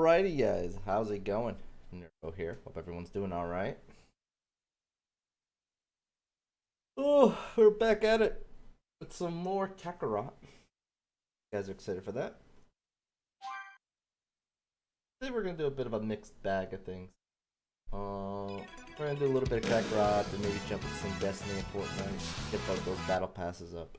Alrighty, guys, how's it going? Nurbo here. Hope everyone's doing all right. Oh, we're back at it with some more Kakarot. You guys are excited for that? Today we're gonna do a bit of a mixed bag of things. We're gonna do a little bit of Kakarot, and maybe jump into some Destiny and Fortnite. Get those battle passes up.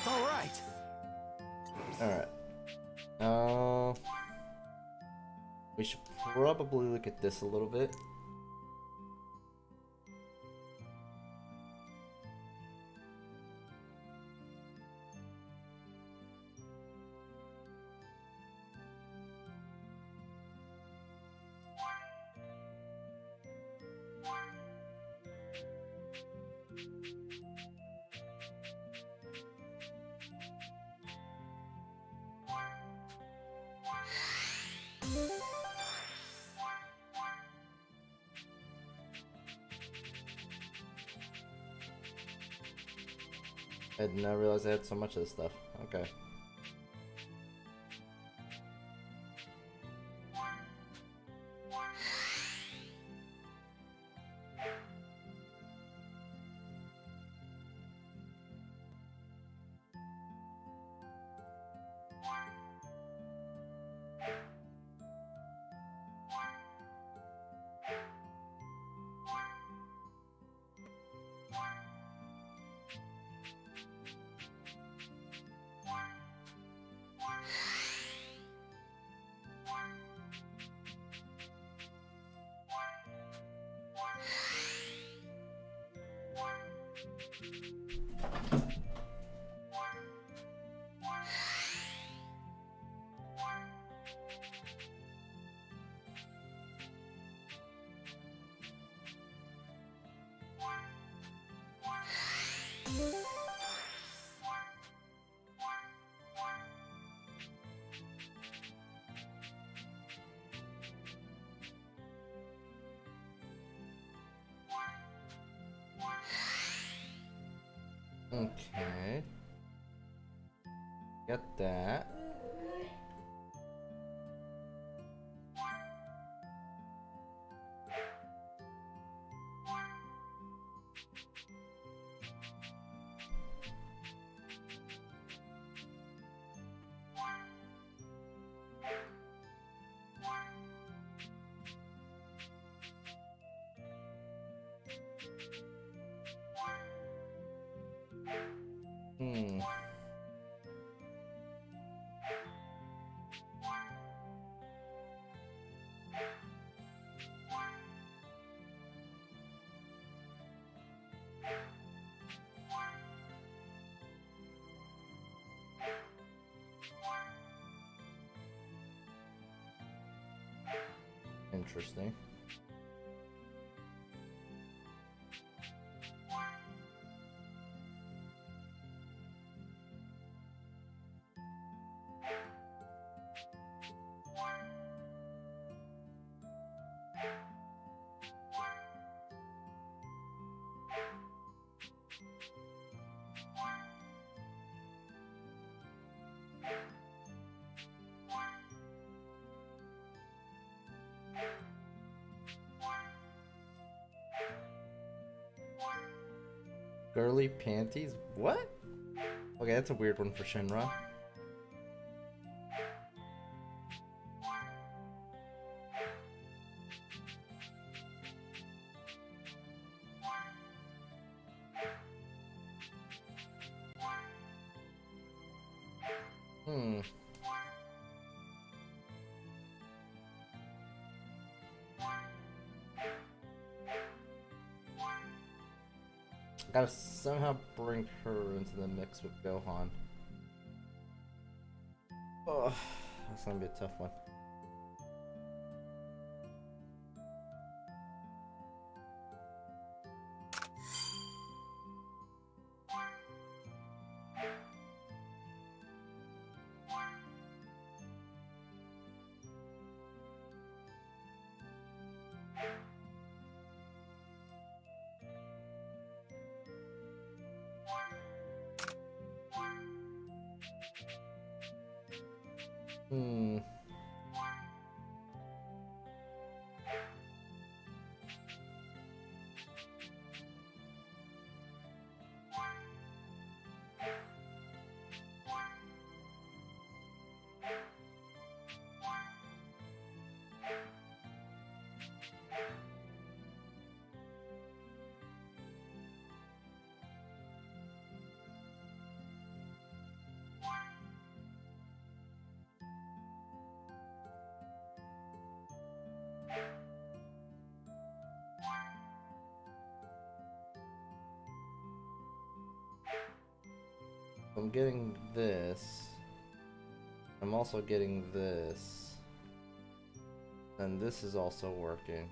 All right. Alright. We should probably look at this a little bit. I did not realize I had so much of this stuff. Okay. Okay. Got that. Hmm. Interesting. Girly panties? What? Okay, that's a weird one for Shinra. Hmm. Gotta somehow bring her into the mix with Gohan. Oh, that's gonna be a tough one. Hmm. I'm getting this. I'm also getting this. And this is also working.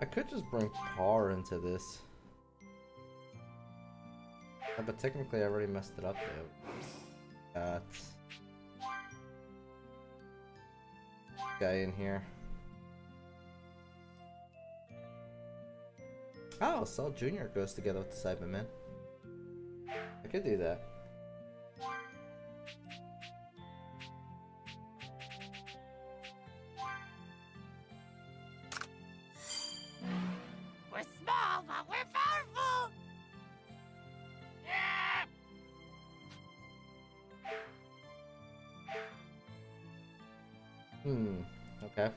I could just bring par into this. But technically I already messed it up though. Got guy in here. Oh, Cell Jr. goes together with the Cyberman. I could do that. We're small, but we're powerful! Yeah! Okay.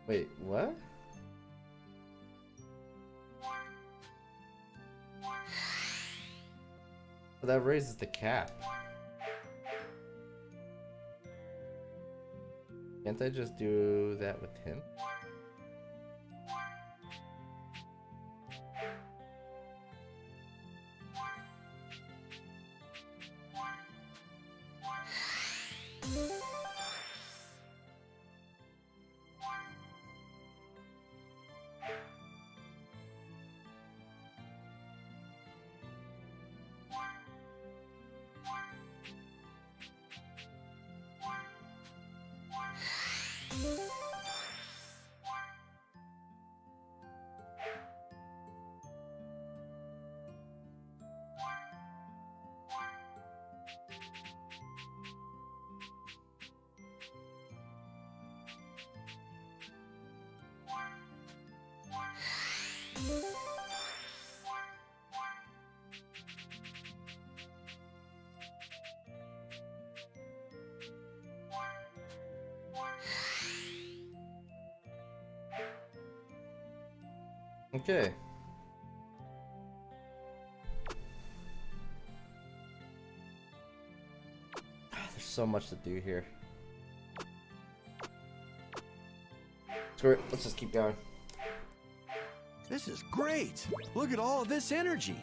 Wait, what? Well, that raises the cap. Can't I just do that with him? Okay. There's so much to do here. Screw it. Let's just keep going. This is great. Look at all of this energy.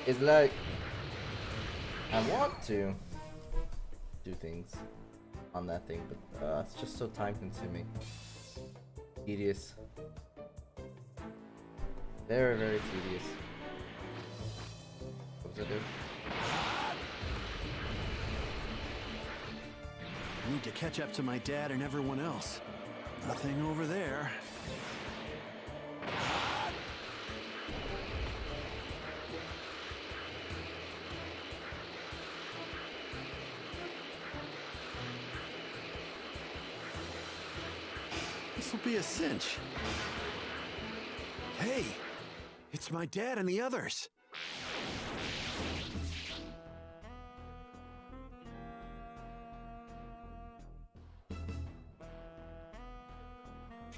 It's like I want to do things on that thing, but it's just so time consuming. Tedious. Very, very tedious. What was I doing? I need to catch up to my dad and everyone else. Nothing over there. This'll be a cinch. Hey, it's my dad and the others.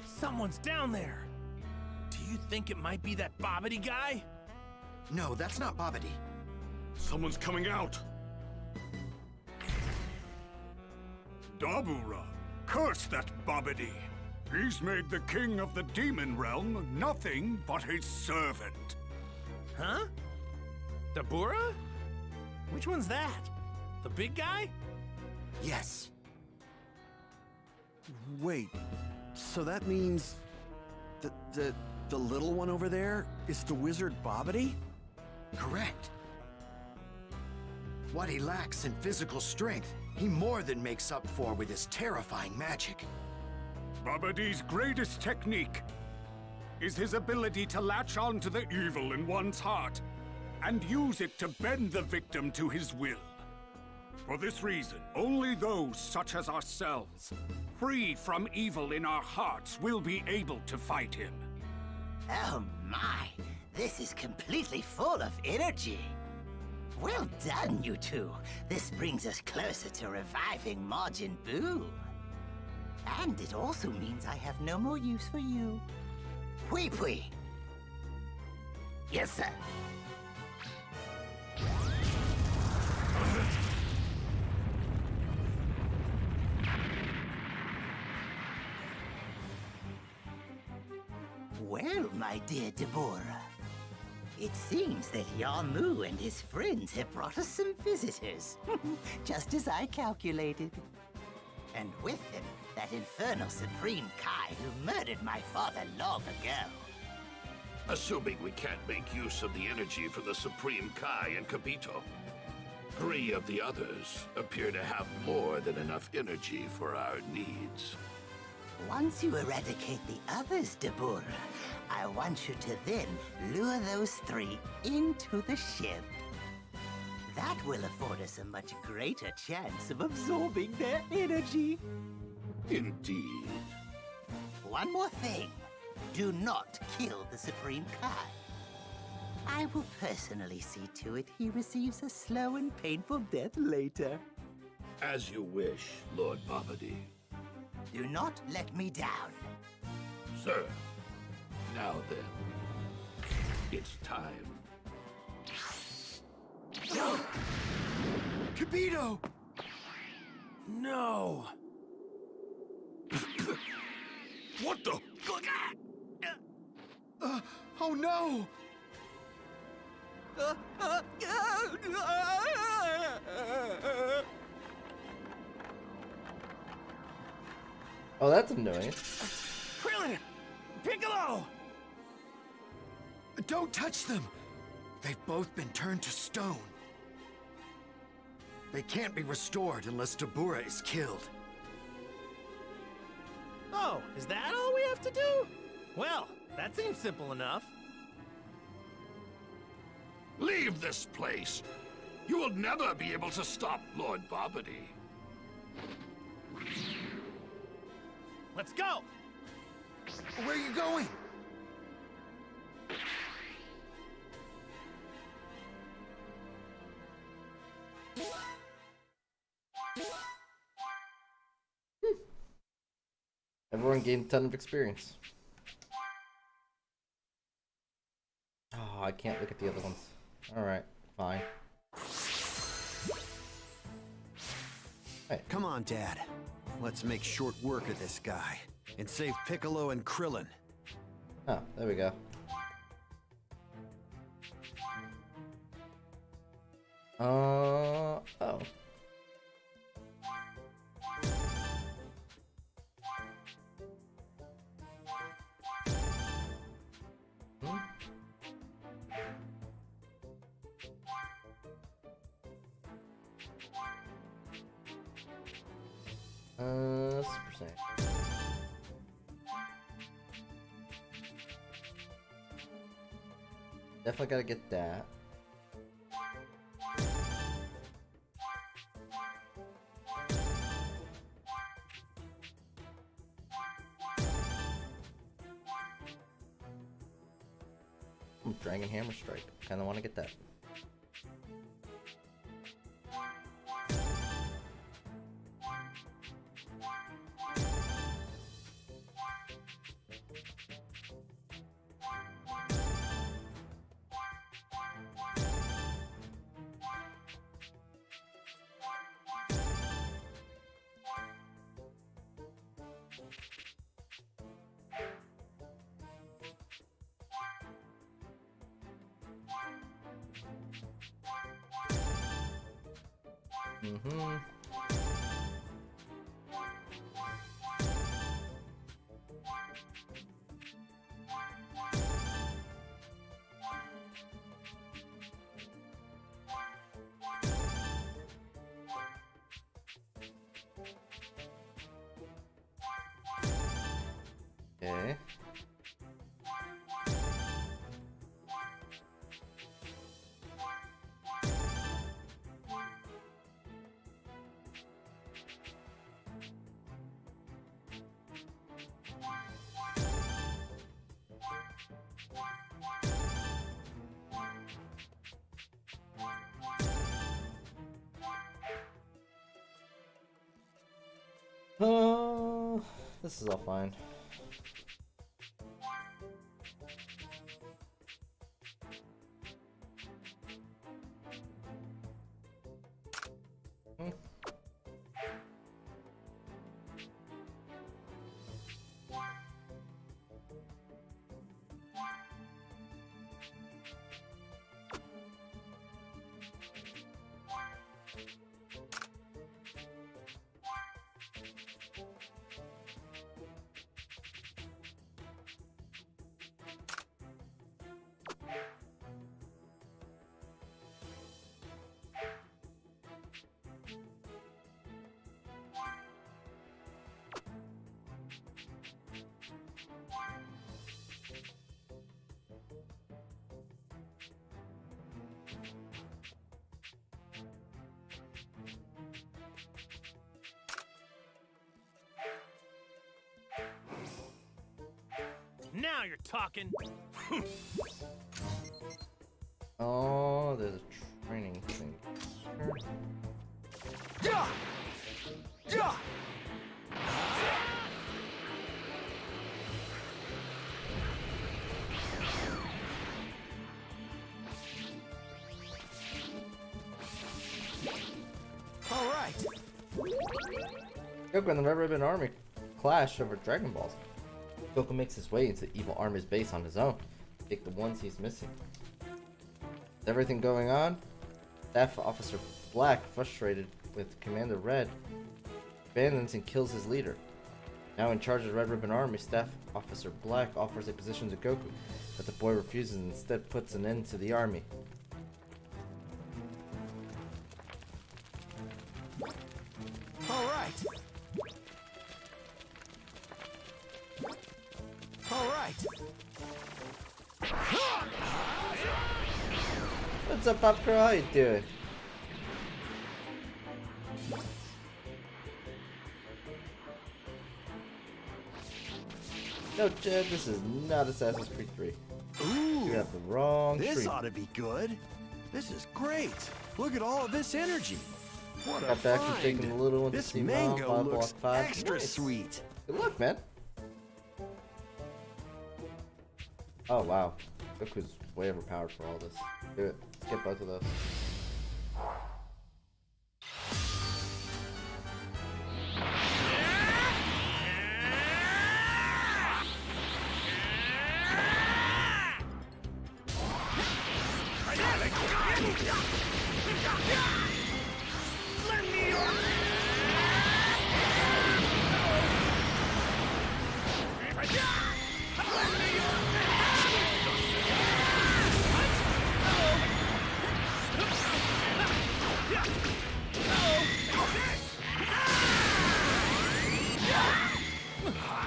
Someone's down there. Do you think it might be that Bobbity guy? No, that's not Bobbity. Someone's coming out. Dabura, curse that Bobbity. He's made the king of the demon realm nothing but his servant. Huh? Dabura? Which one's that? The big guy? Yes. Wait, so that means the little one over there is the wizard Bobbity? Correct. What he lacks in physical strength, he more than makes up for with his terrifying magic. Bobbity's greatest technique is his ability to latch on to the evil in one's heart and use it to bend the victim to his will. For this reason, only those such as ourselves, free from evil in our hearts, will be able to fight him. Oh my, this is completely full of energy. Well done, you two. This brings us closer to reviving Majin Buu. And it also means I have no more use for you. Pui Pui. Yes, sir. Well, my dear Deborah, it seems that Yamu and his friends have brought us some visitors, just as I calculated. And with them, that infernal Supreme Kai who murdered my father long ago. Assuming we can't make use of the energy from the Supreme Kai and Kabito, 3 of the others appear to have more than enough energy for our needs. Once you eradicate the others, Deborah, I want you to then lure those 3 into the ship. That will afford us a much greater chance of absorbing their energy. Indeed. One more thing. Do not kill the Supreme Kai. I will personally see to it he receives a slow and painful death later. As you wish, Lord Bobbity. Do not let me down. Sir. Now then, it's time. Kabito! No. What the? Oh no! Oh, that's annoying. Krillin! Piccolo! Don't touch them! They've both been turned to stone. They can't be restored unless Dabura is killed. Oh, is that all we have to do? Well, that seems simple enough. Leave this place! You will never be able to stop Lord Bobbity. Let's go! Where are you going? Everyone gained a ton of experience. Oh, I can't look at the other ones. Alright, fine. Hey. Come on, Dad. Let's make short work of this guy and save Piccolo and Krillin. Oh, there we go. Oh. Hmm? Super Saiyan. Definitely gotta get that. Dragon Hammer Strike. Kinda wanna get that. Mm-hmm. Okay. Oh, this is all fine. Now you're talking. Oh, there's a training thing. Yeah! Yeah! All right. Goku and the Red Ribbon Army clash over Dragon Balls. Goku makes his way into Evil Army's base on his own. Take the ones he's missing. With everything going on, Staff Officer Black, frustrated with Commander Red, abandons and kills his leader. Now in charge of the Red Ribbon Army, Staff Officer Black offers a position to Goku, but the boy refuses and instead puts an end to the army. All right. All right. What's up, Pop Girl? How you doing? No, Jed, this is not Assassin's Creed 3. Ooh. You have the wrong This tree. ought to be good. This is great. Look at all of this energy. What a Got back from find. taking the little one to This see Mom, mango 5 looks block 5. extra Nice. sweet. Good luck, man. Oh wow, Goku's way overpowered for all this. Do it. Let's get both of those.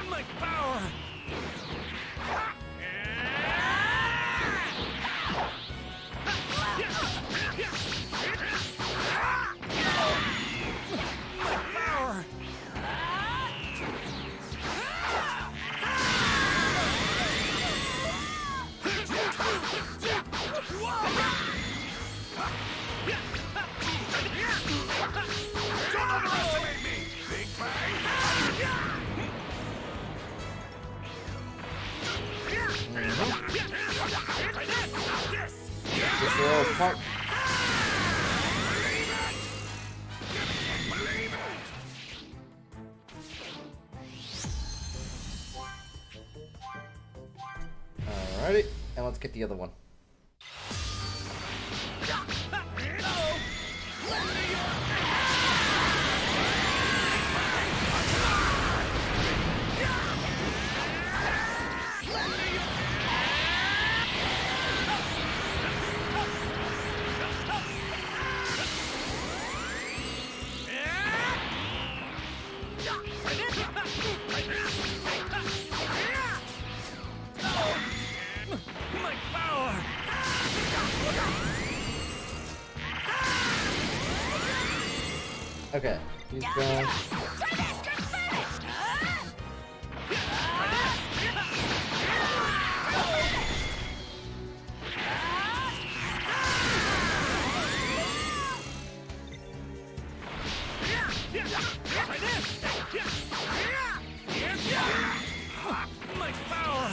My power! Don't underestimate me, Big Bang! Just a little punk. Alrighty, and let's get the other one. My power! Okay, he's gone. My power!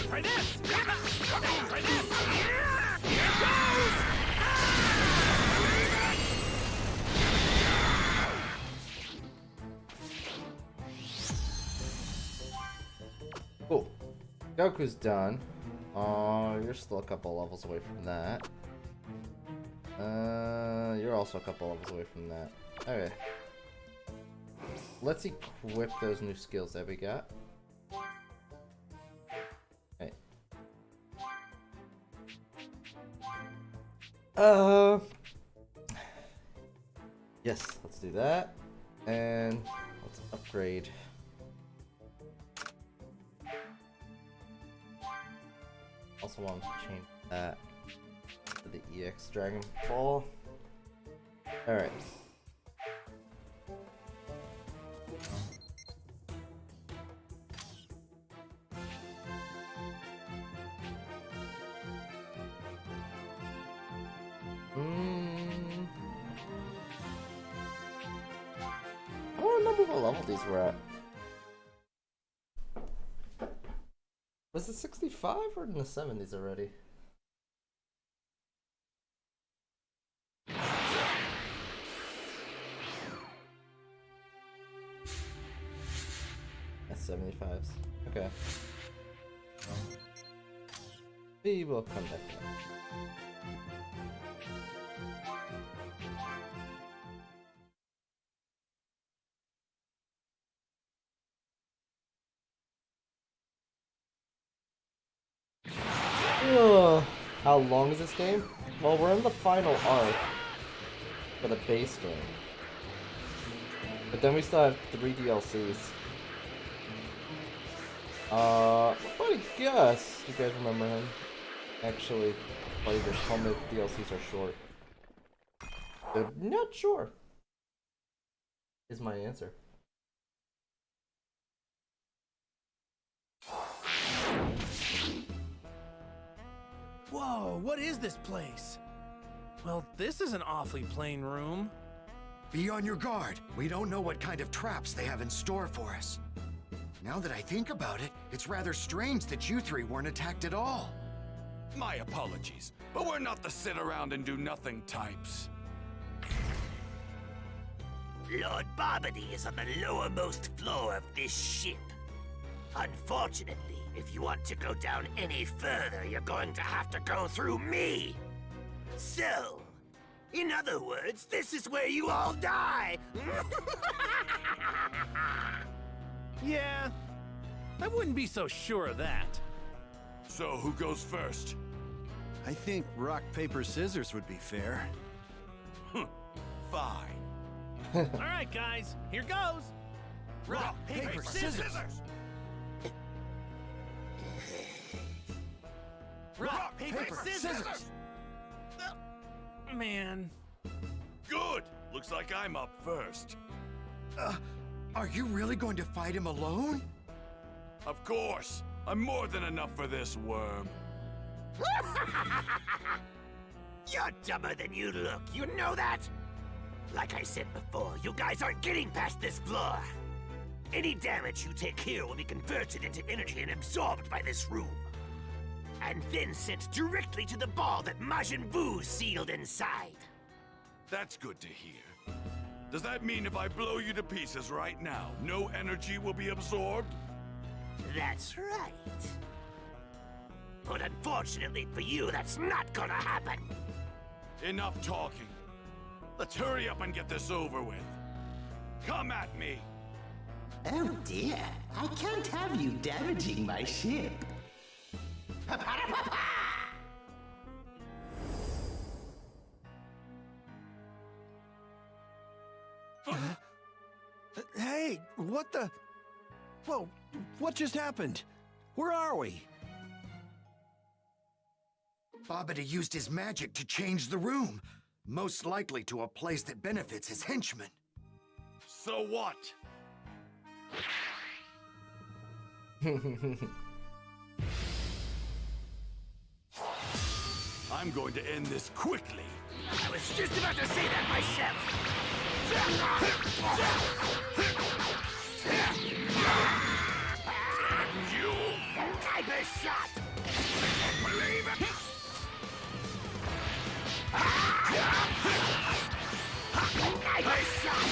Try this! Try this! Here goes! Cool. Goku's done. You're still a couple levels away from that. You're also a couple levels away from that. Okay. Let's equip those new skills that we got. Okay. Yes, let's do that. And let's upgrade. Also want to change that to the EX Dragon Ball. Alright. I don't remember what level these were at. Was it 65 or in the 70s already? That's 75s. Okay. We will come back to that. Ugh. How long is this game? Well, we're in the final arc for the base game. But then we still have 3 DLCs. Buddy Gus, do you guys remember him? Actually, Buddy just told me the DLCs are short. They're not sure. Is my answer. Whoa, what is this place? Well, this is an awfully plain room. Be on your guard. We don't know what kind of traps they have in store for us. Now that I think about it, it's rather strange that you three weren't attacked at all. My apologies, but we're not the sit around and do nothing types. Lord Barbody is on the lowermost floor of this ship. Unfortunately, if you want to go down any further, you're going to have to go through me. So, in other words, this is where you all die. Yeah, I wouldn't be so sure of that. So who goes first? I think rock, paper, scissors would be fair. Fine. All right, guys, here goes. Rock, paper, scissors! Rock, paper, scissors! Man. Good. Looks like I'm up first. Are you really going to fight him alone? Of course. I'm more than enough for this worm. You're dumber than you look, you know that? Like I said before, you guys aren't getting past this floor. Any damage you take here will be converted into energy and absorbed by this room. And then sent directly to the ball that Majin Buu sealed inside. That's good to hear. Does that mean if I blow you to pieces right now, no energy will be absorbed? That's right. But unfortunately for you, that's not gonna happen. Enough talking. Let's hurry up and get this over with. Come at me! Oh dear, I can't have you damaging my ship. Hey, what the? Whoa, what just happened? Where are we? Babidi used his magic to change the room, most likely to a place that benefits his henchmen. So what? I'm going to end this quickly. I was just about to say that myself. You! Tiger shot! Believe it! Tiger shot!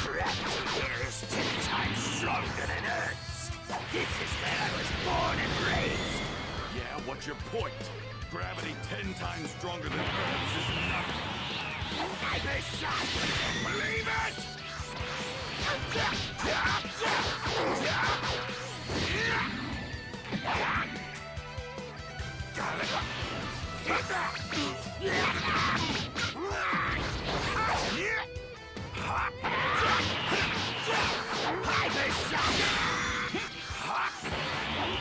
Gravity here is 10 times stronger than Earth's. This is where I was born and raised. Yeah, what's your point? Gravity 10 times stronger than Earth's is nothing. Tiger shot! Believe it! Tiger shot!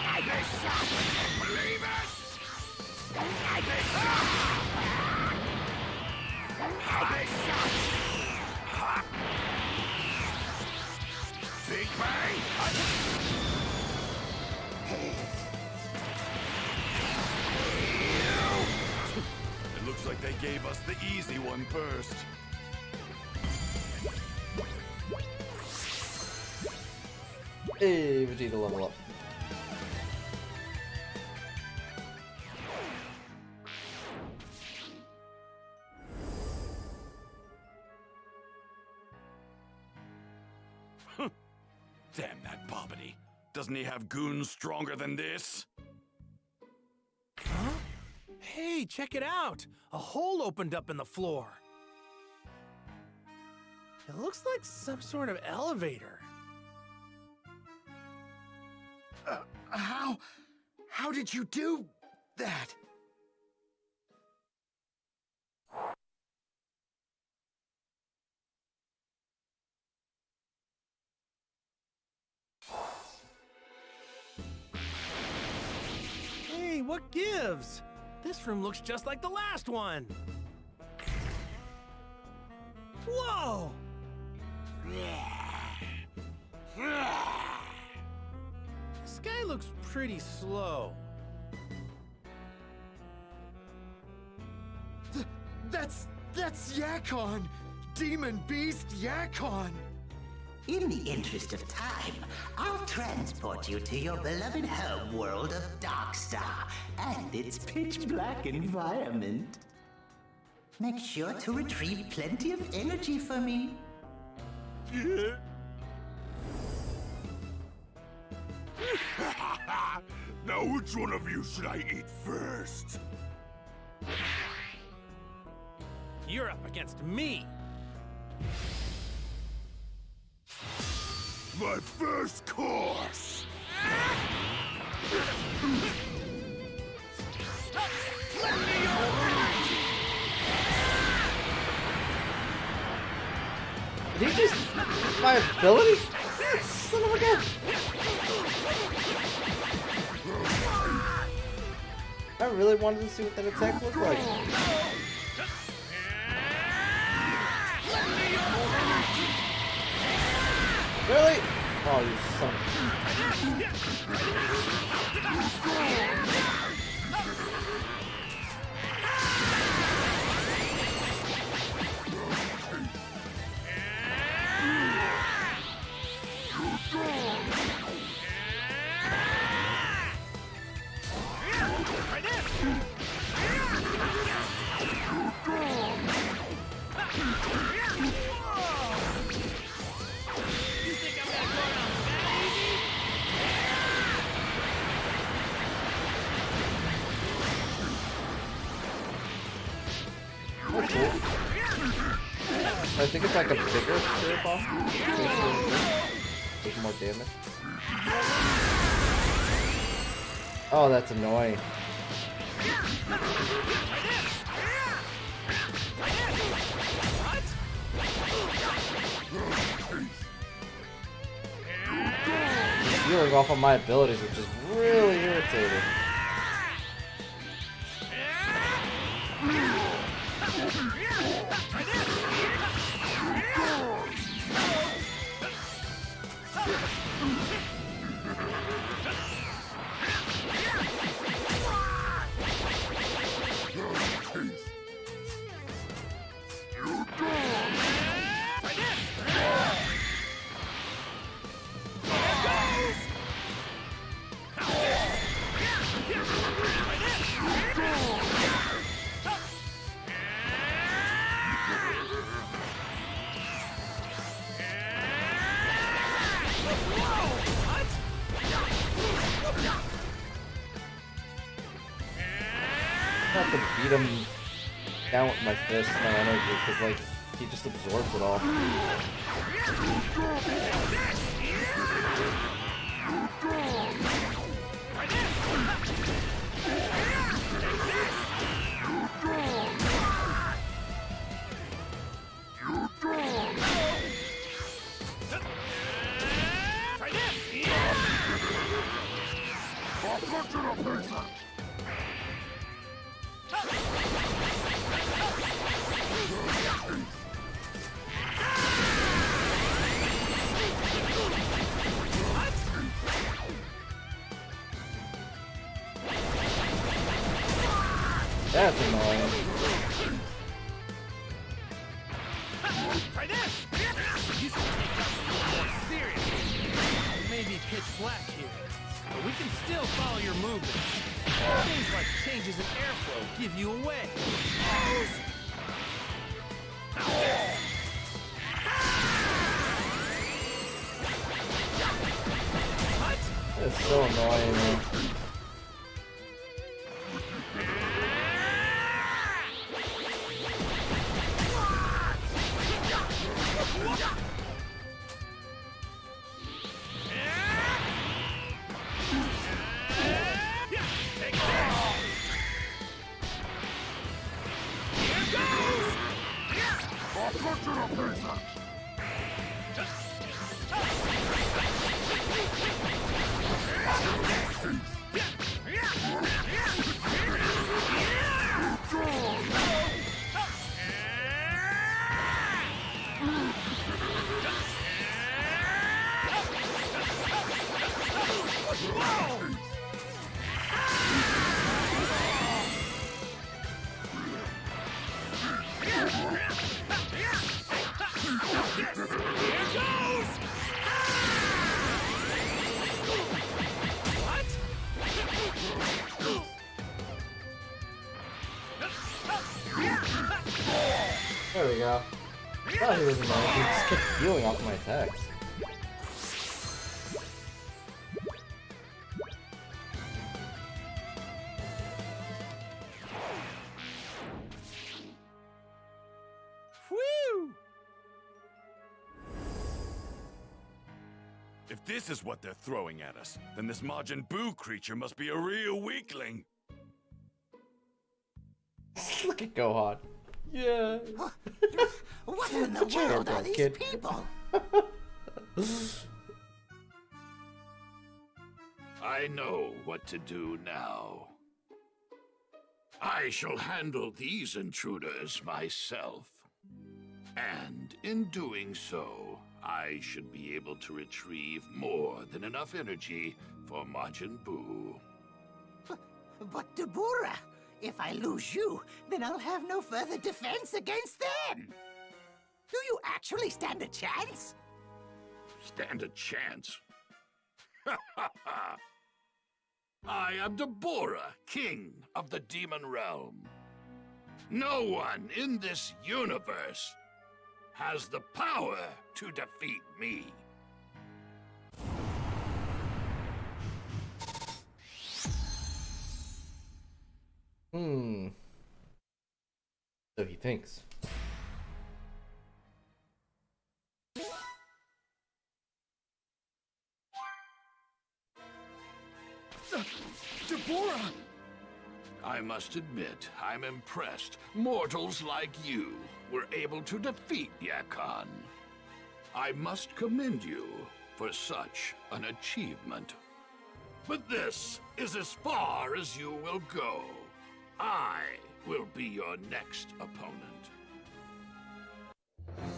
Tiger shot! Believe it! Tiger shot! Tiger shot! Big Bang! It looks like they gave us the easy one first. Hey, Vegeta level up. Damn that Bobbity. Doesn't he have goons stronger than this? Huh? Hey, check it out! A hole opened up in the floor. It looks like some sort of elevator. How did you do that? Hey, what gives? This room looks just like the last one. Whoa! This guy looks pretty slow. That's Yakon! Demon Beast Yakon! In the interest of time, I'll transport you to your beloved home world of Darkstar and its pitch-black environment. Make sure to retrieve plenty of energy for me. Now which one of you should I eat first? You're up against me. My first course! Did he just my ability? Son of a gun! I really wanted to see what that attack looked like. Really? Oh, you son That's cool. I think it's like a bigger spirit boss. There's more damage. Oh, that's annoying. Healing off of my abilities, which is really irritating. I have to beat him down with my fist, my energy, because like he just absorbs it all. That's annoying. Try this! You should take that a little more seriously. It may be pitch black here, but we can still follow your movements. Things like changes in airflow give you away. That is so annoying, man. Here goes! What? There we go. I thought he was annoying. He just kept healing off my attacks. Whew! If this is what they're throwing at us, then this Majin Buu creature must be a real weakling. Look at Gohan. Yeah. What in the Put your world hand are down, these kid. people? I know what to do now. I shall handle these intruders myself. And in doing so, I should be able to retrieve more than enough energy for Majin Buu. But Dabura, if I lose you, then I'll have no further defense against them. Do you actually stand a chance? Stand a chance? I am Dabura, king of the Demon Realm. No one in this universe has the power to defeat me. So he thinks. Dabura! I must admit, I'm impressed mortals like you were able to defeat Yakan. I must commend you for such an achievement. But this is as far as you will go. I will be your next opponent.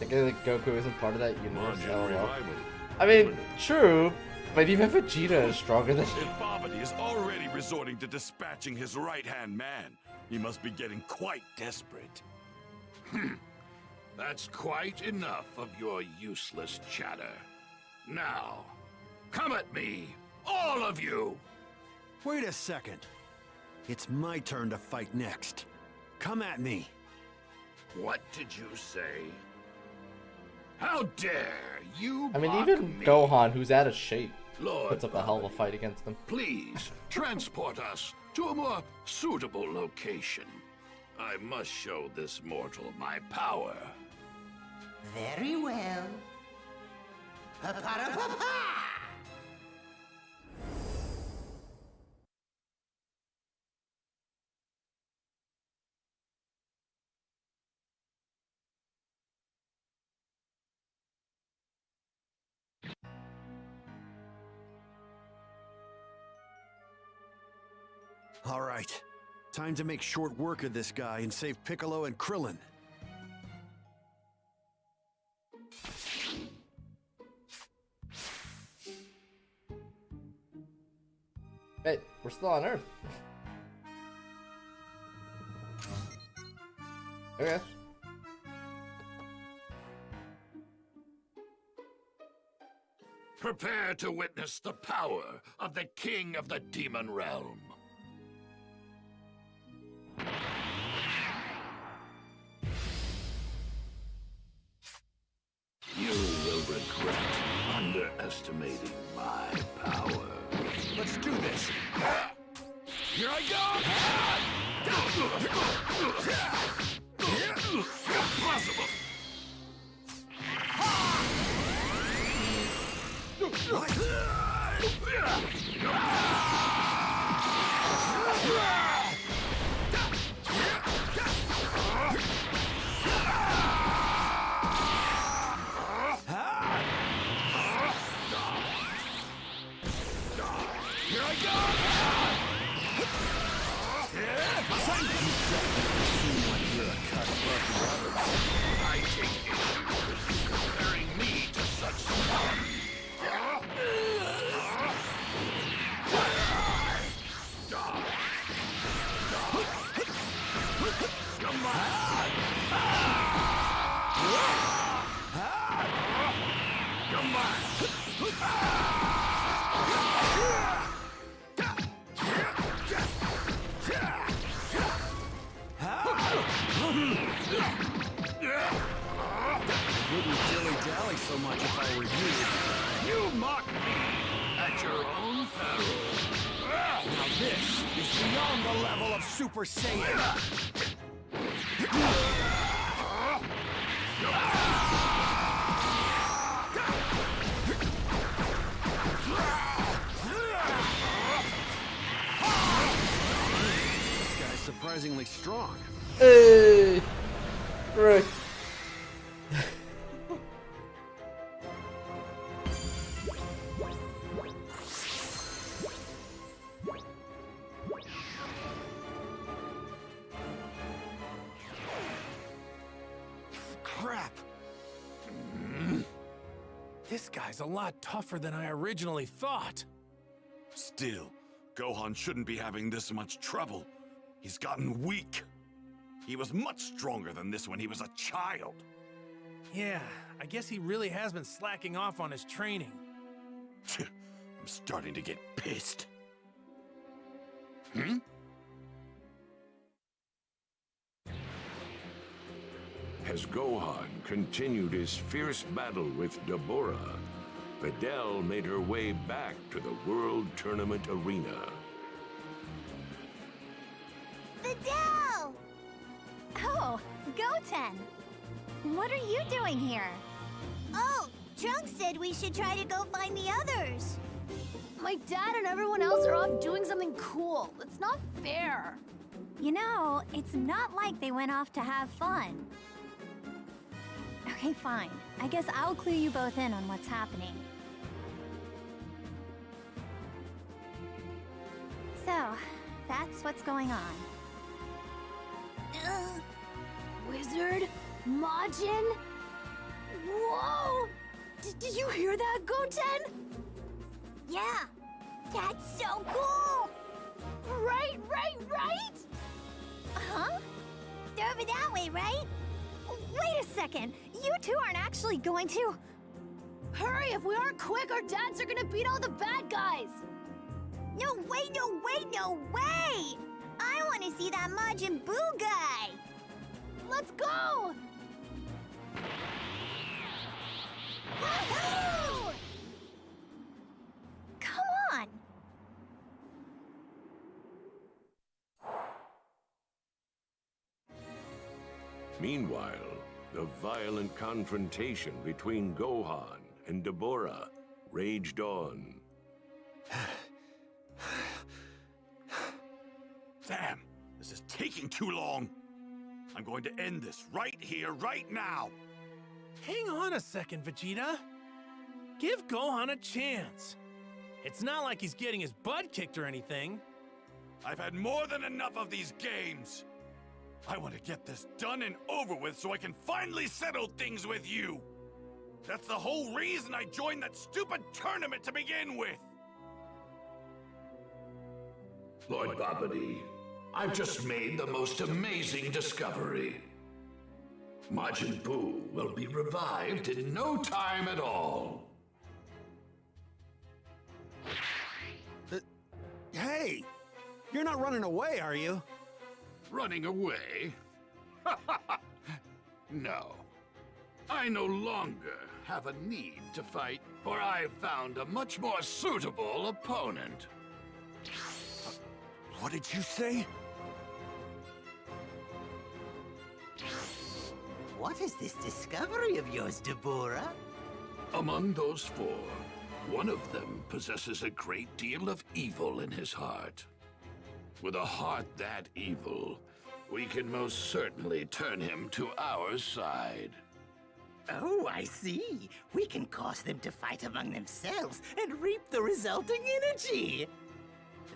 I guess like Goku isn't part of that universe. Majin LOL. revival. I mean, true, but even Vegeta is stronger than If Babidi is already resorting to dispatching his right-hand man, he must be getting quite desperate. That's quite enough of your useless chatter. Now, come at me, all of you! Wait a second. It's my turn to fight next. Come at me. What did you say? How dare you I mean, mock even me? Gohan, who's out of shape, Lord puts up a hell of a Babidi, fight against them. Please, transport us to a more suitable location. I must show this mortal my power. Very well. Pa-pa-da-pa-pa! All right. Time to make short work of this guy and save Piccolo and Krillin. Hey, we're still on Earth. Okay. Prepare to witness the power of the King of the Demon Realm. You will regret underestimating my power. Let's do this. Here I go! Impossible! Come on! Come on! Wouldn't dilly-dally so much if I were you. You mock me at your own peril. Now this is beyond the level of Super Saiyan. This guy's surprisingly strong. Hey! Right. Crap. This guy's a lot tougher than I originally thought. Still, Gohan shouldn't be having this much trouble. He's gotten weak. He was much stronger than this when he was a child. Yeah, I guess he really has been slacking off on his training. I'm starting to get pissed. As Gohan continued his fierce battle with Deborah, Videl made her way back to the World Tournament arena. Videl! Oh, Goten! What are you doing here? Oh, Trunks said we should try to go find the others. My dad and everyone else are off doing something cool. It's not fair. You know, it's not like they went off to have fun. Okay, fine. I guess I'll clue you both in on what's happening. So, that's what's going on. Wizard? Majin? Whoa! Did you hear that, Goten? Yeah, that's so cool! Right? Huh? They're over that way, right? Wait a second, you two aren't actually going to... Hurry, if we aren't quick, our dads are gonna beat all the bad guys! No way! I want to see that Majin Buu guy! Let's go! Woohoo! Come on! Meanwhile, the violent confrontation between Gohan and Deborah raged on. Damn, this is taking too long. I'm going to end this right here, right now. Hang on a second, Vegeta. Give Gohan a chance. It's not like he's getting his butt kicked or anything. I've had more than enough of these games. I want to get this done and over with so I can finally settle things with you. That's the whole reason I joined that stupid tournament to begin with. Lord Babidi, I've just made the most amazing discovery. Majin Buu will be revived in no time at all. Hey! You're not running away, are you? Running away? No. I no longer have a need to fight, for I've found a much more suitable opponent. What did you say? What is this discovery of yours, Deborah? Among those four, one of them possesses a great deal of evil in his heart. With a heart that evil, we can most certainly turn him to our side. Oh, I see. We can cause them to fight among themselves and reap the resulting energy.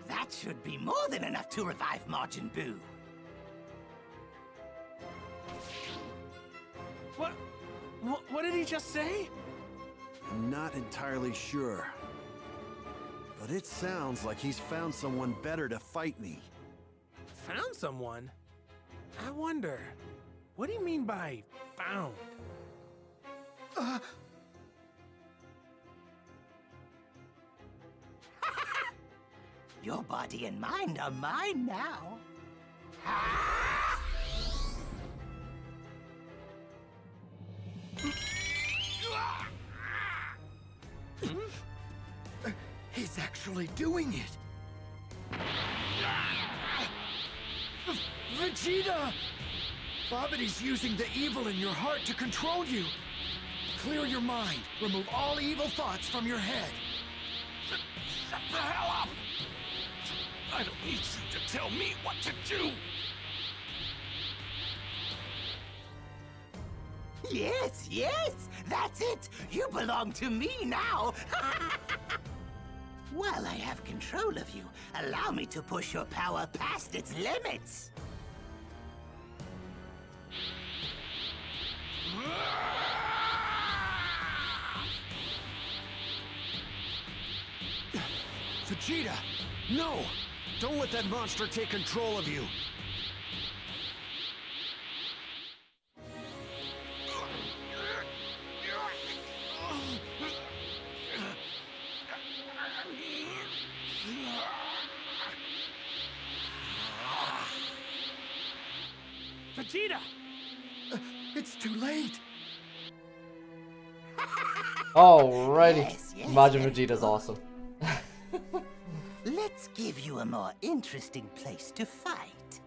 That should be more than enough to revive Majin Buu. What did he just say? I'm not entirely sure. But it sounds like he's found someone better to fight me. Found someone? I wonder, what do you mean by found? Your body and mind are mine now. He's actually doing it. Vegeta! Bobbity's using the evil in your heart to control you. Clear your mind. Remove all evil thoughts from your head. Shut the hell up! I don't need you to tell me what to do! Yes, yes, that's it. You belong to me now. While I have control of you, allow me to push your power past its limits. Vegeta! No! Don't let that monster take control of you! Vegeta! It's too late. Alrighty. Yes, Majin yes. Vegeta's awesome. Let's give you a more interesting place to fight.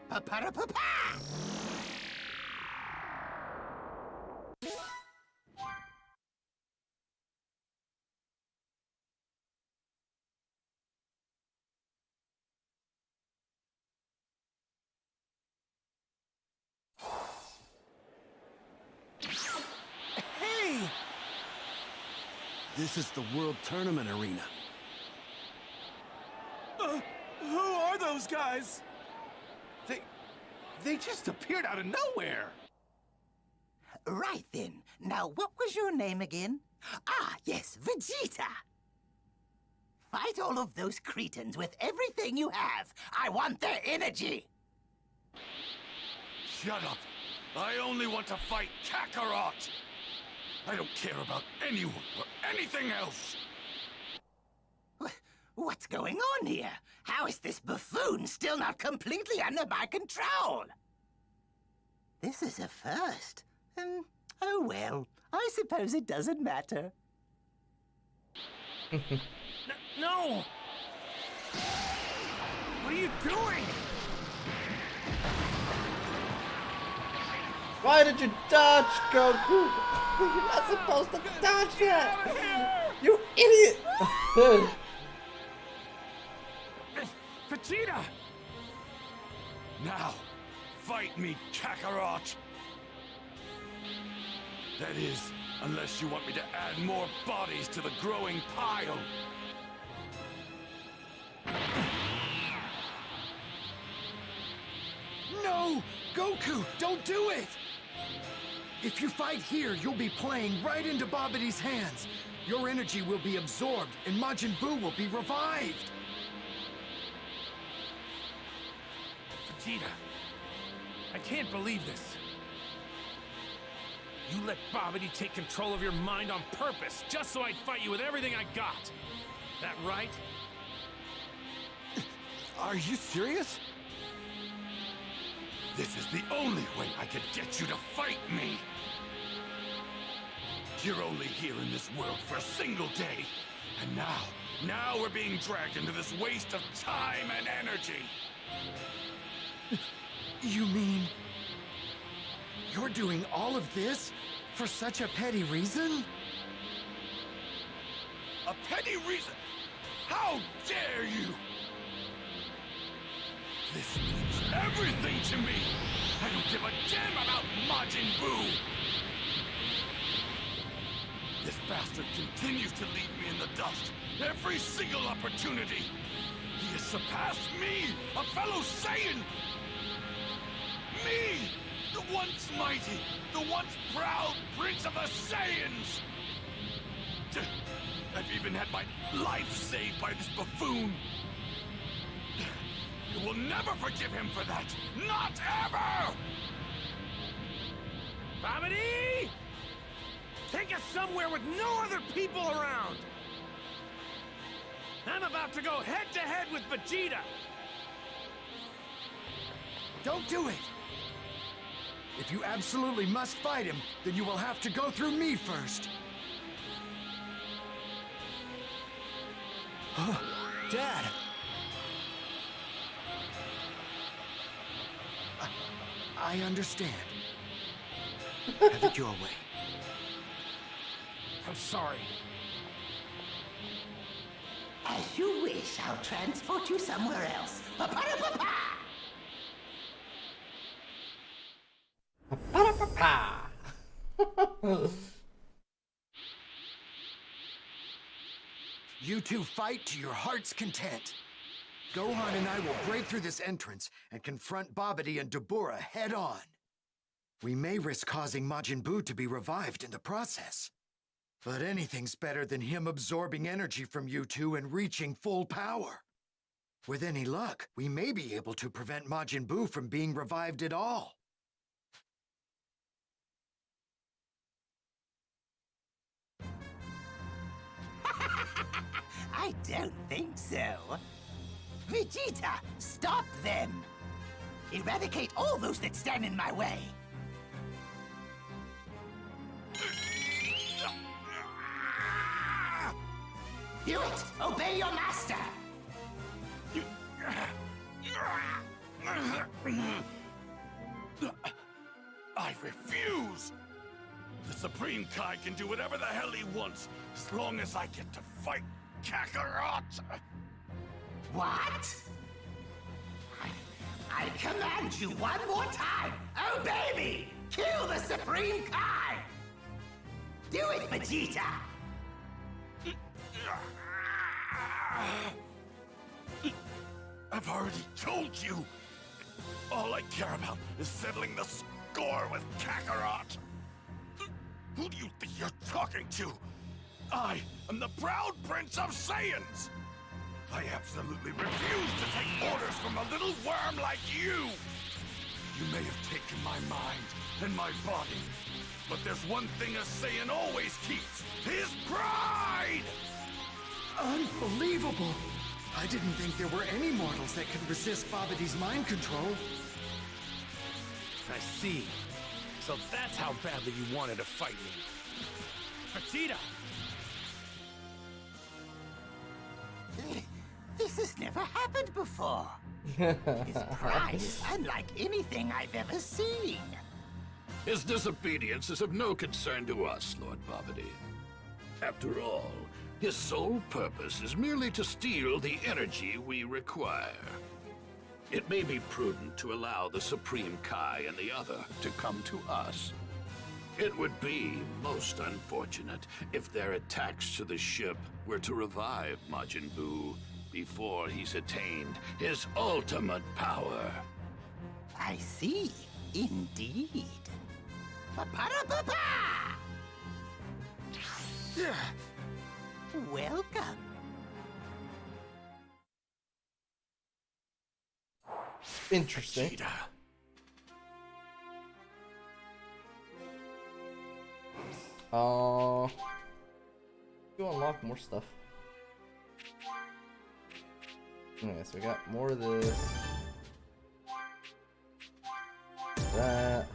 Pa-pa-da-pa-pa! Hey! This is the World Tournament Arena. Who are those guys? They just appeared out of nowhere. Right then. Now, what was your name again? Ah, yes, Vegeta. Fight all of those cretins with everything you have. I want their energy. Shut up! I only want to fight Kakarot! I don't care about anyone or anything else! What's going on here? How is this buffoon still not completely under my control? This is a first. Oh well, I suppose it doesn't matter. No! What are you doing? Why did you dodge, Goku? You're not supposed to dodge that! You idiot! Vegeta! Now, fight me, Kakarot! That is, unless you want me to add more bodies to the growing pile. No! Goku, don't do it! If you fight here, you'll be playing right into Bobbity's hands. Your energy will be absorbed, and Majin Buu will be revived. Vegeta, I can't believe this. You let Bobbity take control of your mind on purpose, just so I'd fight you with everything I got. That right? Are you serious? This is the only way I could get you to fight me. You're only here in this world for a single day. And now we're being dragged into this waste of time and energy. You mean... you're doing all of this for such a petty reason? A petty reason? How dare you! This means everything to me! I don't give a damn about Majin Buu! This bastard continues to leave me in the dust every single opportunity! He has surpassed me, a fellow Saiyan! Me! The once mighty, the once proud Prince of the Saiyans! I've even had my life saved by this buffoon! You will never forgive him for that! Not ever! Babidi! Take us somewhere with no other people around! I'm about to go head-to-head with Vegeta! Don't do it! If you absolutely must fight him, then you will have to go through me first. Dad! I understand. Have it your way. I'm sorry. As you wish, I'll transport you somewhere else. Pa-pa-da-pa-pa! Pa-pa-pa-pa. You two fight to your heart's content. Gohan and I will break through this entrance and confront Babidi and Dabura head on. We may risk causing Majin Buu to be revived in the process. But anything's better than him absorbing energy from you two and reaching full power. With any luck, we may be able to prevent Majin Buu from being revived at all. I don't think so. Vegeta, stop them! Eradicate all those that stand in my way! Do it! Obey your master! I refuse! The Supreme Kai can do whatever the hell he wants, as long as I get to fight Kakarot! What? I command you one more time! Obey me! Kill the Supreme Kai! Do it, Vegeta! I've already told you! All I care about is settling the score with Kakarot! Who do you think you're talking to? I am the proud Prince of Saiyans! I absolutely refuse to take orders from a little worm like you! You may have taken my mind and my body, but there's one thing a Saiyan always keeps, his pride! Unbelievable! I didn't think there were any mortals that could resist Babidi's mind control. I see. So that's how badly you wanted to fight me. Vegeta! This has never happened before. His pride is unlike anything I've ever seen. His disobedience is of no concern to us, Lord Babidi. After all, his sole purpose is merely to steal the energy we require. It may be prudent to allow the Supreme Kai and the other to come to us. It would be most unfortunate if their attacks to the ship were to revive Majin Buu before he's attained his ultimate power. I see. Indeed. Pa-pa-da-pa-pa! Welcome. Interesting. Vegeta. You unlock more stuff. Okay, so we got more of this. That.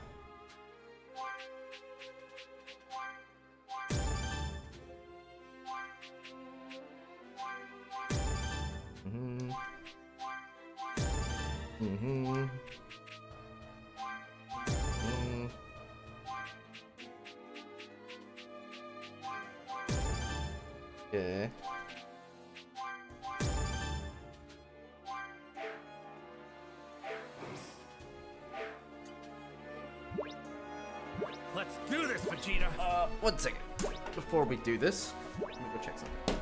Okay. Let's do this, Vegeta! 1 second. Before we do this, let me go check something.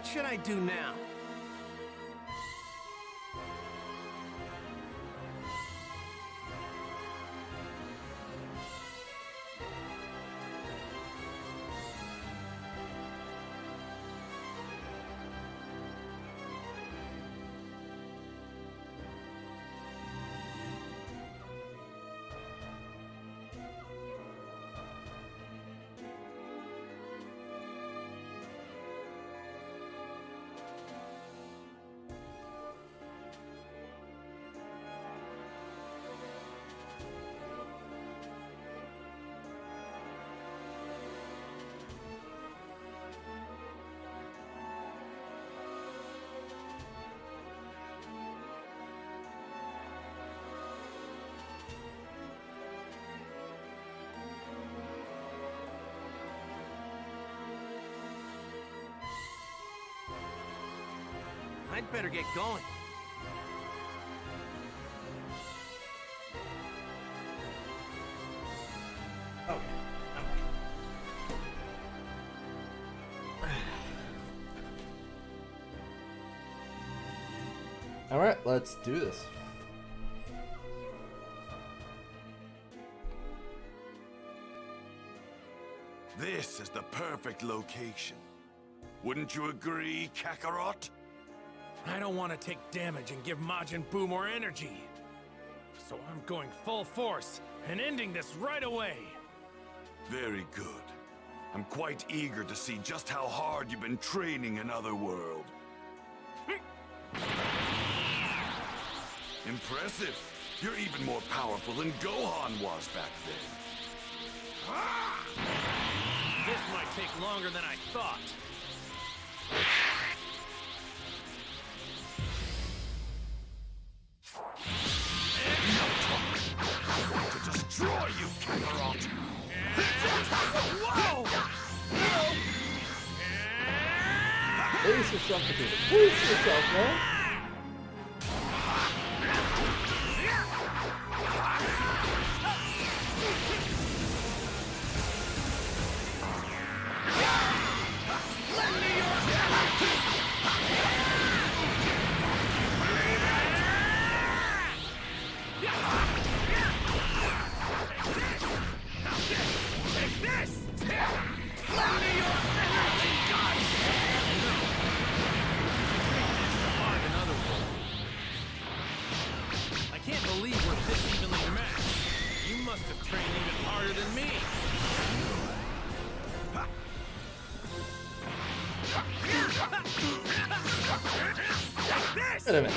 What should I do now? I'd better get going. Okay. All right, let's do this. This is the perfect location. Wouldn't you agree, Kakarot? I don't want to take damage and give Majin Buu more energy. So I'm going full force and ending this right away. Very good. I'm quite eager to see just how hard you've been training in Otherworld. Impressive. You're even more powerful than Gohan was back then. This might take longer than I thought. I'm going to destroy you, Kakarot! Whoa! Pace yourself, Vegeta. Pace yourself, man. I can't believe we're this evenly matched. You must have trained even harder than me. Wait a minute.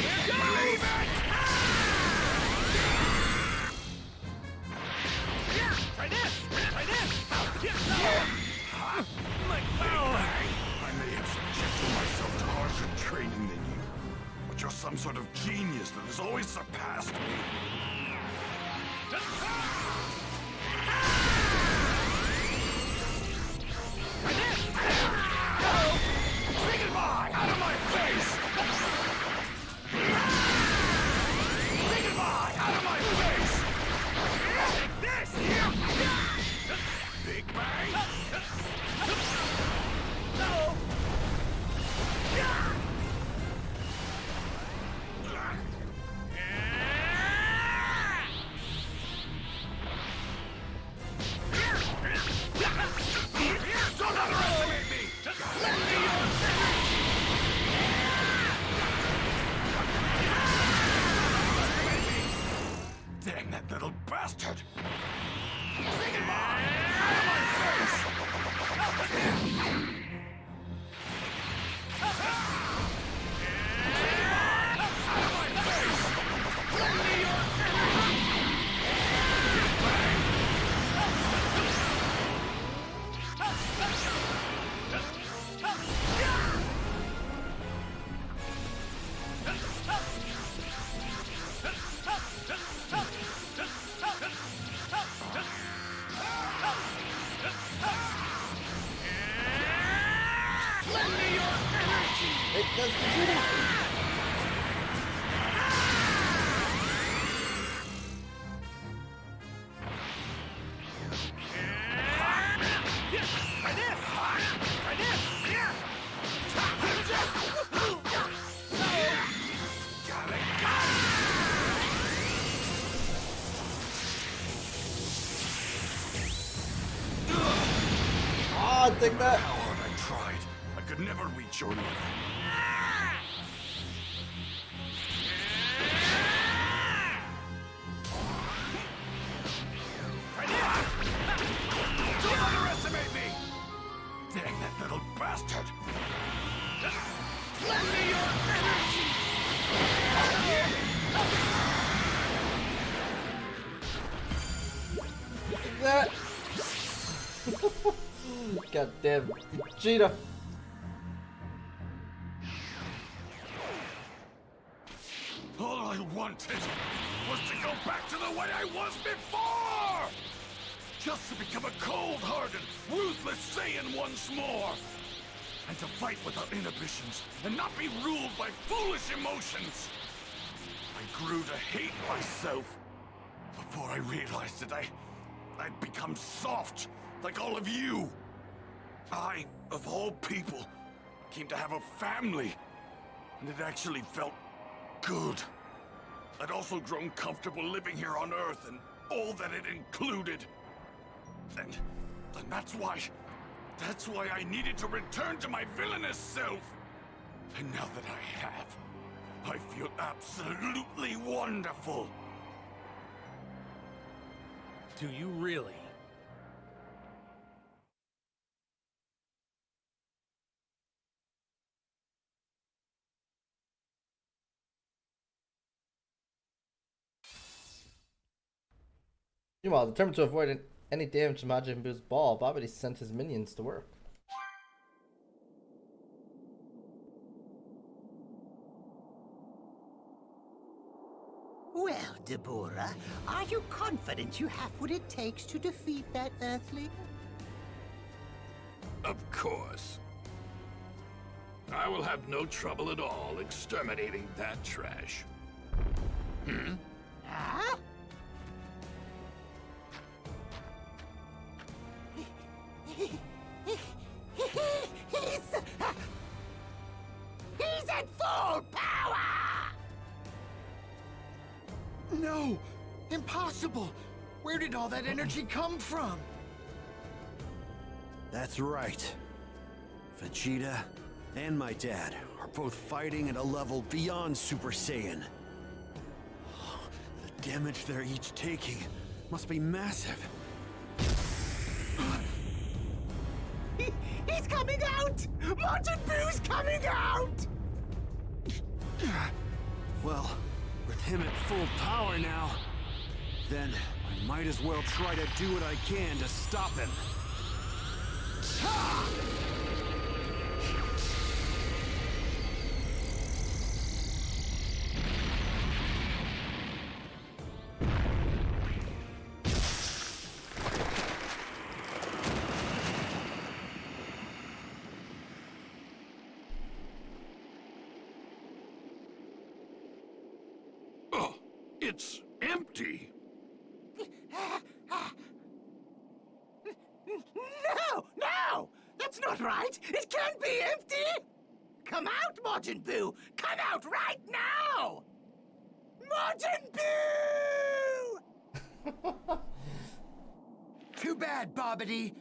Try this! Try this! My power! I may have subjected myself to harsher training than you, but you're some sort of genius that has always surpassed me. Say goodbye! Out of my face! Say goodbye! Out of my face! Take this! Big Bang! No! Don't underestimate me! Let me Dang that little bastard! Say goodbye! Out of my face! Say goodbye! Out of my face! Lend me your energy! Big Bang! God, take that. How hard I tried. I could never reach your level. Don't underestimate me! Dang that little bastard! Lend me your energy! Take that. God damn, Vegeta. All I wanted was to go back to the way I was before! Just to become a cold-hearted, ruthless Saiyan once more! And to fight without inhibitions, and not be ruled by foolish emotions! I grew to hate myself. Before I realized it, I'd become soft, like all of you. I, of all people, came to have a family. And it actually felt good. I'd also grown comfortable living here on Earth and all that it included. And that's why I needed to return to my villainous self. And now that I have, I feel absolutely wonderful. Do you really? Meanwhile, determined to avoid any damage to Majin Buu's ball, Babidi sent his minions to work. Well, Deborah, are you confident you have what it takes to defeat that Earthling? Of course. I will have no trouble at all exterminating that trash. Huh? He's at full power! No! Impossible! Where did all that energy come from? That's right. Vegeta and my dad are both fighting at a level beyond Super Saiyan. The damage they're each taking must be massive. He's coming out! Majin Buu's coming out! Well, with him at full power now, then I might as well try to do what I can to stop him. Oh, it's empty. No! That's not right! It can't be empty! Come out, Majin Buu! Come out right now! Majin Buu! Too bad, Babidi.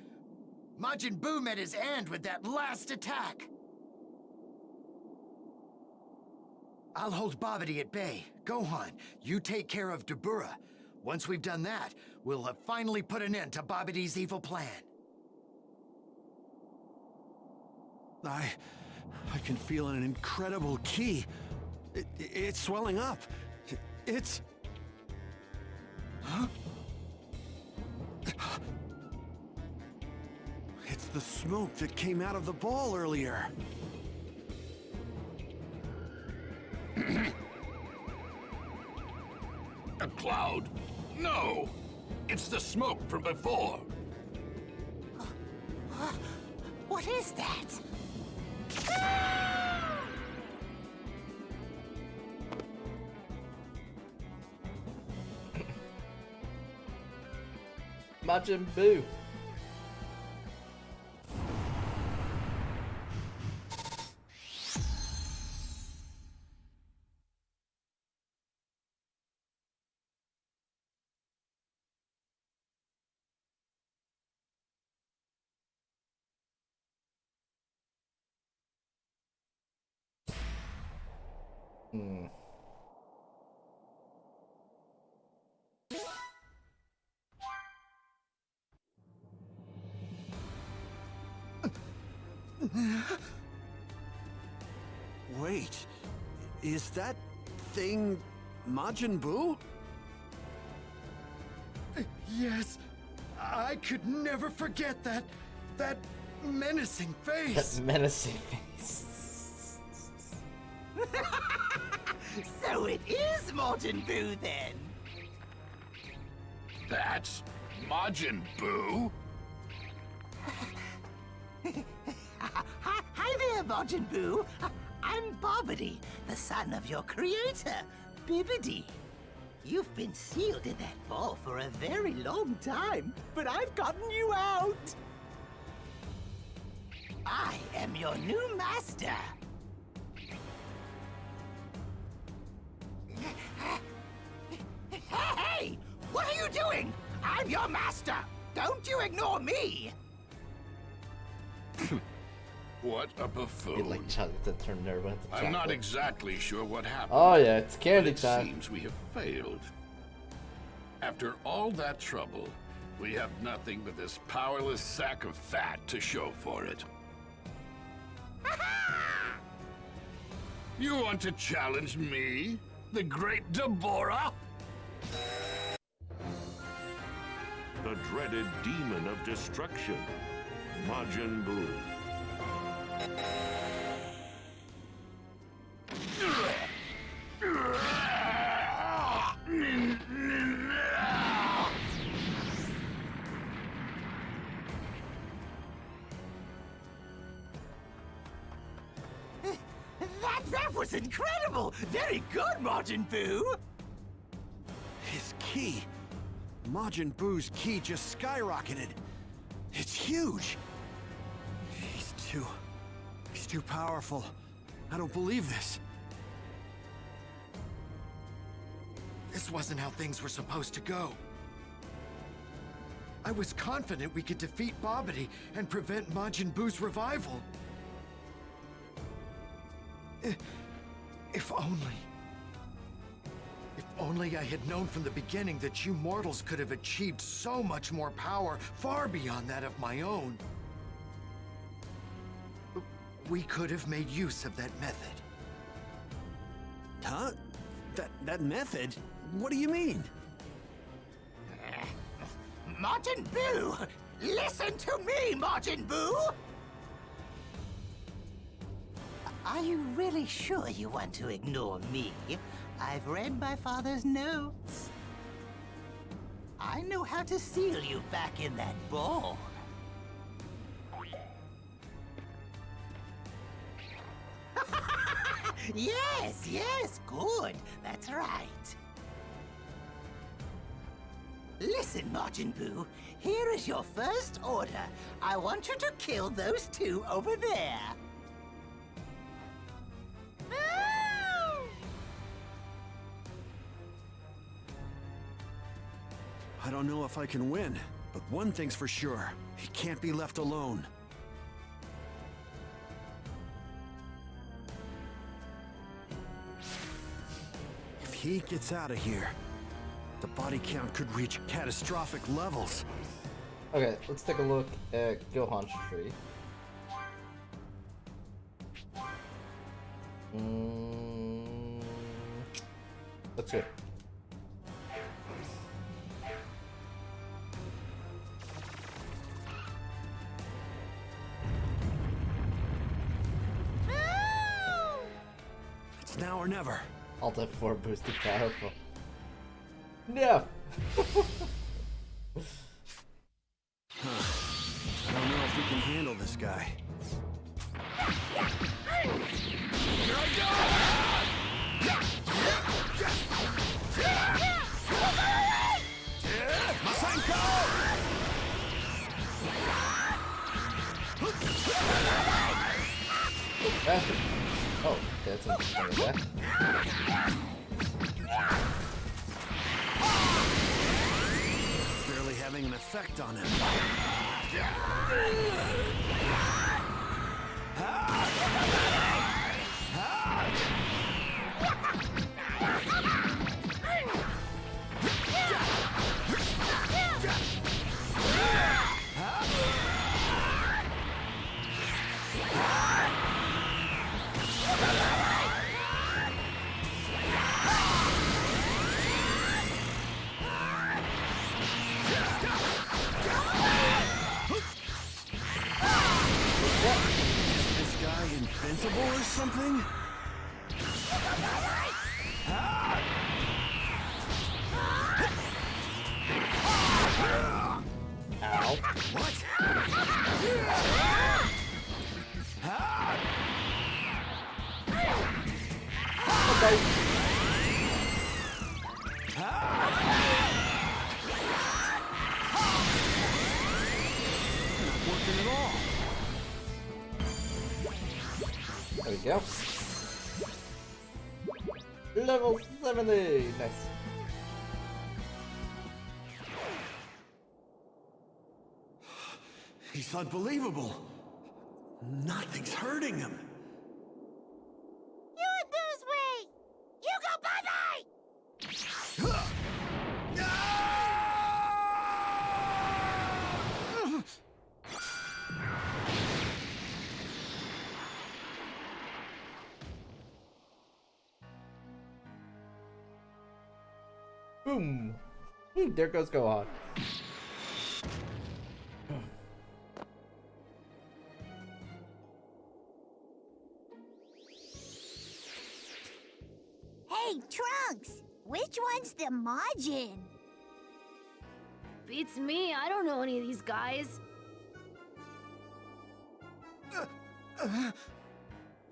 Majin Buu met his end with that last attack. I'll hold Babidi at bay. Gohan, you take care of Deborah. Once we've done that, we'll have finally put an end to Babidi's evil plan. I can feel an incredible ki. It's swelling up. It's... Huh? It's the smoke that came out of the ball earlier. A cloud? No! It's the smoke from before. What is that? Majin Buu. Hmm. Wait, is that thing Majin Buu? Yes, I could never forget that menacing face. That menacing face. So it is Majin Buu then. That's Majin Buu? Hi there, Majin Buu. I'm Bobbity, the son of your creator, Bibbidi. You've been sealed in that ball for a very long time, but I've gotten you out. I am your new master. Hey! What are you doing? I'm your master! Don't you ignore me! What a You'd buffoon. like chocolate to turn Nurbothecat into chocolate. I'm not exactly sure what happened. Oh yeah, it's candy But it time. seems we have failed. After all that trouble, we have nothing but this powerless sack of fat to show for it. You want to challenge me, the great Deborah? The dreaded demon of destruction, Majin Buu. That was incredible! Very good, Majin Buu! His ki. Majin Buu's ki just skyrocketed. It's huge. He's too powerful. I don't believe this. This wasn't how things were supposed to go. I was confident we could defeat Bobbity and prevent Majin Buu's revival. If only I had known from the beginning that you mortals could have achieved so much more power, far beyond that of my own. We could have made use of that method. Huh? That method? What do you mean? Majin Buu! Listen to me, Majin Buu! Are you really sure you want to ignore me? I've read my father's notes. I know how to seal you back in that ball. Yes, good. That's right. Listen, Majin Buu. Here is your first order. I want you to kill those two over there. I don't know if I can win, but one thing's for sure. He can't be left alone. If he gets out of here, the body count could reach catastrophic levels. Okay, let's take a look at Gohan's tree. Let's see. It's now or never. Alt F4 boosted powerful. No! I don't know if we can handle this guy. Faster. Oh, that's interesting with that. Barely having an effect on him. This guy invincible or something? Ow. What? Okay. Not working at all. There we go. Level 70. Nice. He's unbelievable. Nothing's hurting him. You abuse me! You go bye-bye! Boom. There goes Gohan. Hey, Trunks! Which one's the Majin? Beats me, I don't know any of these guys.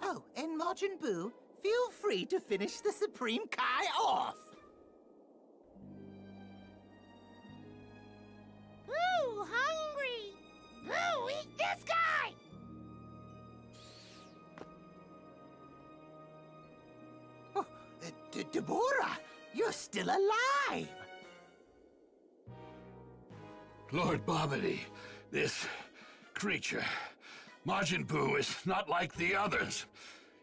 Oh, and Majin Buu, feel free to finish the Supreme Kai off. Ooh, hungry! Ooh, eat this guy! Oh, Deborah, you're still alive! Lord Bobbity, this creature, Majin Buu, is not like the others.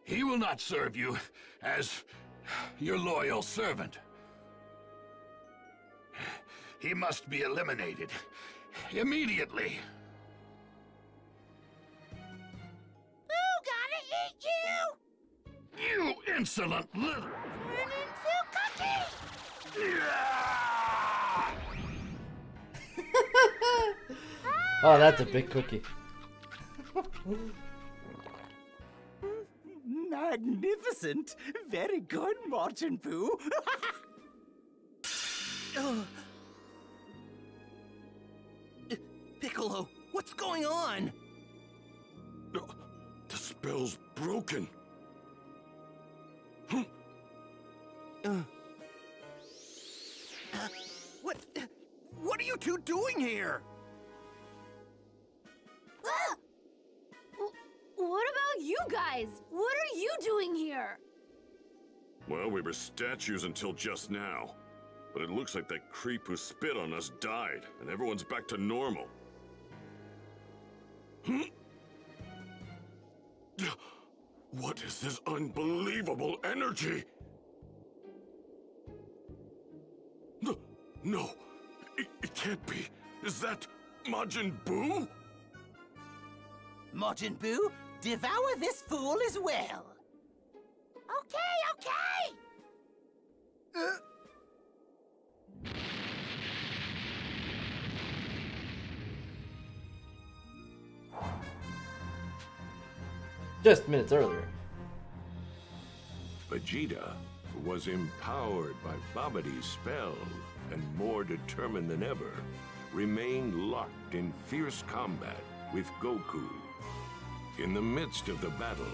He will not serve you as your loyal servant. He must be eliminated immediately. Boo gotta eat you! You insolent little... Turn into cookie! Oh, that's a big cookie. Magnificent! Very good, Majin Buu! Piccolo, what's going on? The spell's broken. What are you two doing here? Ah! What about you guys? What are you doing here? Well, we were statues until just now. But it looks like that creep who spit on us died, and everyone's back to normal. What is this unbelievable energy? No, it can't be. Is that Majin Buu? Majin Buu, devour this fool as well. Okay! Just minutes earlier. Vegeta, who was empowered by Babidi's spell and more determined than ever, remained locked in fierce combat with Goku. In the midst of the battle,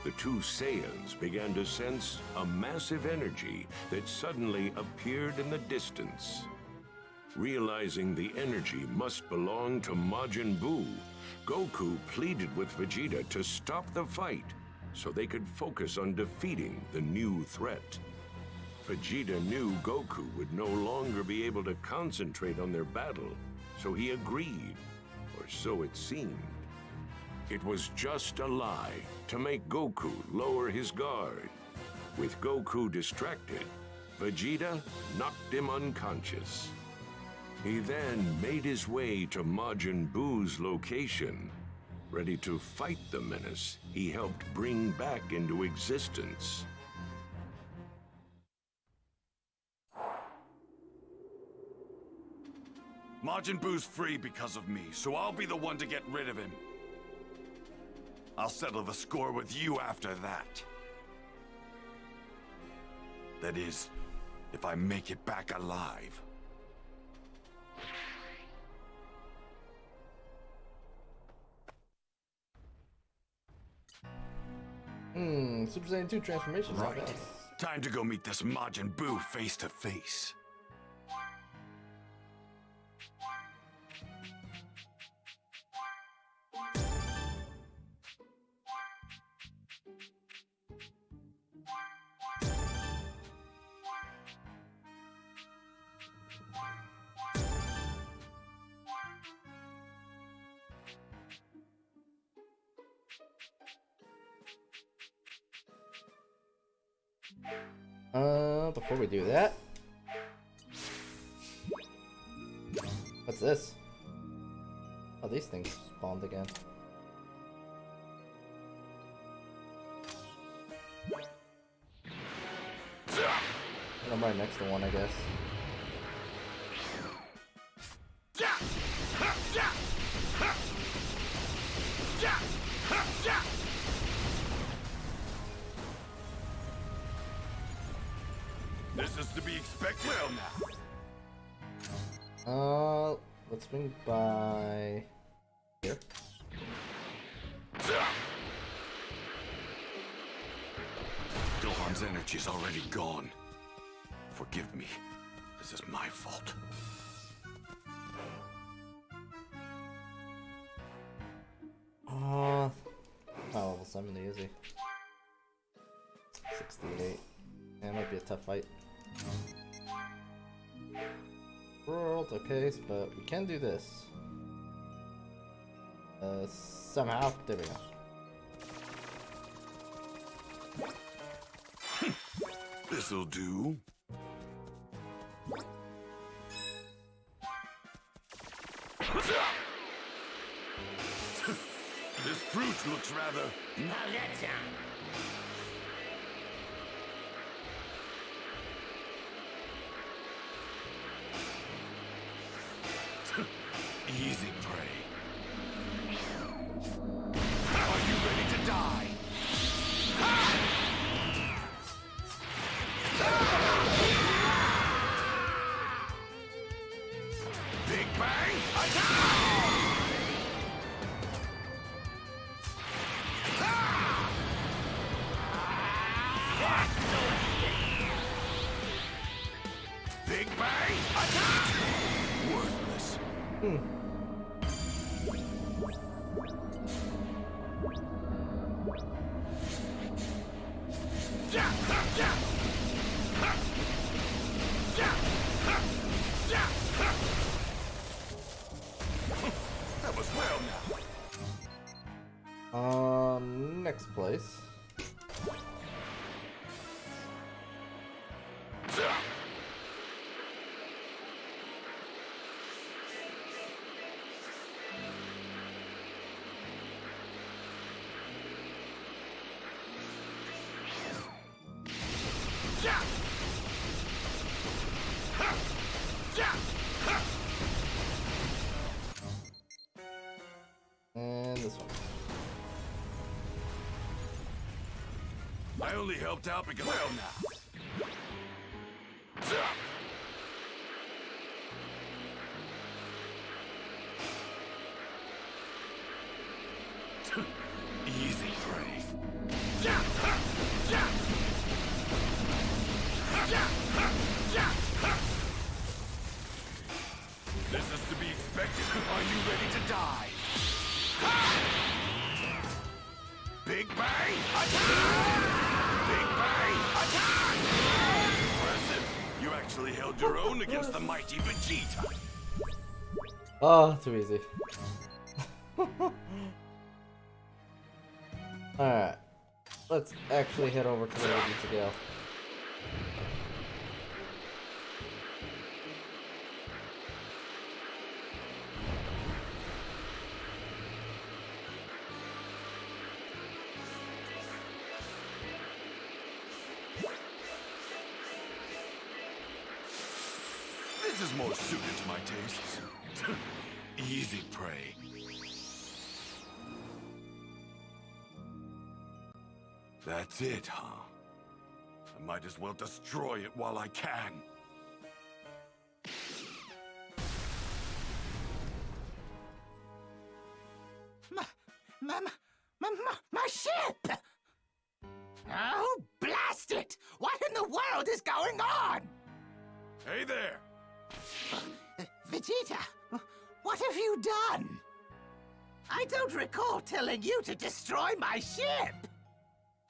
the two Saiyans began to sense a massive energy that suddenly appeared in the distance. Realizing the energy must belong to Majin Buu, Goku pleaded with Vegeta to stop the fight so they could focus on defeating the new threat. Vegeta knew Goku would no longer be able to concentrate on their battle, so he agreed, or so it seemed. It was just a lie to make Goku lower his guard. With Goku distracted, Vegeta knocked him unconscious. He then made his way to Majin Buu's location, ready to fight the menace he helped bring back into existence. Majin Buu's free because of me, so I'll be the one to get rid of him. I'll settle the score with you after that. That is, if I make it back alive. Super Saiyan 2 transformation. Right. Time to go meet this Majin Buu face to face. Before we do that, what's this? Oh, these things spawned again. I'm right next to one, I guess. This is to be expected. Well now. Let's swing by here. Gohan's energy's already gone. Forgive me. This is my fault. Not level 70, is he? 68. That might be a tough fight. World, okay, but we can do this. Somehow, there we go. This'll do. This fruit looks rather... Now that's Easy prey. Are you ready to die? Big Bang attack! Big Bang attack! Worthless. That was well now. Next place. And this one. I only helped out because well now. Easy prey. This is to be expected. Are you ready to die? Big Bang attack! Big Bang attack! Impressive. You actually held your own against the mighty Vegeta. Oh, too easy. Alright. Let's actually head over to where we need to go. This is more suited to my tastes. Easy prey. That's it, huh? I might as well destroy it while I can. My ship! Oh, blast it! What in the world is going on? Hey there! Vegeta, what have you done? I don't recall telling you to destroy my ship!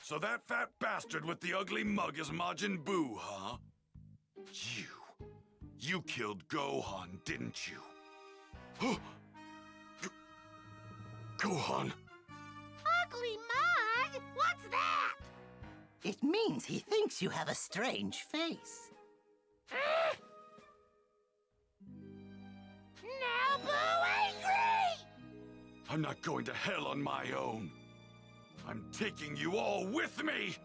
So that fat bastard with the ugly mug is Majin Buu, huh? You killed Gohan, didn't you? Gohan? Ugly mug? What's that? It means he thinks you have a strange face. Now Boo angry! I'm not going to hell on my own. I'm taking you all with me!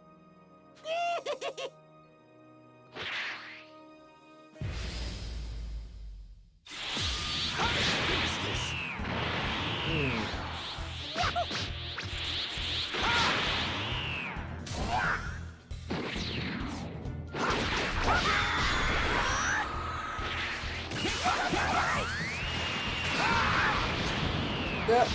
Yep.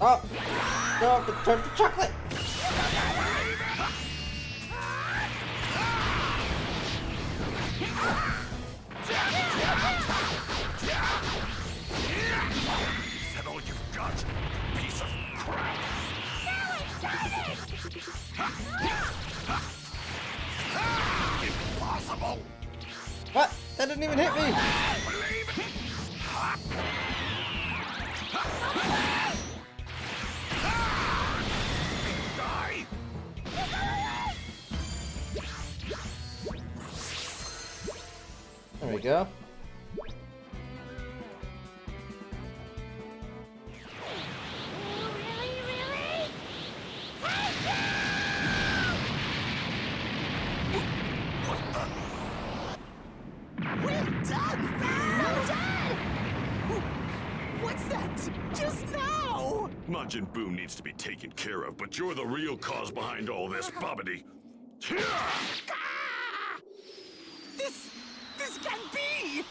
Oh! No, it turned to chocolate! Is that all you've got? Piece of crap! Impossible! What? That didn't even hit me! Die! There we go. Well done, No, Dad! What's that? Just now! Majin Buu needs to be taken care of, but you're the real cause behind all this, Babidi. This can't be!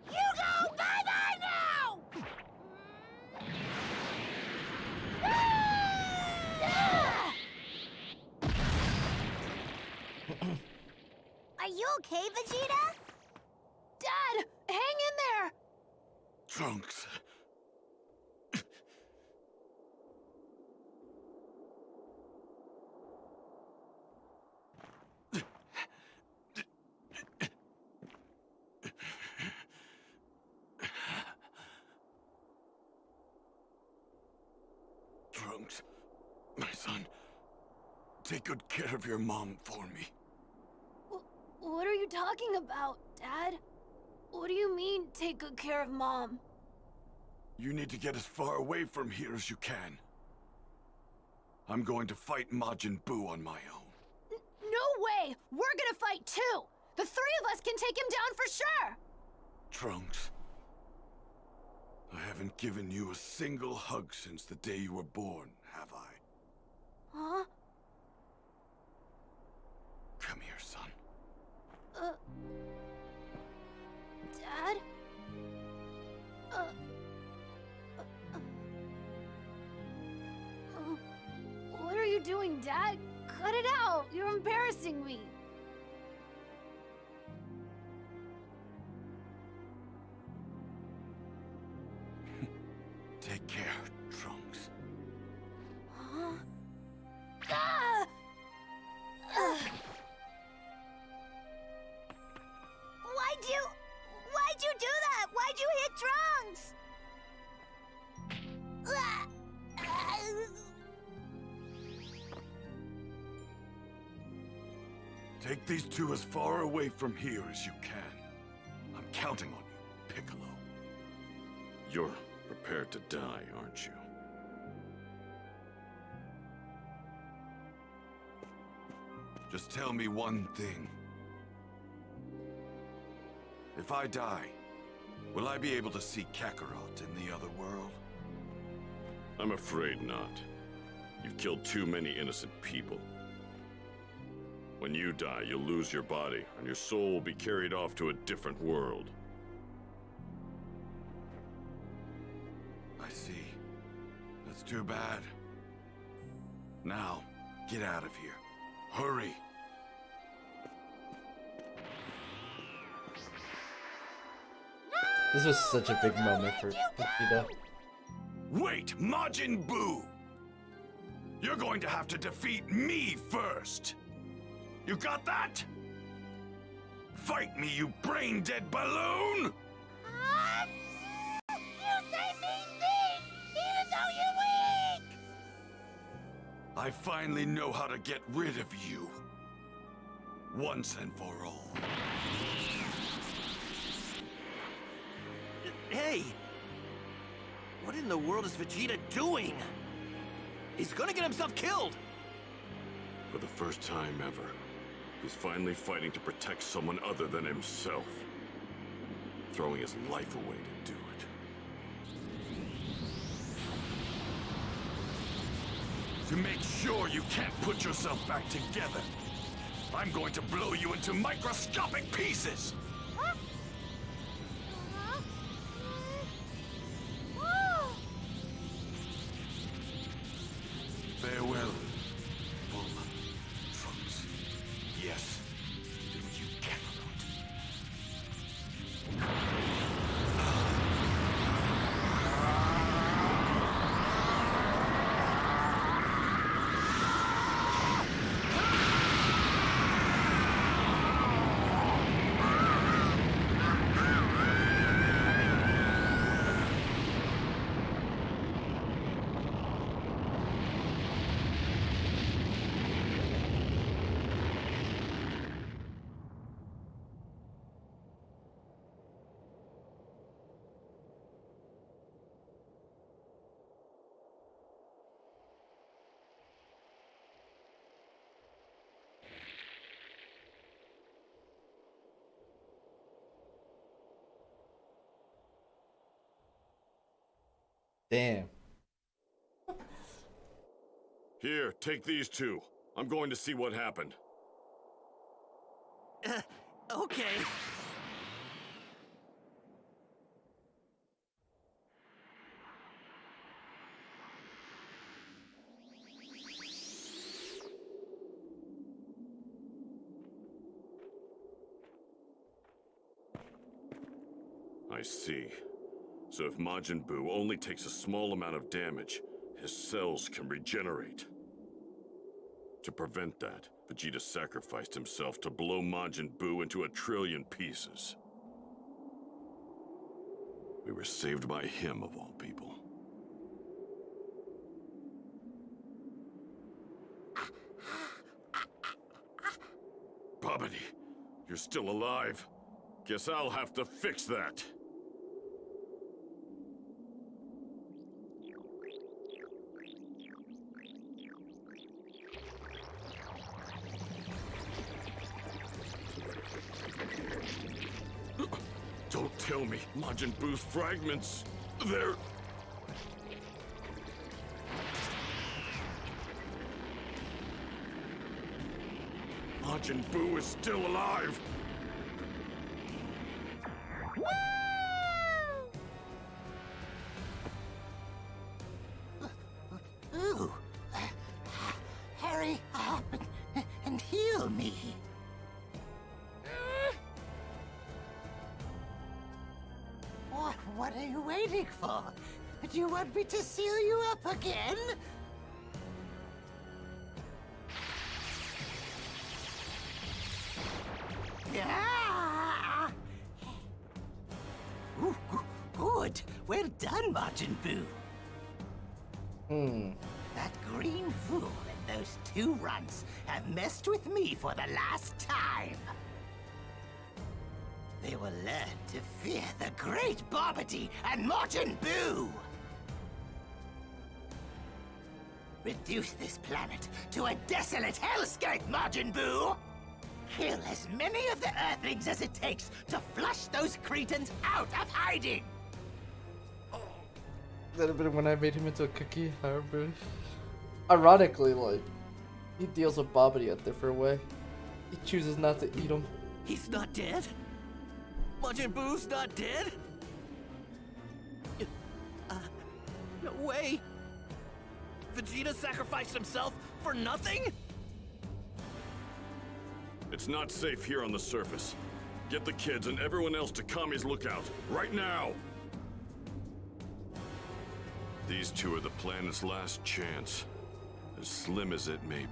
You go bye-bye now! Are you okay, Vegeta? Dad, hang in there! Trunks. Trunks, my son, take good care of your mom for me. What are you talking about, Dad? What do you mean, take good care of Mom? You need to get as far away from here as you can. I'm going to fight Majin Buu on my own. No way! We're gonna fight too! The three of us can take him down for sure! Trunks, I have haven't given you a single hug since the day you were born, have I? Huh? Come here, son. Dad? What are you doing, Dad? Cut it out! You're embarrassing me! Take care, Trunks. Huh? Ah! Why'd you do that? Why'd you hit Trunks? Take these two as far away from here as you can. I'm counting on you, Piccolo. You're prepared to die, aren't you? Just tell me one thing. If I die, will I be able to see Kakarot in the other world? I'm afraid not. You've killed too many innocent people. When you die, you'll lose your body, and your soul will be carried off to a different world. I see. That's too bad. Now, get out of here. Hurry! This was such a big moment for Vegeta. Wait, Majin Buu! You're going to have to defeat me first! You got that? Fight me, you brain-dead balloon! You say me, even though you're weak! I finally know how to get rid of you. Once and for all. Hey! What in the world is Vegeta doing? He's gonna get himself killed! For the first time ever, he's finally fighting to protect someone other than himself. Throwing his life away to do it. To make sure you can't put yourself back together, I'm going to blow you into microscopic pieces! Farewell, Bulma, Trunks. Yes, to you, Kakarot. Damn. Here, take these two. I'm going to see what happened. Okay. I see. So if Majin Buu only takes a small amount of damage, his cells can regenerate. To prevent that, Vegeta sacrificed himself to blow Majin Buu into 1 trillion pieces. We were saved by him, of all people. Babidi, you're still alive. Guess I'll have to fix that. Don't tell me Majin Buu's fragments. There... Majin Buu is still alive! Ooh. Hurry up and heal me. What are you waiting for? Do you want me to seal you up again? Ah! Ooh, good. Well done, Majin Buu. That green fool and those two runts have messed with me for the last time. They will learn to fear the great Bobbity and Majin Buu. Reduce this planet to a desolate hellscape, Majin Buu. Kill as many of the Earthlings as it takes to flush those cretins out of hiding. That have been when I made him into a cookie. I remember. Ironically, like, he deals with Bobbity a different way. He chooses not to eat him. He's not dead? Majin Buu's not dead? No way! Vegeta sacrificed himself for nothing? It's not safe here on the surface. Get the kids and everyone else to Kami's lookout, right now! These two are the planet's last chance, as slim as it may be.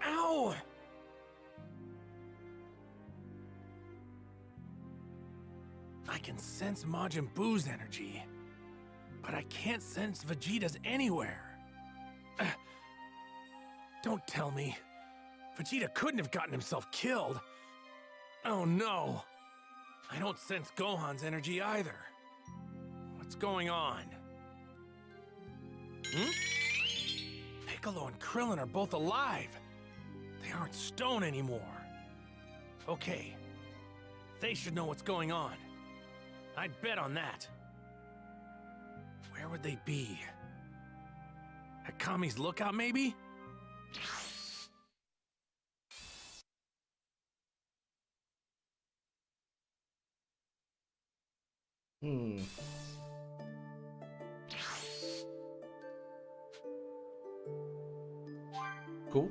Ow! I can sense Majin Buu's energy, but I can't sense Vegeta's anywhere. Don't tell me. Vegeta couldn't have gotten himself killed. Oh no. I don't sense Gohan's energy either. What's going on? Piccolo and Krillin are both alive. They aren't stone anymore. Okay. They should know what's going on. I'd bet on that. Where would they be? At Kami's lookout, maybe? Cool.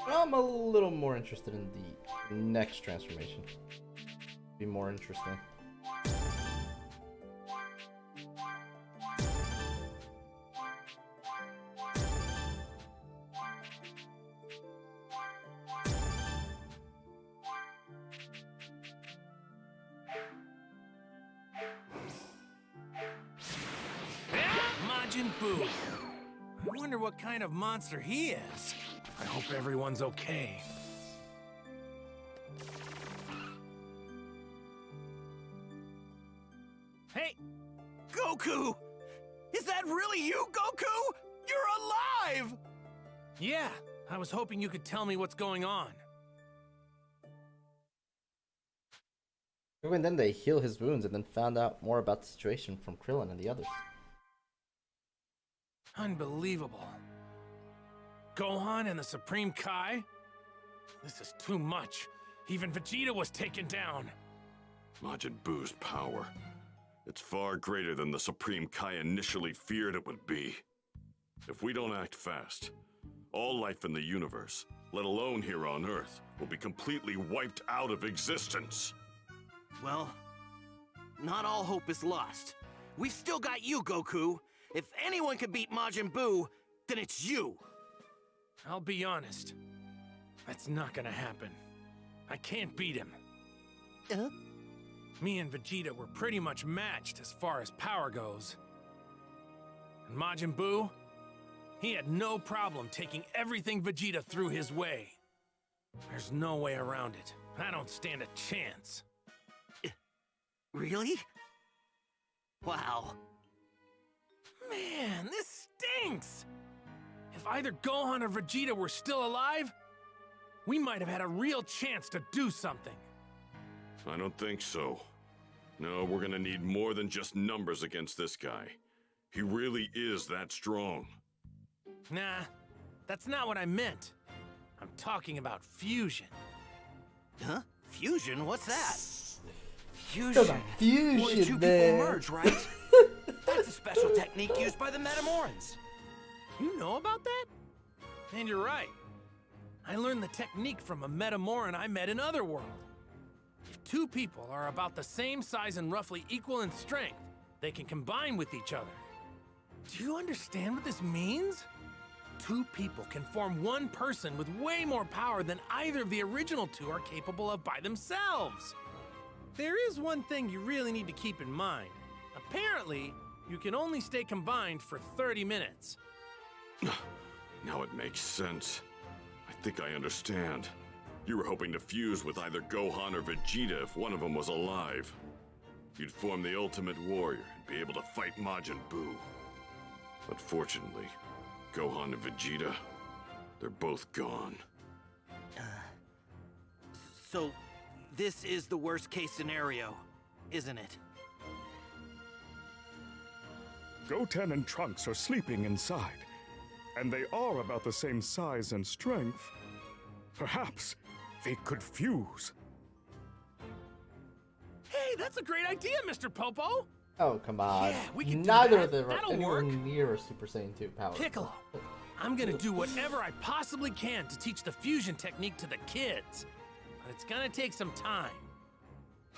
I'm a little more interested in the next transformation. Be more interesting. Majin Buu. I wonder what kind of monster he is. I hope everyone's okay. Hey! Goku! Is that really you, Goku? You're alive! Yeah, I was hoping you could tell me what's going on. And then they heal his wounds and then found out more about the situation from Krillin and the others. Unbelievable. Gohan and the Supreme Kai? This is too much. Even Vegeta was taken down. Majin Buu's power. It's far greater than the Supreme Kai initially feared it would be. If we don't act fast, all life in the universe, let alone here on Earth, will be completely wiped out of existence. Well, not all hope is lost. We've still got you, Goku. If anyone can beat Majin Buu, then it's you. I'll be honest. That's not gonna happen. I can't beat him. Me and Vegeta were pretty much matched as far as power goes. And Majin Buu, he had no problem taking everything Vegeta threw his way. There's no way around it. I don't stand a chance. Really? Wow. Man, this stinks! If either Gohan or Vegeta were still alive, we might have had a real chance to do something. I don't think so. No, we're gonna need more than just numbers against this guy. He really is that strong. Nah, that's not what I meant. I'm talking about fusion. Huh? Fusion? What's that? Talk about fusion, Where two man. people merge, right? That's a special technique used by the Metamorans. You know about that? And you're right. I learned the technique from a Metamoran I met in Otherworld. If two people are about the same size and roughly equal in strength, they can combine with each other. Do you understand what this means? Two people can form one person with way more power than either of the original two are capable of by themselves. There is one thing you really need to keep in mind. Apparently, you can only stay combined for 30 minutes. Now it makes sense. I think I understand. You were hoping to fuse with either Gohan or Vegeta if one of them was alive. You'd form the ultimate warrior and be able to fight Majin Buu. Unfortunately, Gohan and Vegeta, they're both gone. So, this is the worst case scenario, isn't it? Goten and Trunks are sleeping inside, and they are about the same size and strength. Perhaps they could fuse. Hey, that's a great idea, Mr. Popo! Oh, come on. Yeah, we can do Neither that. of them are That'll anywhere work. near a Super Saiyan 2 power. Piccolo, I'm gonna do whatever I possibly can to teach the fusion technique to the kids. But it's gonna take some time.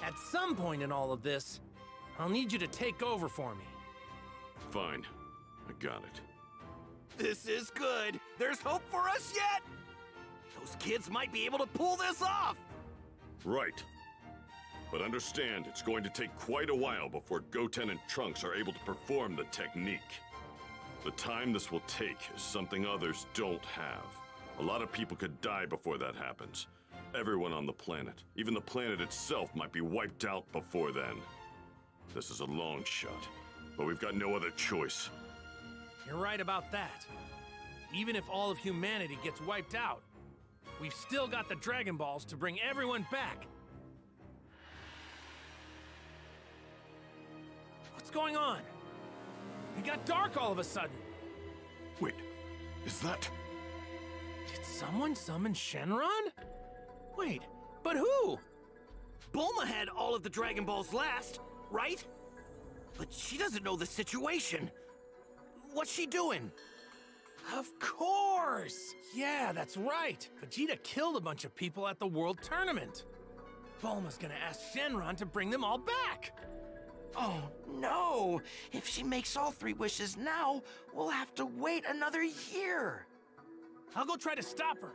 At some point in all of this, I'll need you to take over for me. Fine, I got it. This is good. There's hope for us yet. Those kids might be able to pull this off. Right. But understand, it's going to take quite a while before Goten and Trunks are able to perform the technique. The time this will take is something others don't have. A lot of people could die before that happens. Everyone on the planet, even the planet itself, might be wiped out before then. This is a long shot, but we've got no other choice. You're right about that. Even if all of humanity gets wiped out, we've still got the Dragon Balls to bring everyone back. What's going on? It got dark all of a sudden. Wait, is that... Did someone summon Shenron? Wait, but who? Bulma had all of the Dragon Balls last, right? But she doesn't know the situation. What's she doing? Of course! Yeah, that's right. Vegeta killed a bunch of people at the World Tournament. Bulma's gonna ask Shenron to bring them all back. Oh, no! If she makes all 3 wishes now, we'll have to wait another year! I'll go try to stop her.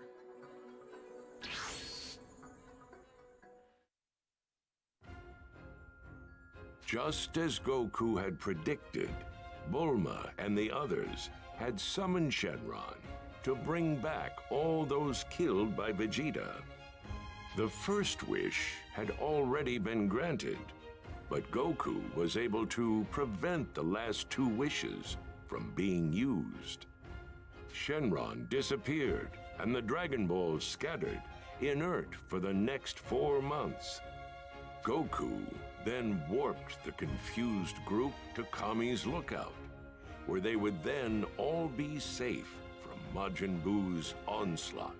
Just as Goku had predicted, Bulma and the others had summoned Shenron to bring back all those killed by Vegeta. The first wish had already been granted, but Goku was able to prevent the last 2 wishes from being used. Shenron disappeared, and the Dragon Balls scattered, inert for the next 4 months. Goku then warped the confused group to Kami's Lookout, where they would then all be safe from Majin Buu's onslaught.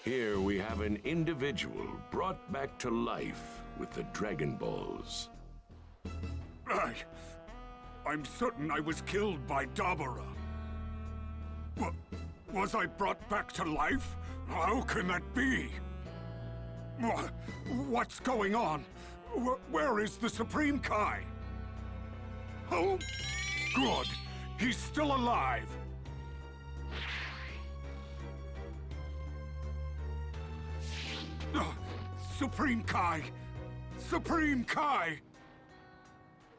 Here we have an individual brought back to life with the Dragon Balls. I'm certain I was killed by Dabura. Was I brought back to life? How can that be? What's going on? Where is the Supreme Kai? Oh, good. He's still alive! Supreme Kai! Supreme Kai!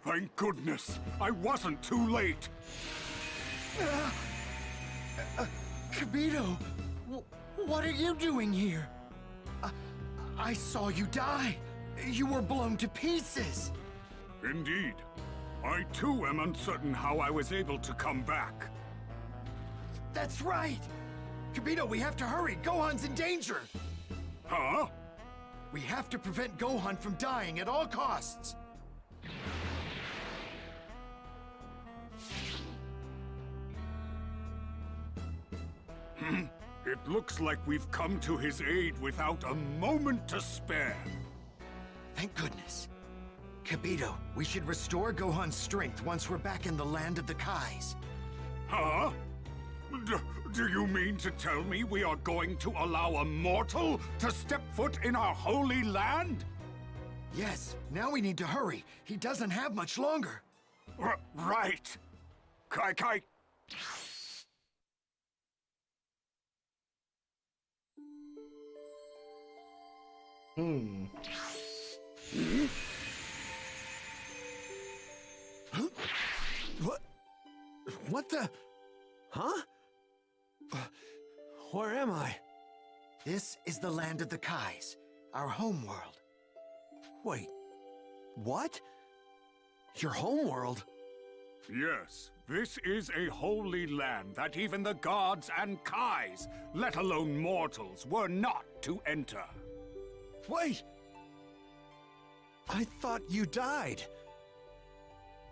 Thank goodness, I wasn't too late! Kibito, what are you doing here? I saw you die. You were blown to pieces. Indeed. I too am uncertain how I was able to come back. That's right! Kibito, we have to hurry! Gohan's in danger! Huh? We have to prevent Gohan from dying at all costs! It looks like we've come to his aid without a moment to spare. Thank goodness. Kibito, we should restore Gohan's strength once we're back in the land of the Kais. Huh? Do you mean to tell me we are going to allow a mortal to step foot in our holy land? Yes, now we need to hurry. He doesn't have much longer. Right. Kai. Huh? What the? Huh? Where am I? This is the land of the Kais, our home world. Wait, what? Your home world? Yes, this is a holy land that even the gods and Kais, let alone mortals, were not to enter. Wait! I thought you died.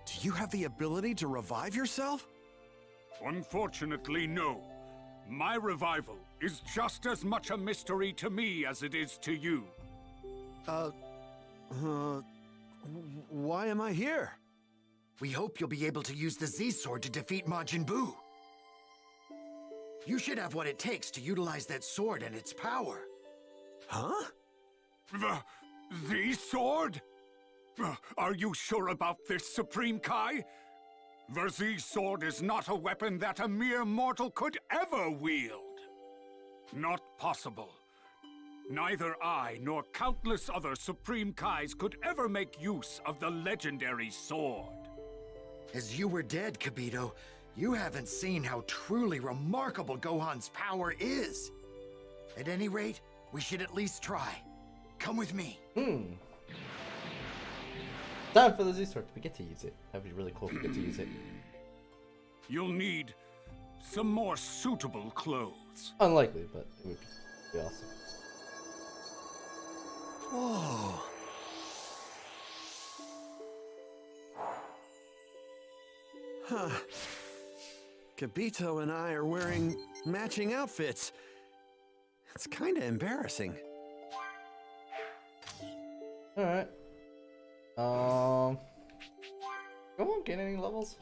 Do you have the ability to revive yourself? Unfortunately, no. My revival is just as much a mystery to me as it is to you. Why am I here? We hope you'll be able to use the Z-Sword to defeat Majin Buu. You should have what it takes to utilize that sword and its power. Huh? The Z-Sword? Are you sure about this, Supreme Kai? The Z-Sword is not a weapon that a mere mortal could ever wield. Not possible. Neither I nor countless other Supreme Kais could ever make use of the legendary sword. As you were dead, Kibito, you haven't seen how truly remarkable Gohan's power is. At any rate, we should at least try. Come with me. Time for the Z-Sword. We get to use it. That'd be really cool if we get to use it. You'll need some more suitable clothes. Unlikely, but it would be awesome. Whoa. Huh. Kibito and I are wearing matching outfits. It's kinda embarrassing. Alright. Go on, gain any levels?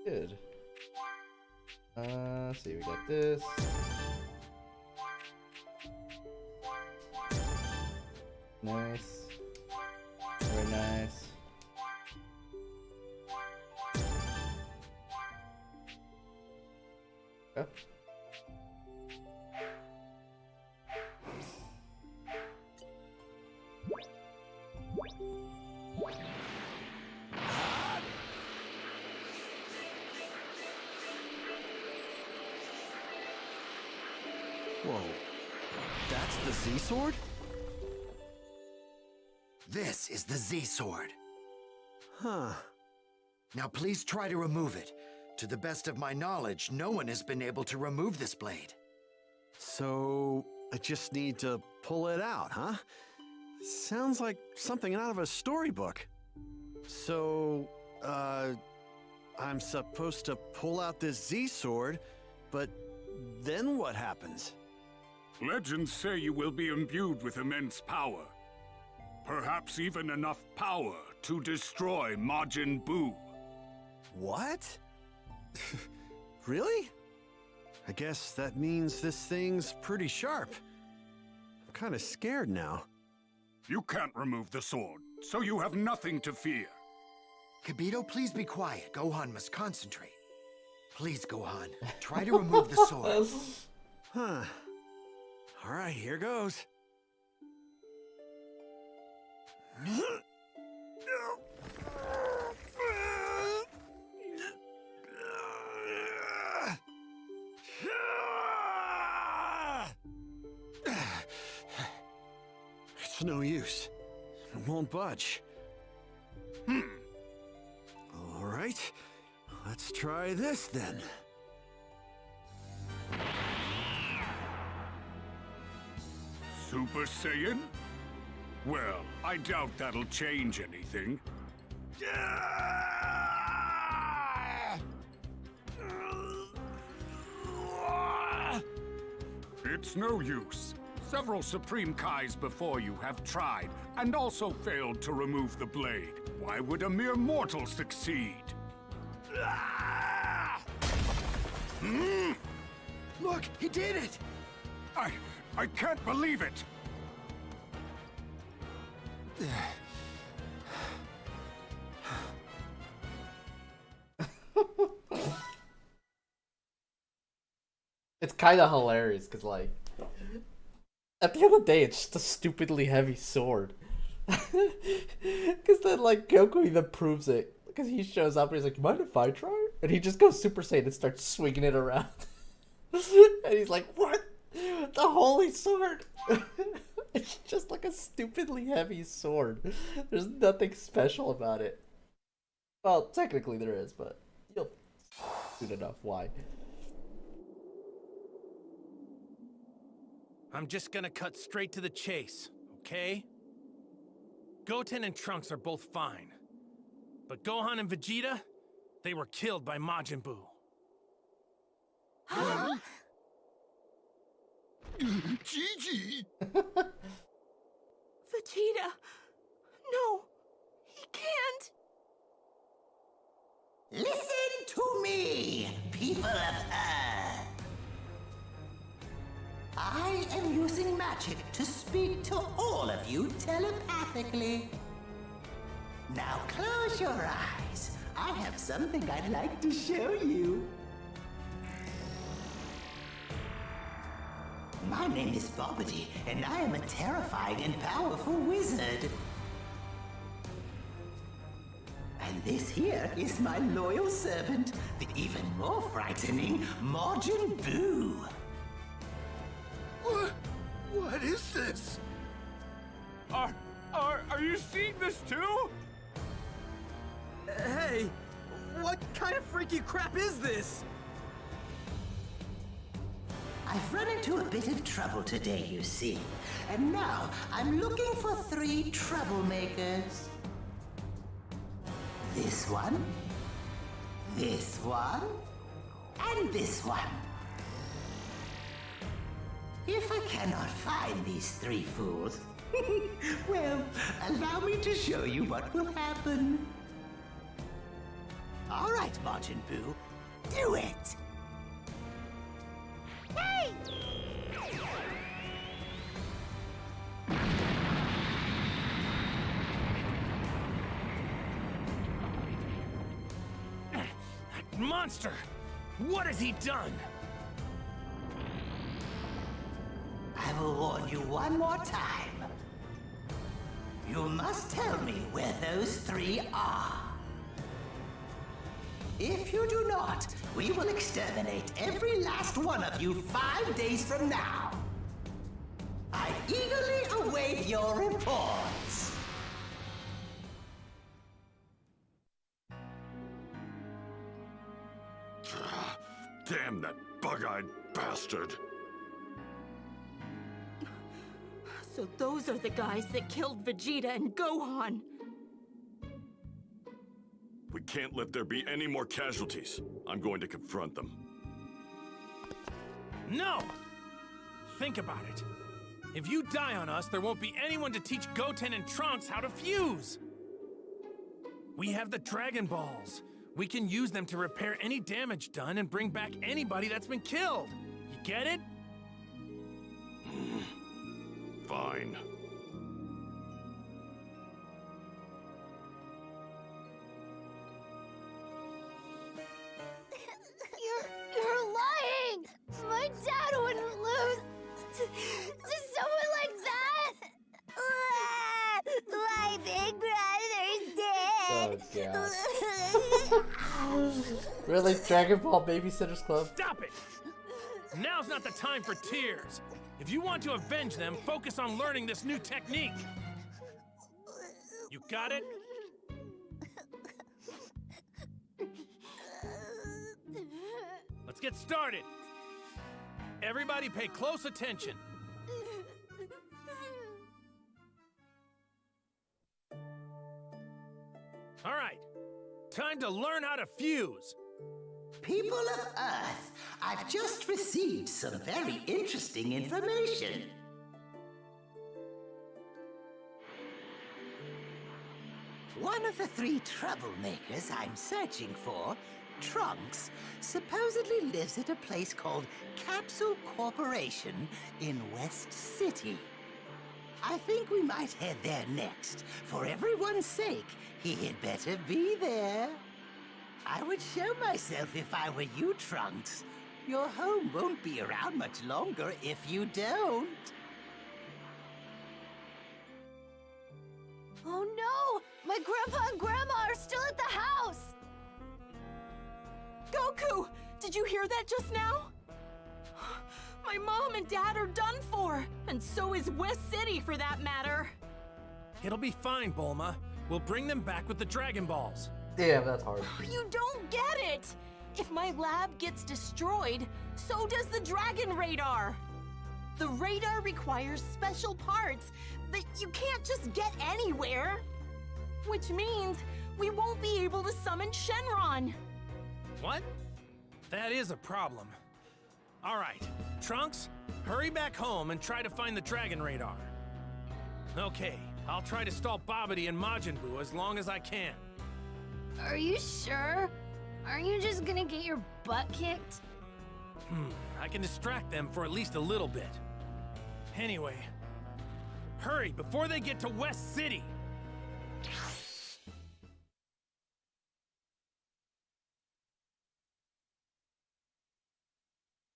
Good. Let's see, we got this. Nice. Very nice. Okay. Whoa. That's the Z-Sword? This is the Z-Sword. Huh. Now please try to remove it. To the best of my knowledge, no one has been able to remove this blade. So, I just need to pull it out, huh? Sounds like something out of a storybook. So, I'm supposed to pull out this Z-Sword, but then what happens? Legends say you will be imbued with immense power. Perhaps even enough power to destroy Majin Buu. What? Really? I guess that means this thing's pretty sharp. I'm kind of scared now. You can't remove the sword, so you have nothing to fear. Kibito, please be quiet. Gohan must concentrate. Please, Gohan, try to remove the sword. Huh. All right, here goes. It's no use. It won't budge. All right, let's try this then. Super Saiyan? Well, I doubt that'll change anything. It's no use. Several Supreme Kais before you have tried, and also failed to remove the blade. Why would a mere mortal succeed? Look, he did it! I can't believe it! It's kind of hilarious because, like, at the end of the day, it's just a stupidly heavy sword. Because then, like, Goku even proves it. Because he shows up and he's like, mind if I try? And he just goes Super Saiyan and starts swinging it around. And he's like, what? The holy sword! It's just like a stupidly heavy sword. There's nothing special about it. Well, technically there is, but you'll soon enough why. I'm just gonna cut straight to the chase, okay? Goten and Trunks are both fine. But Gohan and Vegeta, they were killed by Majin Buu. Huh? Gigi! Vegeta! No! He can't! Listen to me, people of Earth. I am using magic to speak to all of you telepathically. Now close your eyes. I have something I'd like to show you. My name is Bobbity, and I am a terrifying and powerful wizard. And this here is my loyal servant, the even more frightening Majin Buu. What is this? Are you seeing this too? Hey, what kind of freaky crap is this? I've run into a bit of trouble today, you see. And now I'm looking for 3 troublemakers. This one, and this one. If I cannot find these 3 fools, well, allow me to show you what will happen. All right, Majin Buu, do it! Hey! That monster! What has he done? I will warn you one more time. You must tell me where those 3 are. If you do not, we will exterminate every last one of you 5 days from now. I eagerly await your reports. Damn that bug-eyed bastard. So those are the guys that killed Vegeta and Gohan. We can't let there be any more casualties. I'm going to confront them. No! Think about it. If you die on us, there won't be anyone to teach Goten and Trunks how to fuse. We have the Dragon Balls. We can use them to repair any damage done and bring back anybody that's been killed. You get it? Fine. Oh god. Really? Dragon Ball Babysitters Club? Stop it! Now's not the time for tears. If you want to avenge them, focus on learning this new technique. You got it? Let's get started. Everybody pay close attention. All right, time to learn how to fuse. People of Earth, I've just received some very interesting information. One of the three troublemakers I'm searching for, Trunks, supposedly lives at a place called Capsule Corporation in West City. I think we might head there next. For everyone's sake, he'd better be there. I would show myself if I were you, Trunks. Your home won't be around much longer if you don't. Oh no! My grandpa and grandma are still at the house! Goku! Did you hear that just now? My mom and dad are done for! And so is West City, for that matter! It'll be fine, Bulma. We'll bring them back with the Dragon Balls. Damn, that's hard. You don't get it! If my lab gets destroyed, so does the Dragon Radar! The radar requires special parts that you can't just get anywhere! Which means we won't be able to summon Shenron! What? That is a problem. All right, Trunks, hurry back home and try to find the Dragon Radar. Okay, I'll try to stall Babidi and Majin Buu as long as I can. Are you sure? Aren't you just gonna get your butt kicked? I can distract them for at least a little bit. Anyway, hurry before they get to West City!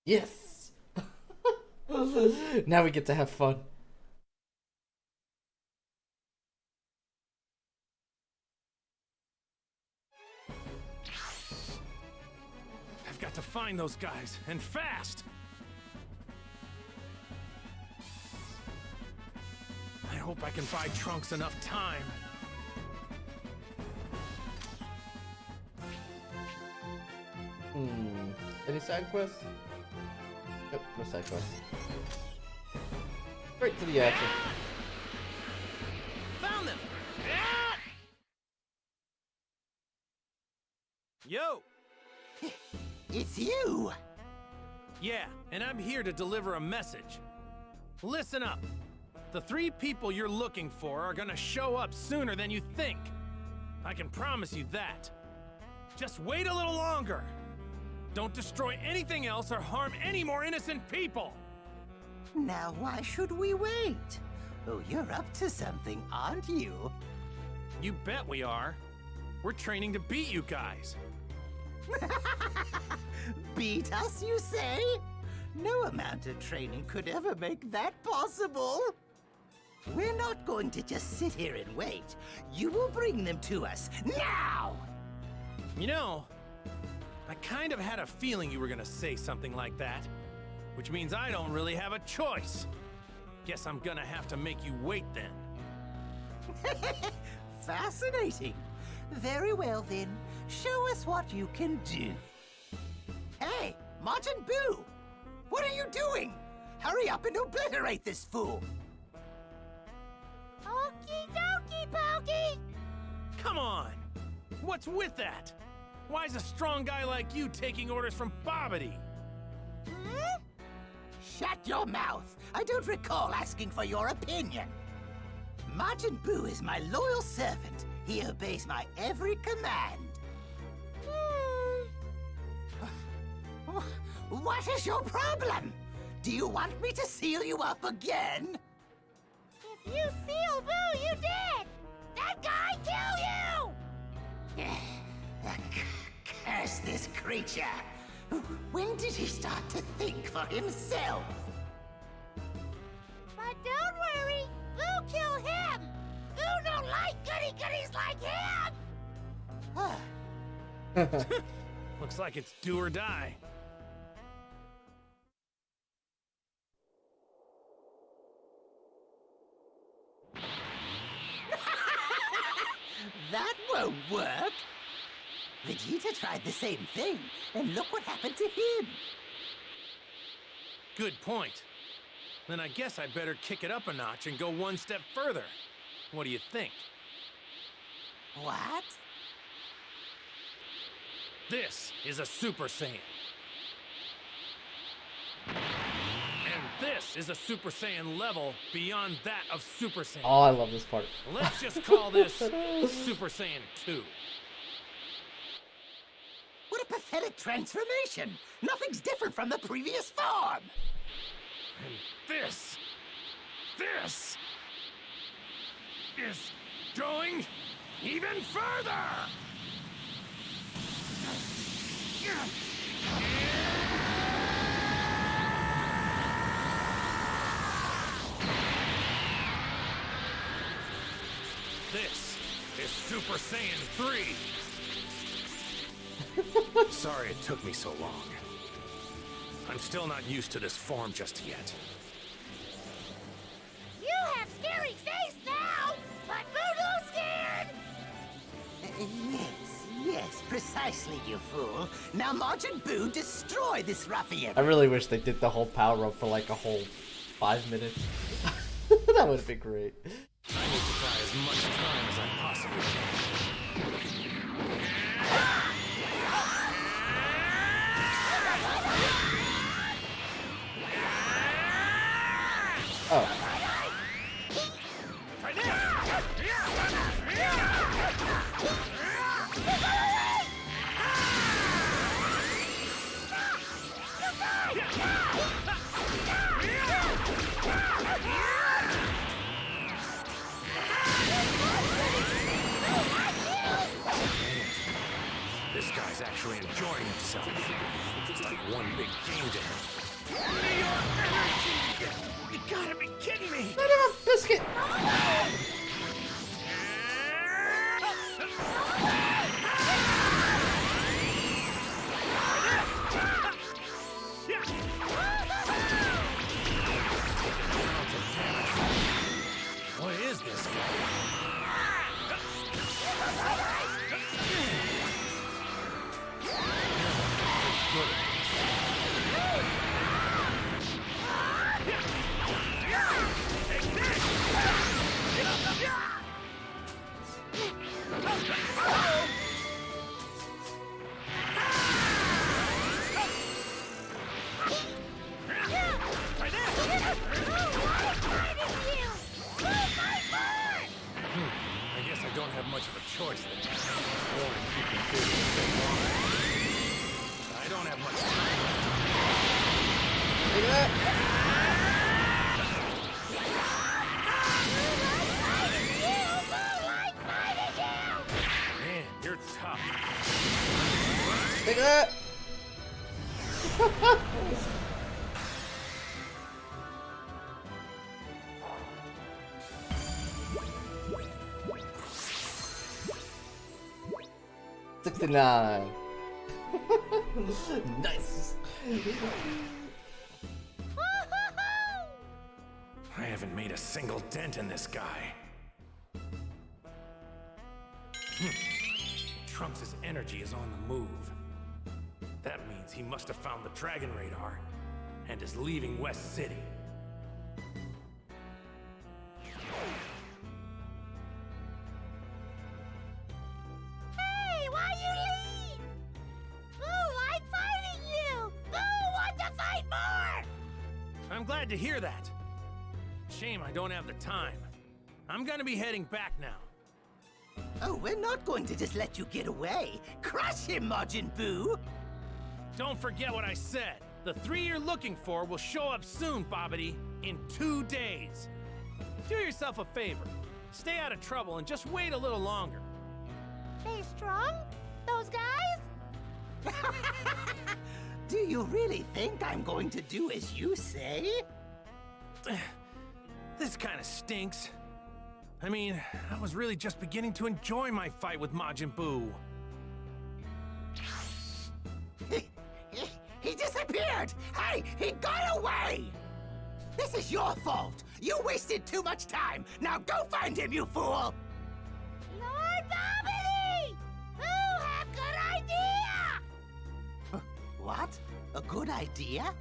Yes! Now we get to have fun. I've got to find those guys, and fast! I hope I can buy Trunks enough time. Any side quests? Nope, no side quests. Straight to the action. Found them! Yo! It's you! Yeah, and I'm here to deliver a message. Listen up. The three people you're looking for are gonna show up sooner than you think. I can promise you that. Just wait a little longer. Don't destroy anything else or harm any more innocent people! Now why should we wait? Oh, you're up to something, aren't you? You bet we are. We're training to beat you guys. Beat us, you say? No amount of training could ever make that possible. We're not going to just sit here and wait. You will bring them to us, now! You know, I kind of had a feeling you were gonna say something like that. Which means I don't really have a choice. Guess I'm gonna have to make you wait then. Fascinating. Very well then. Show us what you can do. Hey, Majin Buu! What are you doing? Hurry up and obliterate this fool! Okie dokie, Pokey! Come on! What's with that? Why is a strong guy like you taking orders from Babidi? Shut your mouth! I don't recall asking for your opinion. Majin Buu is my loyal servant. He obeys my every command. What is your problem? Do you want me to seal you up again? If you seal Boo, you did! That guy kill you! Curse this creature! When did he start to think for himself? But don't worry, Boo kill him! Boo don't like goody-goodies like him! Looks like it's do or die. That won't work. Vegeta tried the same thing, and look what happened to him. Good point. Then I guess I'd better kick it up a notch and go one step further. What do you think? What? This is a Super Saiyan. And this is a Super Saiyan level beyond that of Super Saiyan. Oh, I love this part. Let's just call this Super Saiyan 2. What a pathetic transformation! Nothing's different from the previous form! And this is going even further! This is Super Saiyan 3. Sorry it took me so long. I'm still not used to this form just yet. You have scary face now! Like Voodoo scared! Yes, precisely, you fool. Now Majin Buu, destroy this ruffian! I really wish they did the whole power up for like a whole 5 minutes. That would have been great. I need to buy as much time as I possibly can. Oh. Try this! This guy's actually enjoying himself. It's like one big game to him. You gotta be kidding me! Let him have a biscuit! What is this guy? I guess I don't have much of a choice then. I want to keep him busy a bit longer. I don't have much time left. Look at that. Man, you're tough. Look at that. 69. Nice. I haven't made a single dent in this guy. Trunks' energy is on the move. That means he must have found the Dragon Radar and is leaving West City. Hey, why you leave? Boo, like fighting you! Boo, want to fight more! I'm glad to hear that. Shame I don't have the time. I'm gonna be heading back now. Oh, we're not going to just let you get away. Crush him, Majin Buu! Don't forget what I said. The 3 you're looking for will show up soon, Bobbity, in 2 days. Do yourself a favor. Stay out of trouble and just wait a little longer. They strong? Those guys? Do you really think I'm going to do as you say? This kind of stinks. I mean, I was really just beginning to enjoy my fight with Majin Buu. disappeared! Hey, he got away! This is your fault! You wasted too much time! Now go find him, you fool! Lord Bobbity! Ooh, have good idea! What? A good idea?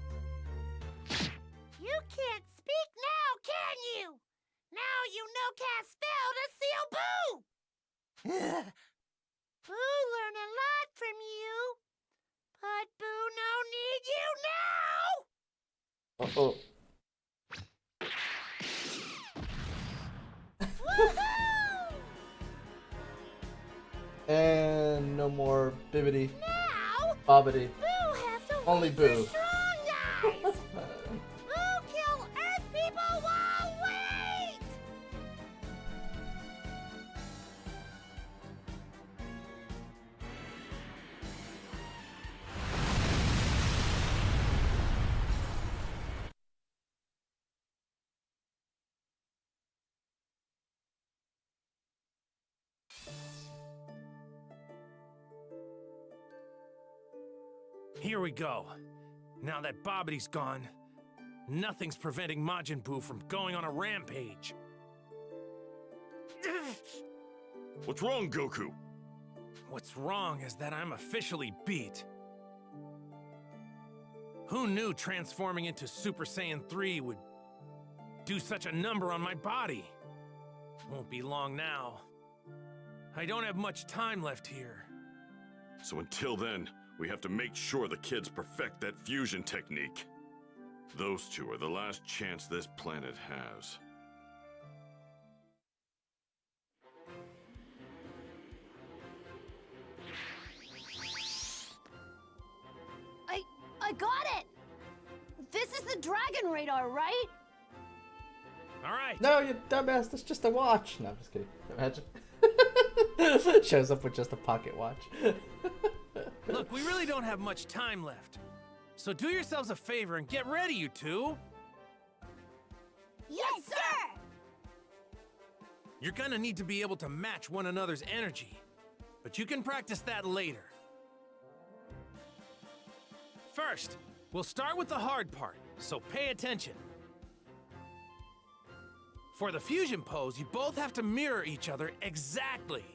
You can't speak now, can you? Now you know can't spell to seal Boo! Boo learn a lot from you. But Boo no need you now! Uh-oh. Woohoo! And no more bibbity, Now, bobbity. Boo has to Only wait Boo. for strong guys! Boo kill Earth people while wait! Here we go. Now that Bobbity's gone, nothing's preventing Majin Buu from going on a rampage. What's wrong, Goku? What's wrong is that I'm officially beat. Who knew transforming into Super Saiyan 3 would do such a number on my body? Won't be long now. I don't have much time left here. So until then, we have to make sure the kids perfect that fusion technique. Those two are the last chance this planet has. I got it! This is the Dragon Radar, right? All right. No, you dumbass, that's just a watch. No, I'm just kidding. Imagine. Shows up with just a pocket watch. Look, we really don't have much time left. So do yourselves a favor and get ready, you two. Yes, sir! You're gonna need to be able to match one another's energy. But you can practice that later. First, we'll start with the hard part, so pay attention. For the fusion pose, you both have to mirror each other exactly.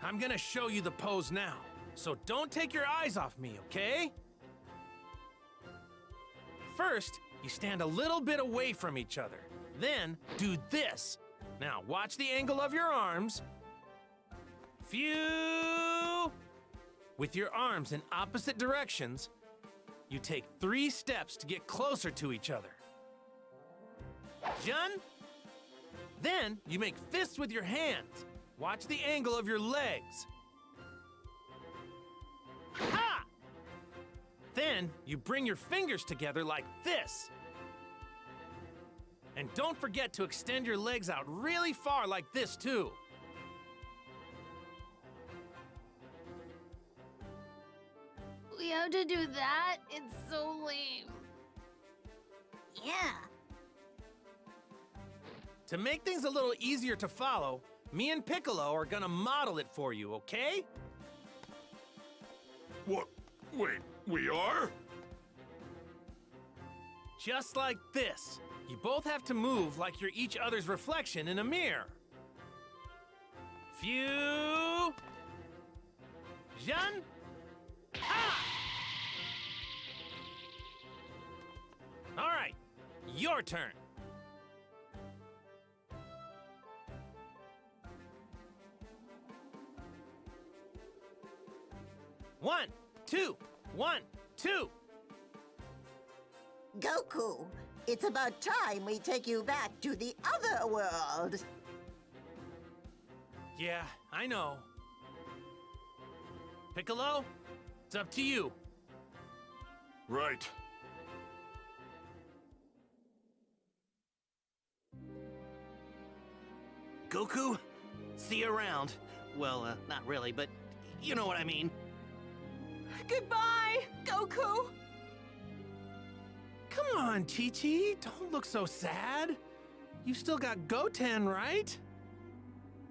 I'm gonna show you the pose now, so don't take your eyes off me, okay? First, you stand a little bit away from each other. Then, do this. Now, watch the angle of your arms. Phew! With your arms in opposite directions, you take 3 steps to get closer to each other. Jun? Then, you make fists with your hands. Watch the angle of your legs. Ha! Then, you bring your fingers together like this. And don't forget to extend your legs out really far like this, too. We have to do that? It's so lame. Yeah. To make things a little easier to follow, me and Piccolo are gonna model it for you, okay? What? Wait, we are? Just like this. You both have to move like you're each other's reflection in a mirror. Fusion. Ha! All right, your turn. One, two, 1, 2. Goku, it's about time we take you back to the other world. Yeah, I know. Piccolo, it's up to you. Right. Goku, see you around. Well, not really, but you know what I mean. Goodbye, Goku! Come on, Chi-Chi, don't look so sad. You still got Goten, right?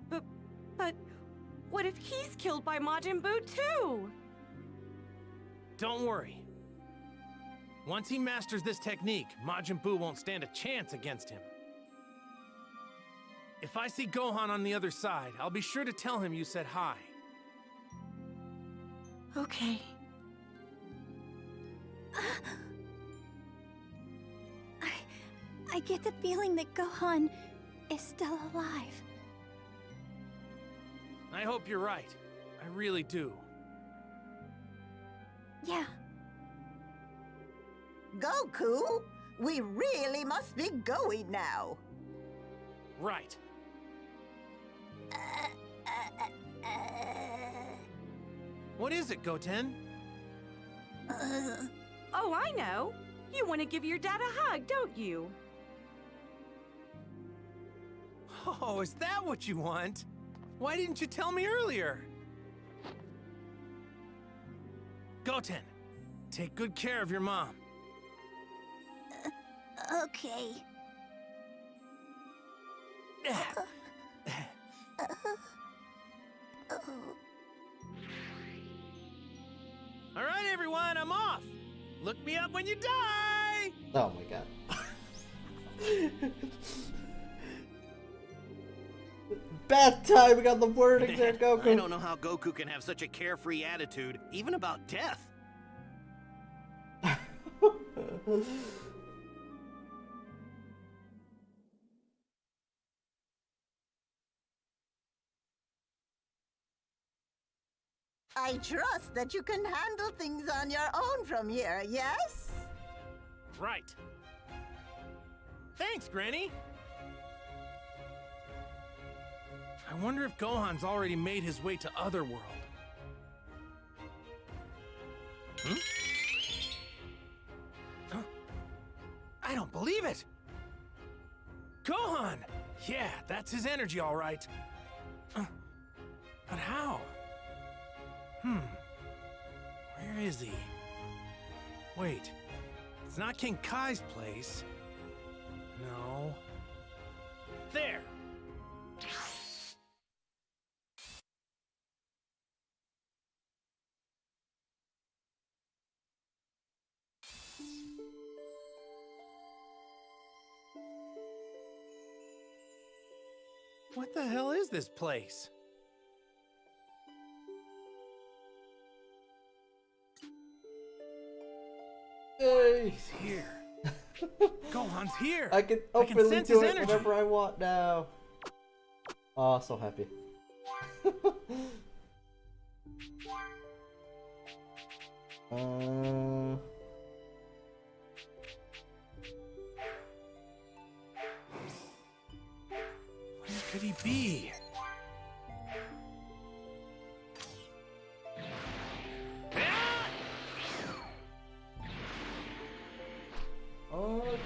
But what if he's killed by Majin Buu too? Don't worry. Once he masters this technique, Majin Buu won't stand a chance against him. If I see Gohan on the other side, I'll be sure to tell him you said hi. Okay. I get the feeling that Gohan is still alive. I hope you're right. I really do. Yeah. Goku, we really must be going now. Right. What is it, Goten? Oh, I know. You want to give your dad a hug, don't you? Oh, is that what you want? Why didn't you tell me earlier? Goten, take good care of your mom. Okay. All right, everyone, I'm off. Look me up when you die. Oh my god. Bad timing on the wording there, Goku. I don't know how Goku can have such a carefree attitude, even about death. I trust that you can handle things on your own from here, yes? Right. Thanks, Granny. I wonder if Gohan's already made his way to Otherworld. Hmm? Huh? I don't believe it! Gohan! Yeah, that's his energy, all right. But how? Where is he? Wait, it's not King Kai's place. No. There! What the hell is this place? Hey. He's here. Gohan's here. I can I can openly sense do his it energy. whenever I want now. Oh, so happy. Where could he be?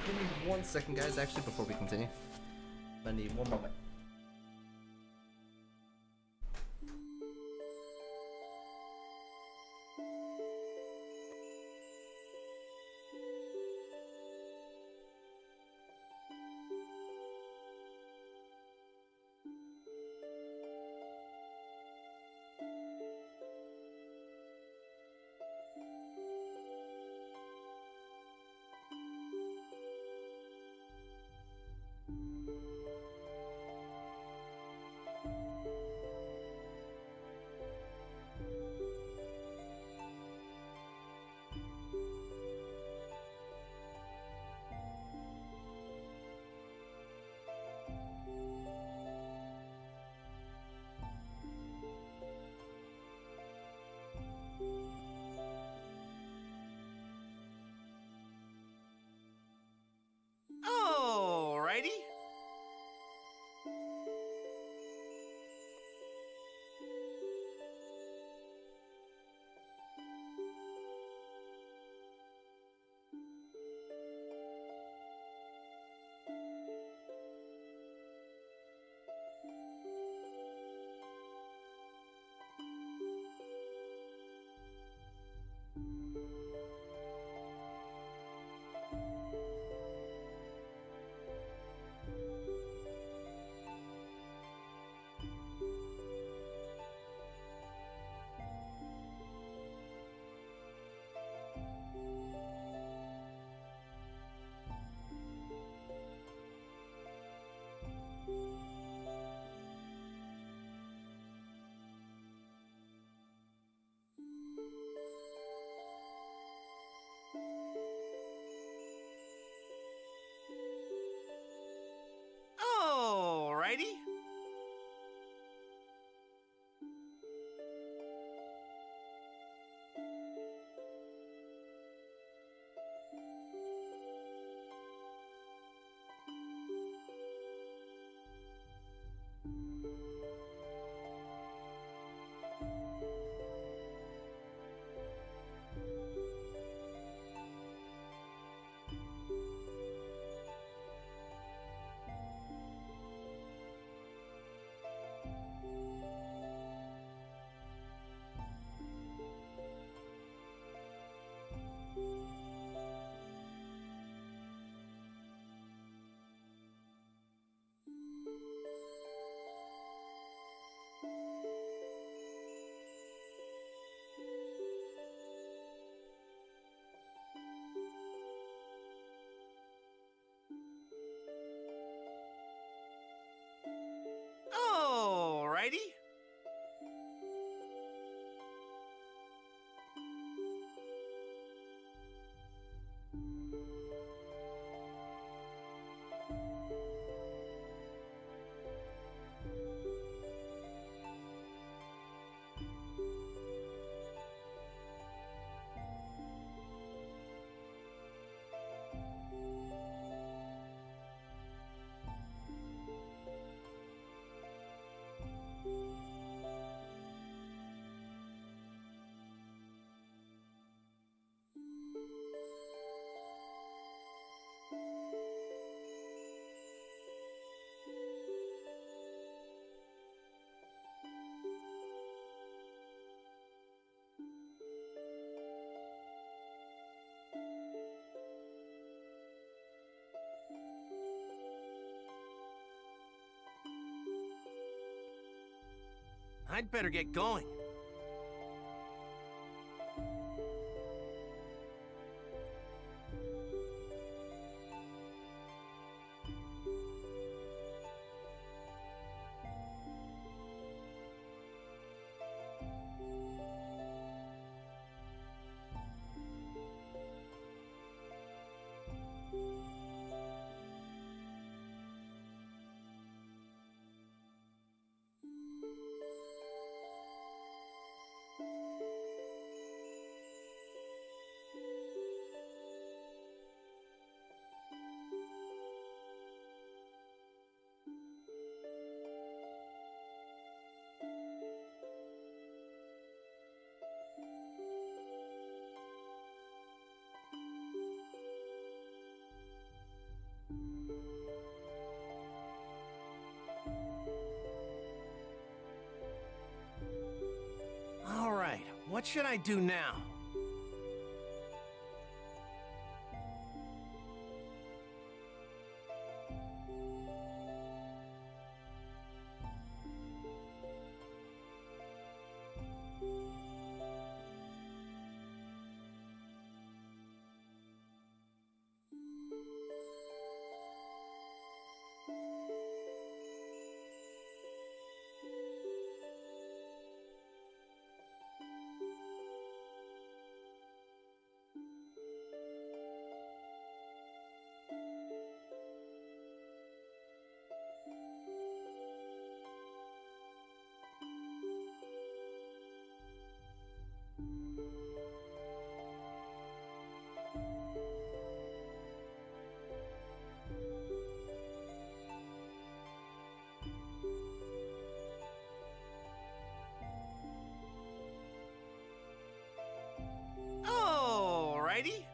Give me 1 second, guys, actually, before we continue. I need 1 moment. Alrighty. Alrighty. I'd better get going. All right, what should I do now? Alrighty.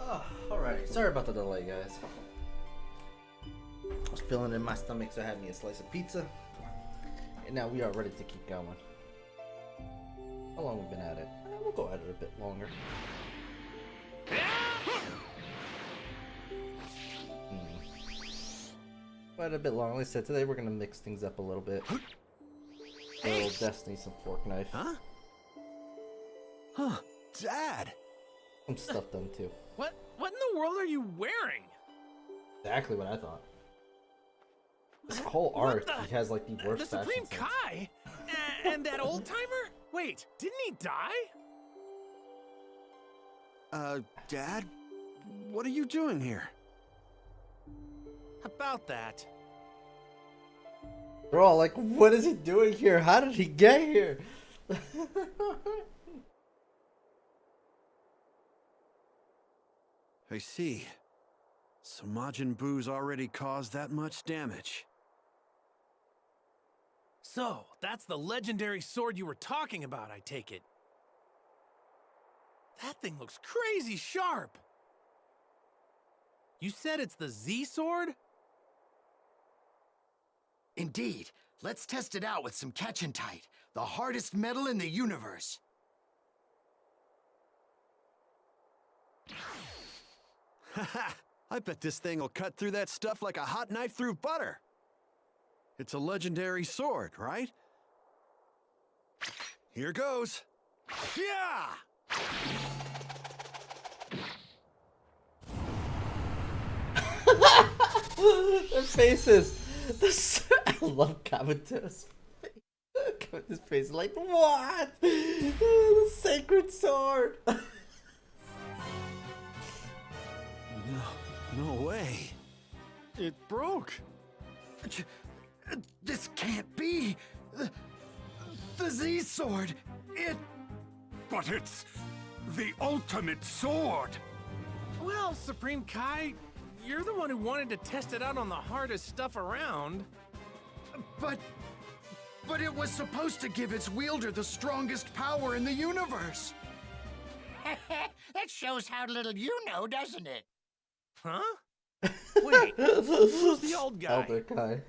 Oh, alrighty. Sorry about the delay, guys. I was feeling in my stomach, so I had me a slice of pizza. And now we are ready to keep going. How long have we been at it? We'll go at it a bit longer. Quite a bit long. Like I said, today we're gonna mix things up a little bit. A little Destiny, some fork knife. Huh? Huh? Dad! Some stuff done too. What in the world are you wearing? Exactly what I thought. This whole art, he has like the worst The fashion Supreme sense. Kai? And that old timer? Wait, didn't he die? Dad? What are you doing here? About that. We're all like, what is he doing here? How did he get here? I see. So Majin Buu's already caused that much damage. So, that's the legendary sword you were talking about, I take it. That thing looks crazy sharp. You said it's the Z sword? Indeed. Let's test it out with some Catchintite, the hardest metal in the universe. Haha! I bet this thing will cut through that stuff like a hot knife through butter. It's a legendary sword, right? Here goes. Yeah! Their faces. I love Kabuto's face. Kabuto's face is like, what? The sacred sword. No way. It broke. This can't be. The Z sword. But it's the ultimate sword. Well, Supreme Kai, you're the one who wanted to test it out on the hardest stuff around. But it was supposed to give its wielder the strongest power in the universe. That shows how little you know, doesn't it? Huh? Wait, who's the old guy? Elder Kai.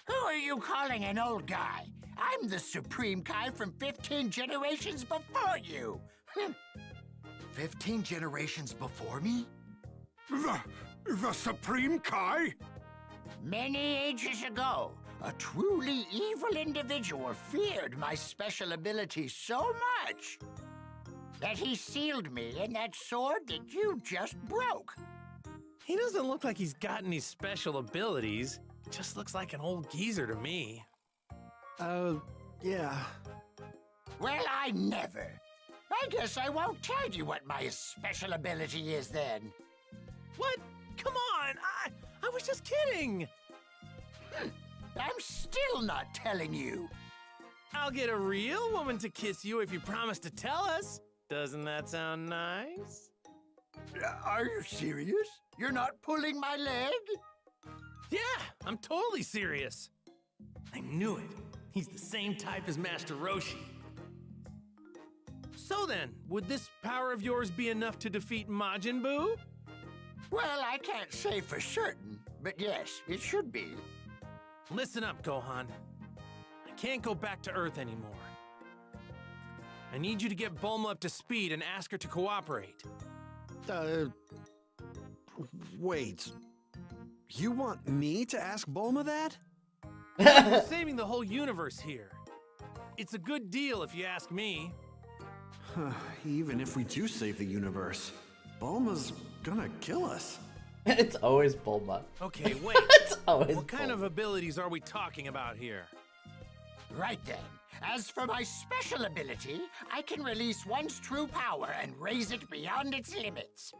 Who are you calling an old guy? I'm the Supreme Kai from 15 generations before you. 15 generations before me? The Supreme Kai? Many ages ago, a truly evil individual feared my special ability so much that he sealed me in that sword that you just broke. He doesn't look like he's got any special abilities. Just looks like an old geezer to me. Yeah. Well, I never. I guess I won't tell you what my special ability is then. What? Come on! I was just kidding! I'm still not telling you. I'll get a real woman to kiss you if you promise to tell us. Doesn't that sound nice? Are you serious? You're not pulling my leg? Yeah, I'm totally serious. I knew it. He's the same type as Master Roshi. So then, would this power of yours be enough to defeat Majin Buu? Well, I can't say for certain, but yes, it should be. Listen up, Gohan. I can't go back to Earth anymore. I need you to get Bulma up to speed and ask her to cooperate. Wait. You want me to ask Bulma that? We're saving the whole universe here. It's a good deal if you ask me. Even if we do save the universe, Bulma's gonna kill us. It's always Bulma. Okay, wait. It's always What kind Bulma. of abilities are we talking about here? Right then. As for my special ability, I can release one's true power and raise it beyond its limits.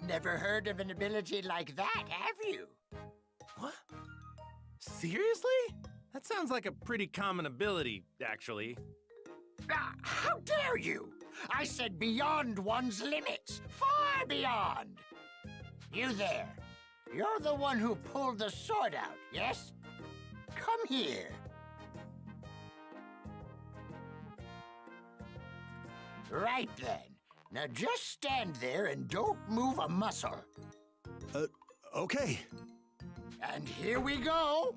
Never heard of an ability like that, have you? What? Seriously? That sounds like a pretty common ability, actually. How dare you! I said beyond one's limits. Far beyond. You there. You're the one who pulled the sword out, yes? Come here. Right then. Now just stand there and don't move a muscle. Okay. And here we go.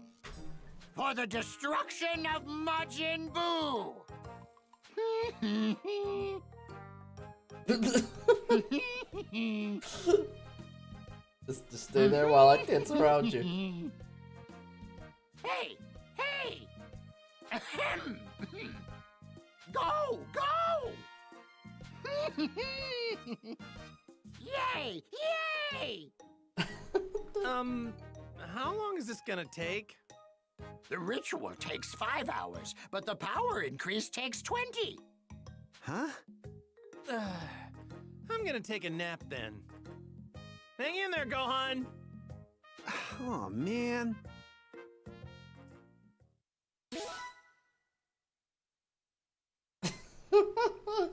For the destruction of Majin Buu. Just stay there while I dance around you. Hey! Hey! Ahem. Go! Go! Yay! Yay! How long is this gonna take? The ritual takes 5 hours, but the power increase takes 20. Huh? I'm gonna take a nap then. Hang in there, Gohan! Oh, man.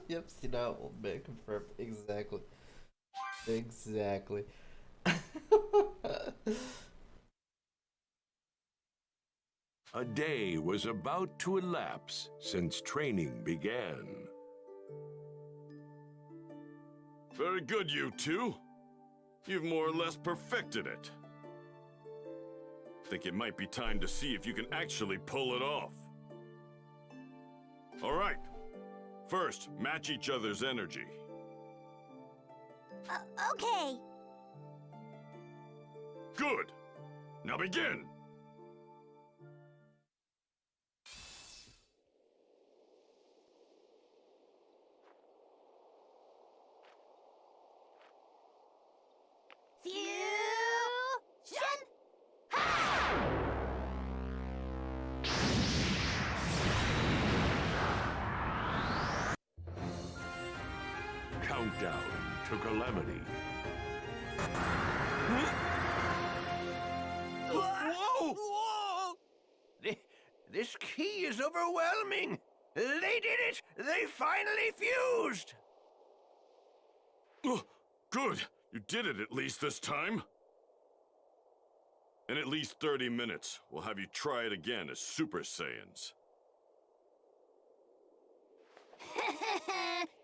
Yep, see now, old man confirmed. Exactly. Exactly. A day was about to elapse since training began. Very good, you two. You've more or less perfected it. Think it might be time to see if you can actually pull it off. All right. First, match each other's energy. Okay. Good. Now begin. Fusion! Countdown to calamity. Whoa! Whoa! This key is overwhelming. They did it! They finally fused! Oh, good. You did it at least this time. In at least 30 minutes, we'll have you try it again as Super Saiyans.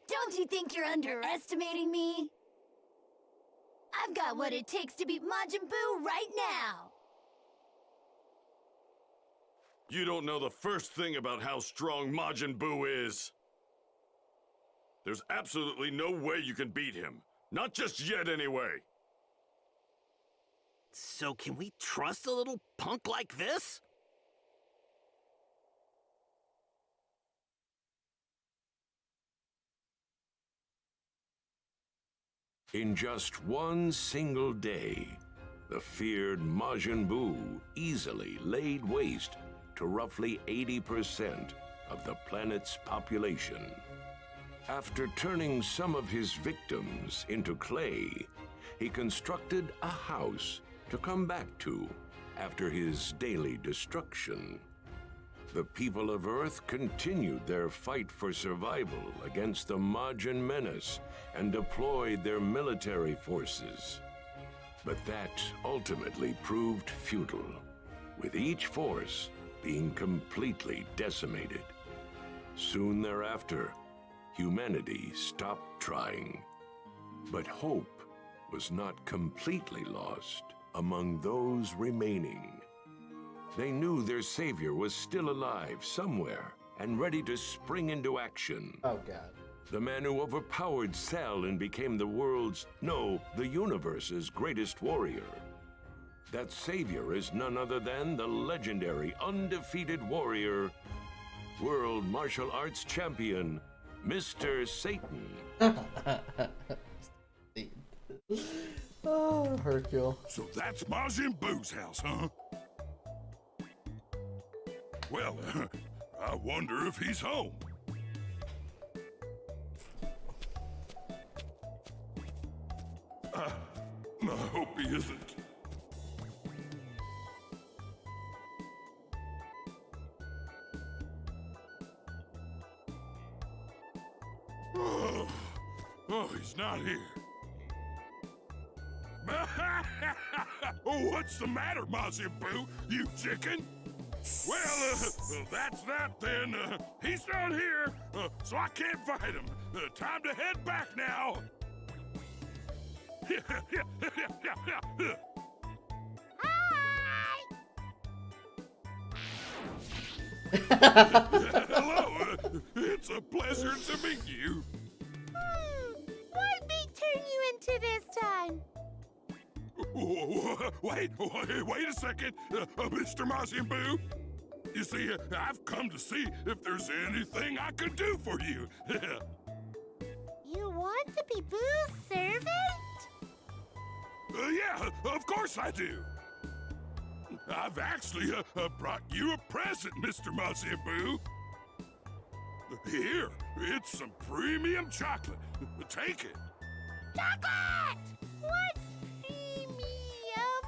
Don't you think you're underestimating me? I've got what it takes to beat Majin Buu right now. You don't know the first thing about how strong Majin Buu is. There's absolutely no way you can beat him. Not just yet, anyway. So can we trust a little punk like this? In just one single day, the feared Majin Buu easily laid waste to roughly 80% of the planet's population. After turning some of his victims into clay, he constructed a house to come back to after his daily destruction. The people of Earth continued their fight for survival against the Majin menace and deployed their military forces. But that ultimately proved futile, with each force being completely decimated. Soon thereafter, humanity stopped trying. But hope was not completely lost among those remaining. They knew their savior was still alive somewhere and ready to spring into action. Oh, God. The man who overpowered Cell and became the world's, no, the universe's greatest warrior. That savior is none other than the legendary, undefeated warrior, world martial arts champion, Mr. Satan. Oh, Hercule. So that's Majin Buu's house, huh? Well, I wonder if he's home. I hope he isn't. Oh, he's not here. Oh, what's the matter, Majin Buu? You chicken? Well, that's that then. He's not here, so I can't fight him. Time to head back now. Hello, it's It's a pleasure to meet you. What beat turn you into this time? Wait a second, Mr. Majin Buu. You see, I've come to see if there's anything I can do for you. You want to be Boo's servant? Yeah, of course I do. I've actually brought you a present, Mr. Majin Buu. Here, it's some premium chocolate. Take it. Chocolate! What premium?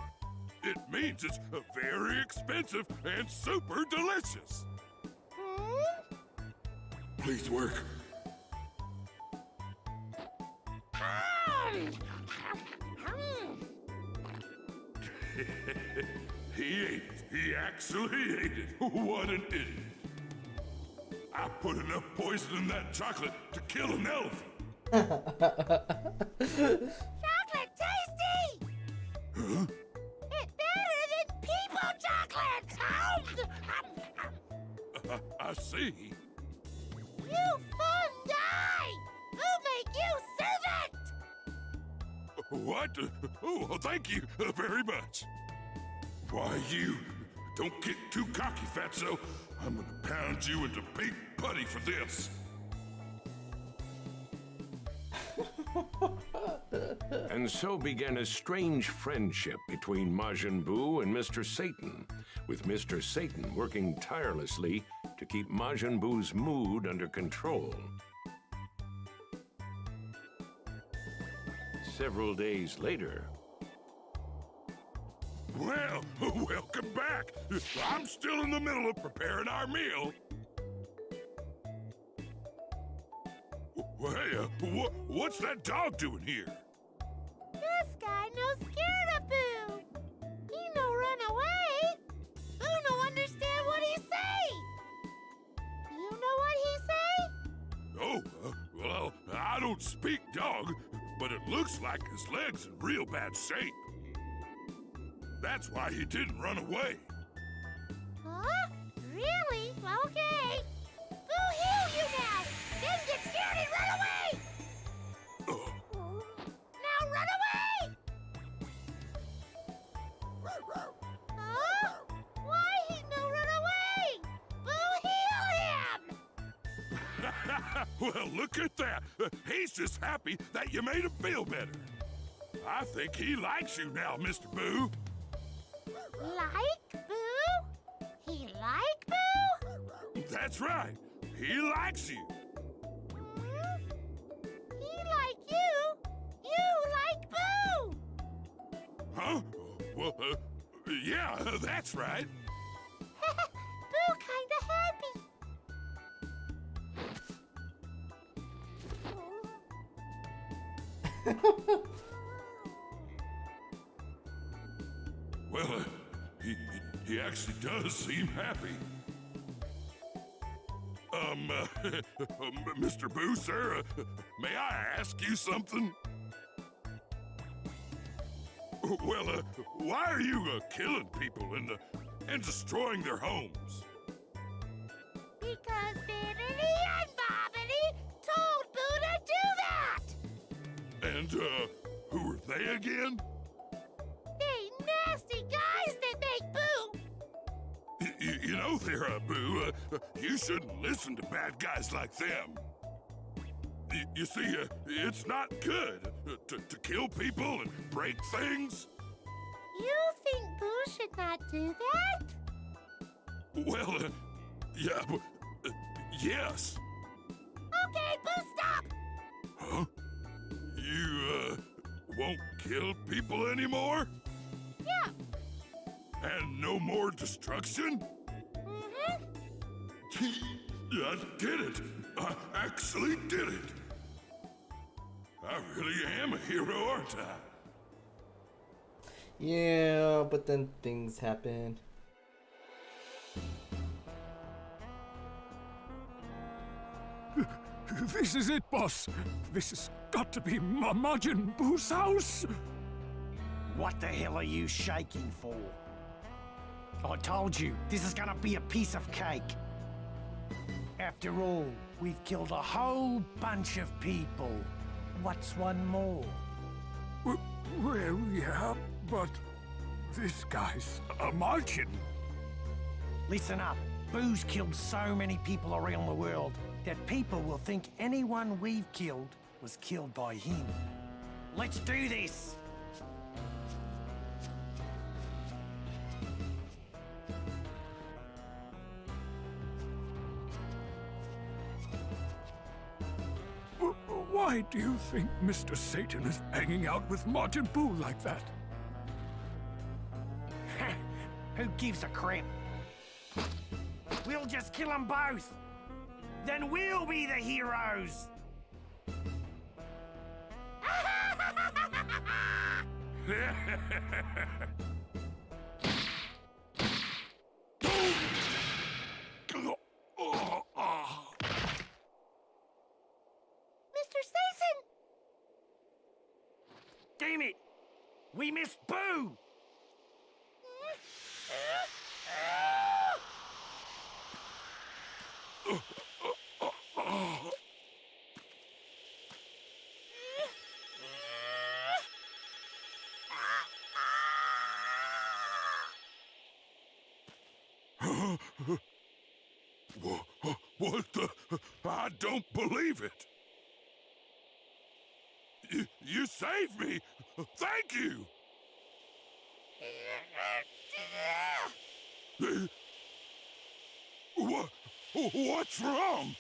It means it's very expensive and super delicious. Please work. He ate it. He actually ate it. What an idiot. I put enough poison in that chocolate to kill an elephant. Chocolate tasty! Huh? It's better than people chocolate! I see. You fun guy! Who'll make you servant? What? Oh, well, thank you very much. Why, you don't get too cocky, fatso. I'm gonna pound you into pink putty for this. And so began a strange friendship between Majin Buu and Mr. Satan, with Mr. Satan working tirelessly to keep Majin Buu's mood under control. Several days later... Well, welcome back. I'm still in the middle of preparing our meal. Hey, what's that dog doing here? This guy no scared of Boo. He no run away. Boo no understand what he say. You know what he say? Oh, well, I don't speak dog, but it looks like his leg's in real bad shape. That's why he didn't run away. Huh? Really? Okay. Boo heal you now. Then get scared and run away. Now run away. Huh? Why he no run away? Boo heal him. Well, look at that. He's just happy that you made him feel better. I think he likes you now, Mr. Boo. Like Boo? He like Boo? That's right. He likes you. He like you? You like Boo? Huh? Well, yeah, that's right. Boo kinda happy. Well, he actually does seem happy. Mr. Boo, sir, may I ask you something? Well, why are you killing people and destroying their homes? Because Bibbidi and Bobbidi told Boo to do that! And, who are they again? They nasty guys that make Boo! You know there, Boo, you shouldn't listen to bad guys like them. You see, it's not good to kill people and break things. You think Boo should not do that? Well, yeah, yes. Okay, Boo, stop! Huh? You, won't kill people anymore? Yeah. And no more destruction? Mm-hmm. I did it! I actually did it! I really am a hero, aren't I? Yeah, but then things happen. This is it, boss. This has got to be Majin Buu's house. What the hell are you shaking for? I told you, this is gonna be a piece of cake. After all, we've killed a whole bunch of people. What's one more? Well, yeah, but this guy's a Martian. Listen up. Boo's killed so many people around the world that people will think anyone we've killed was killed by him. Let's do this! Why do you think Mr. Satan is hanging out with Majin Buu like that? Who gives a crap? We'll just kill them both. Then we'll be the heroes. Mr. Satan! Damn it! We missed Boo! What the? I don't believe it. You saved me. Thank you. What's wrong?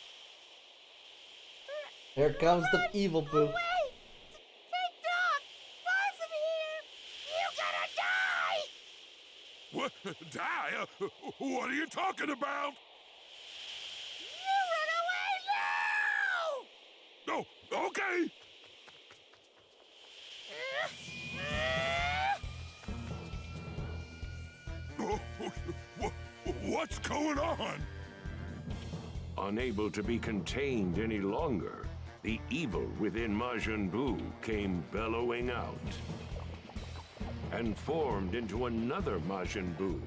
Here comes the evil Boo. What? Die? What are you talking about? You run away now! No, okay. What's going on? Unable to be contained any longer, the evil within Majin Buu came bellowing out and formed into another Majin Buu.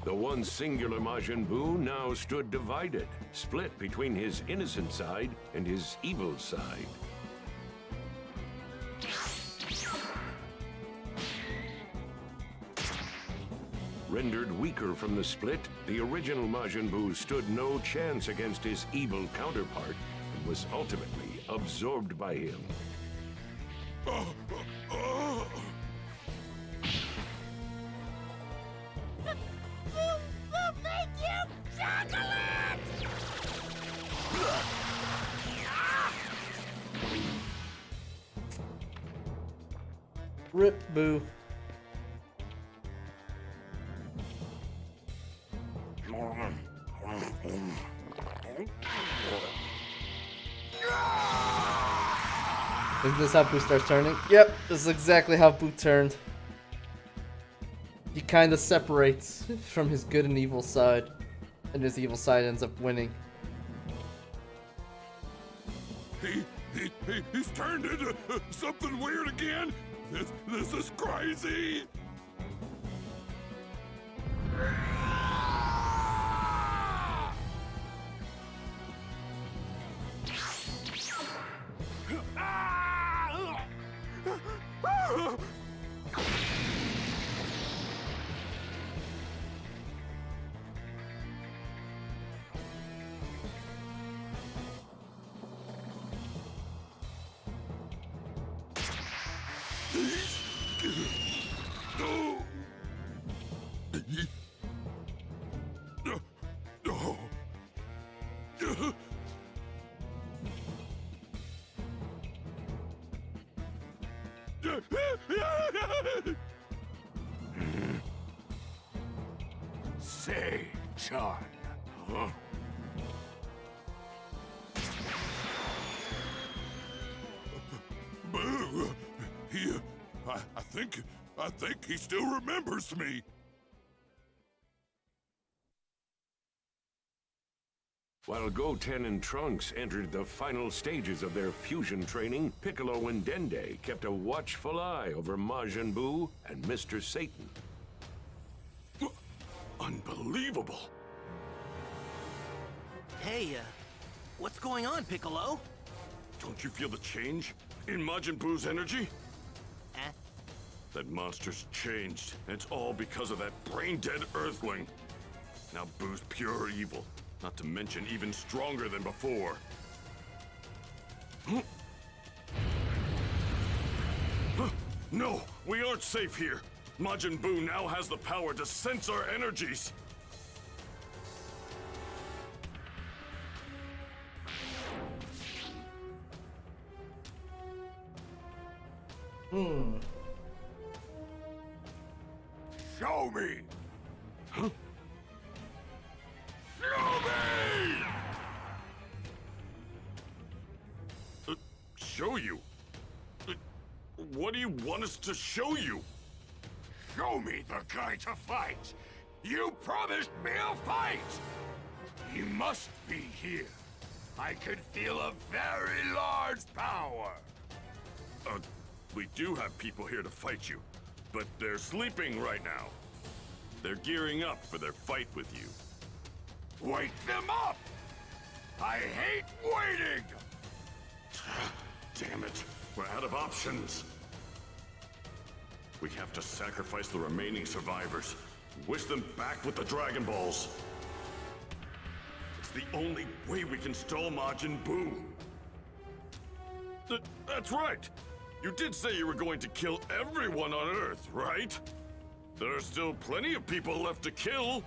The one singular Majin Buu now stood divided, split between his innocent side and his evil side. Rendered weaker from the split, the original Majin Buu stood no chance against his evil counterpart and was ultimately absorbed by him. We'll make you chocolate! Rip Boo. Isn't this how Boo starts turning? Yep, this is exactly how Boo turned. He kind of separates from his good and evil side, and his evil side ends up winning. He's turned into something weird again. This is crazy. Say, Chan, huh? Boo! I think he still remembers me. While Goten and Trunks entered the final stages of their fusion training, Piccolo and Dende kept a watchful eye over Majin Buu and Mr. Satan. Unbelievable! Hey, what's going on, Piccolo? Don't you feel the change in Majin Buu's energy? Eh? That monster's changed, and it's all because of that brain-dead Earthling. Now Buu's pure evil, not to mention even stronger than before. No, we aren't safe here. Majin Buu now has the power to sense our energies. Show me! Huh? Show me! Show you? What do you want us to show you? Show me the guy to fight! You promised me a fight! He must be here. I could feel a very large power. We do have people here to fight you, but they're sleeping right now. They're gearing up for their fight with you. Wake them up! I hate waiting! Damn it, we're out of options. We have to sacrifice the remaining survivors. Wish them back with the Dragon Balls. It's the only way we can stall Majin Buu. That's right! You did say you were going to kill everyone on Earth, right? There are still plenty of people left to kill.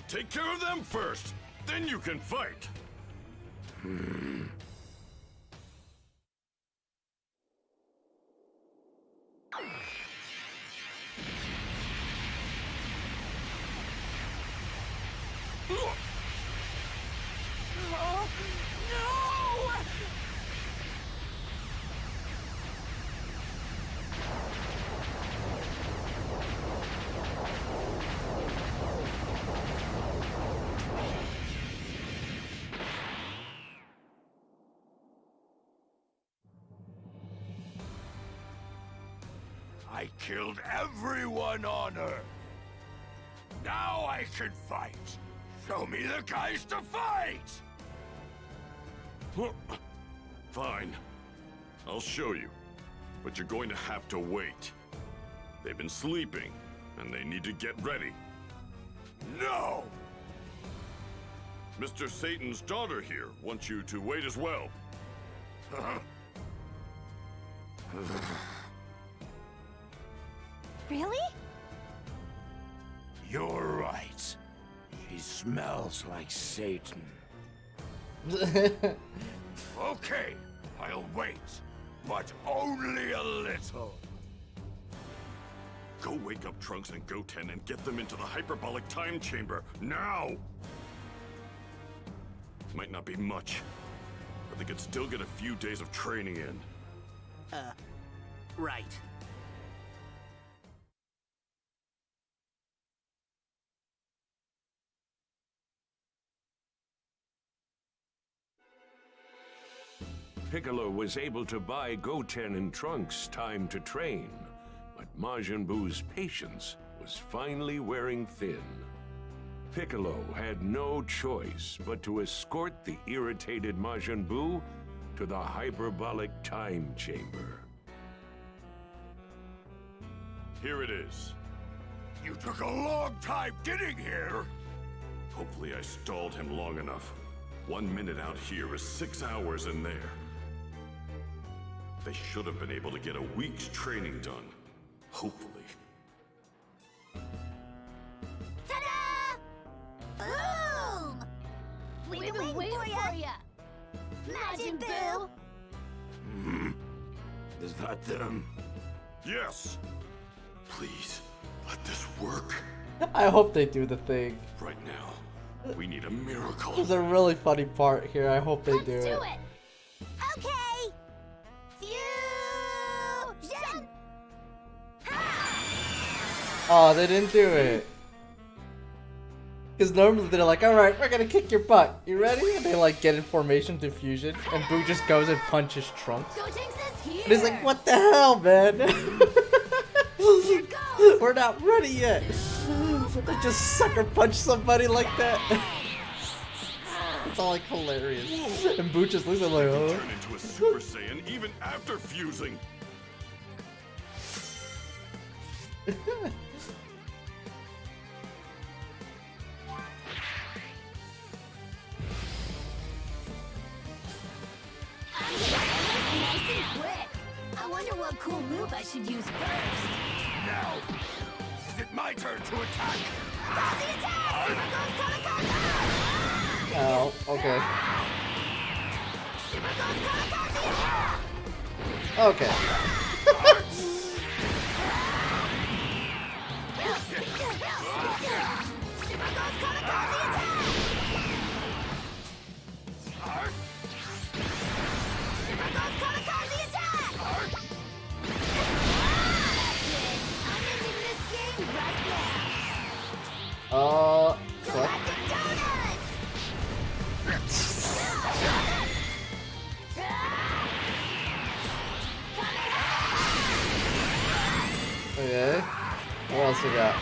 Take care of them first, then you can fight. Oh, no! I killed everyone on Earth. Now I can fight. Show me the guys to fight! Fine. I'll show you. But you're going to have to wait. They've been sleeping, and they need to get ready. No! Mr. Satan's daughter here wants you to wait as well. Really? You're right. She smells like Satan. Okay, I'll wait, but only a little. Go wake up Trunks and Goten and get them into the hyperbolic time chamber, now! Might not be much, but they could still get a few days of training in. Right. Piccolo was able to buy Goten and Trunks time to train, but Majin Buu's patience was finally wearing thin. Piccolo had no choice but to escort the irritated Majin Buu to the hyperbolic time chamber. Here it is. You took a long time getting here! Hopefully I stalled him long enough. 1 minute out here is 6 hours in there. They should have been able to get a week's training done. Hopefully. Ta-da! Boom! We've been waiting for ya! Majin Buu! Is that them? Yes! Please, let this work. I hope they do the thing. Right now, we need a miracle. There's a really funny part here. I hope they Let's do it. it! Okay! Fusion! Oh, they didn't do it. Because normally they're like, alright, we're gonna kick your butt. You ready? And they like get in formation to fusion. And Buu just goes and punches Trunks. And he's like, what the hell, man? We're not ready yet. They just sucker punch somebody like that. It's all like hilarious. And Boo just looks at him like, oh. Turn into a Super Saiyan even after fusing. Nice and quick. I wonder what cool move I should use first. Now, is it my turn to attack? Kazi attack! Super goes Kamikaze! Oh, okay. Super goes Kamikaze! Okay. Super goes Kamikaze attack! Super goes Kamikaze attack! That's it! I'm ending this game right now! Galactic Donuts! Okay. What else we got?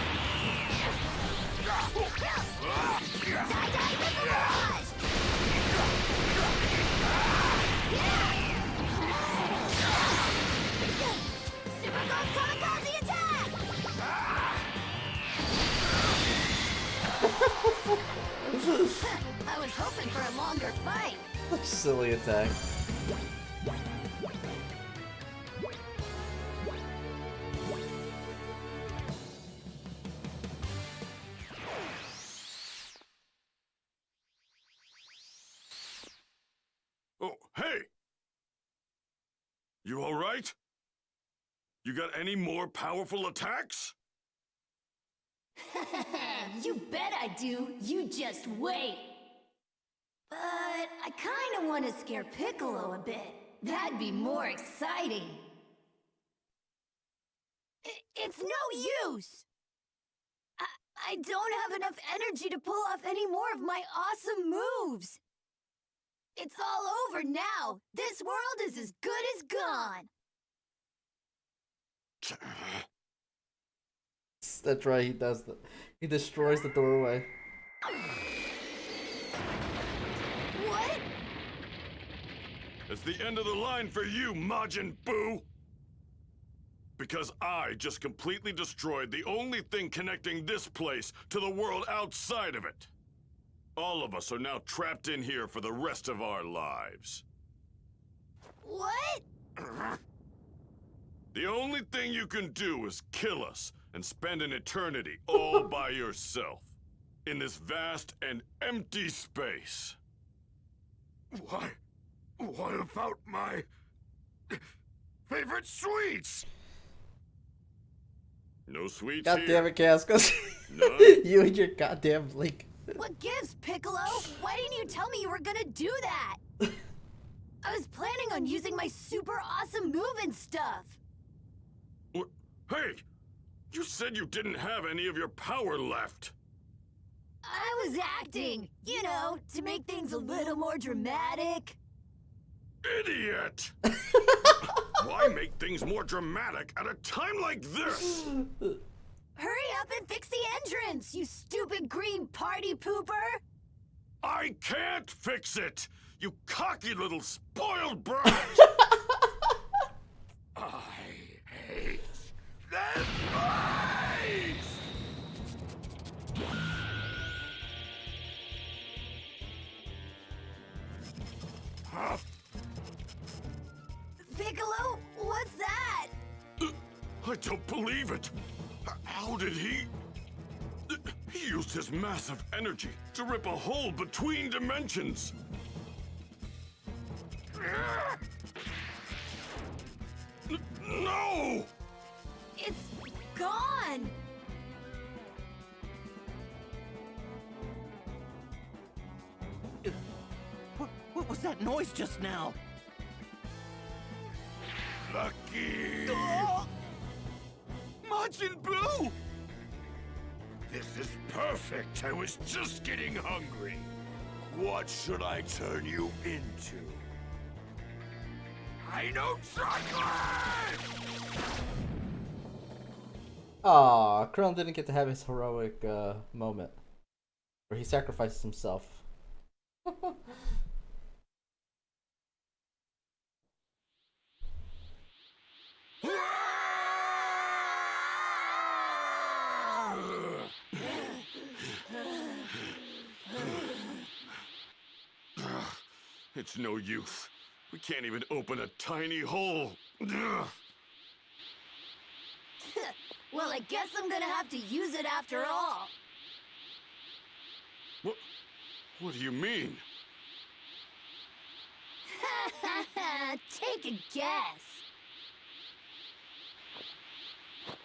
Super goes Kamikaze attack! I was hoping for a longer fight. Silly attack. Oh, hey! You alright? You got any more powerful attacks? You bet I do. You just wait. But I kind of want to scare Piccolo a bit. That'd be more exciting. It's no use. I don't have enough energy to pull off any more of my awesome moves. It's all over now. This world is as good as gone. That's right, he does that. He destroys the doorway. What? It's the end of the line for you, Majin Buu! Because I just completely destroyed the only thing connecting this place to the world outside of it. All of us are now trapped in here for the rest of our lives. What? The only thing you can do is kill us and spend an eternity all by yourself in this vast and empty space. Why? What about my favorite sweets? No sweets God here. damn it, Cascos. None? You and your goddamn Link. What gives, Piccolo? Why didn't you tell me you were gonna do that? I was planning on using my super awesome move and stuff. Hey! You said you didn't have any of your power left. I was acting, you know, to make things a little more dramatic. Idiot! Why make things more dramatic at a time like this? Hurry up and fix the entrance, you stupid green party pooper! I can't fix it! You cocky little spoiled brat! I hate this place! Huh? Piccolo, what's that? I don't believe it! How did he... He used his massive energy to rip a hole between dimensions! No! It's gone! What was that noise just now? Lucky! Majin Buu! This is perfect! I was just getting hungry! What should I turn you into? I know chocolate! Aw, Krillin didn't get to have his heroic moment where he sacrifices himself. It's no use. We can't even open a tiny hole. Ugh. Well, I guess I'm gonna have to use it after all. What do you mean? Take a guess.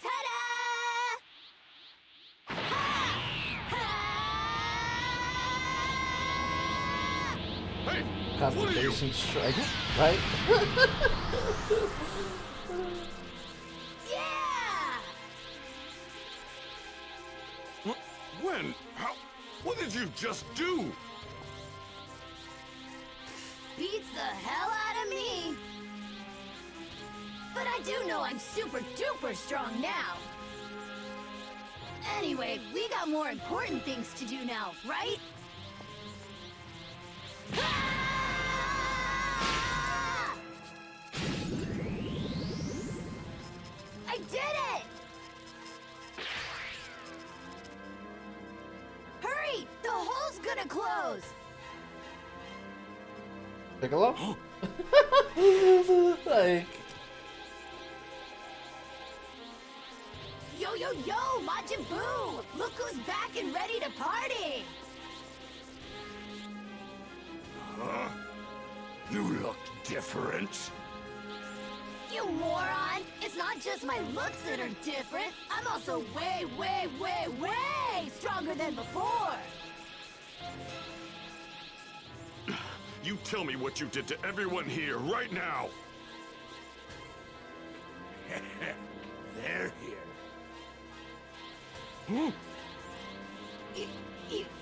Ta-da! Hey, Constellation strike, right? Yeah! When? How? What did you just do? Beats the hell out of me. But I do know I'm super duper strong now. Anyway, we got more important things to do now, right? Ah! I did it! Hurry! The hole's gonna close! Piccolo? Like... Yo, yo, yo! Majin Buu! Look who's back and ready to party! Huh? You look different. You moron! It's not just my looks that are different. I'm also way, way, way, way stronger than before! You tell me what you did to everyone here right now. They're here.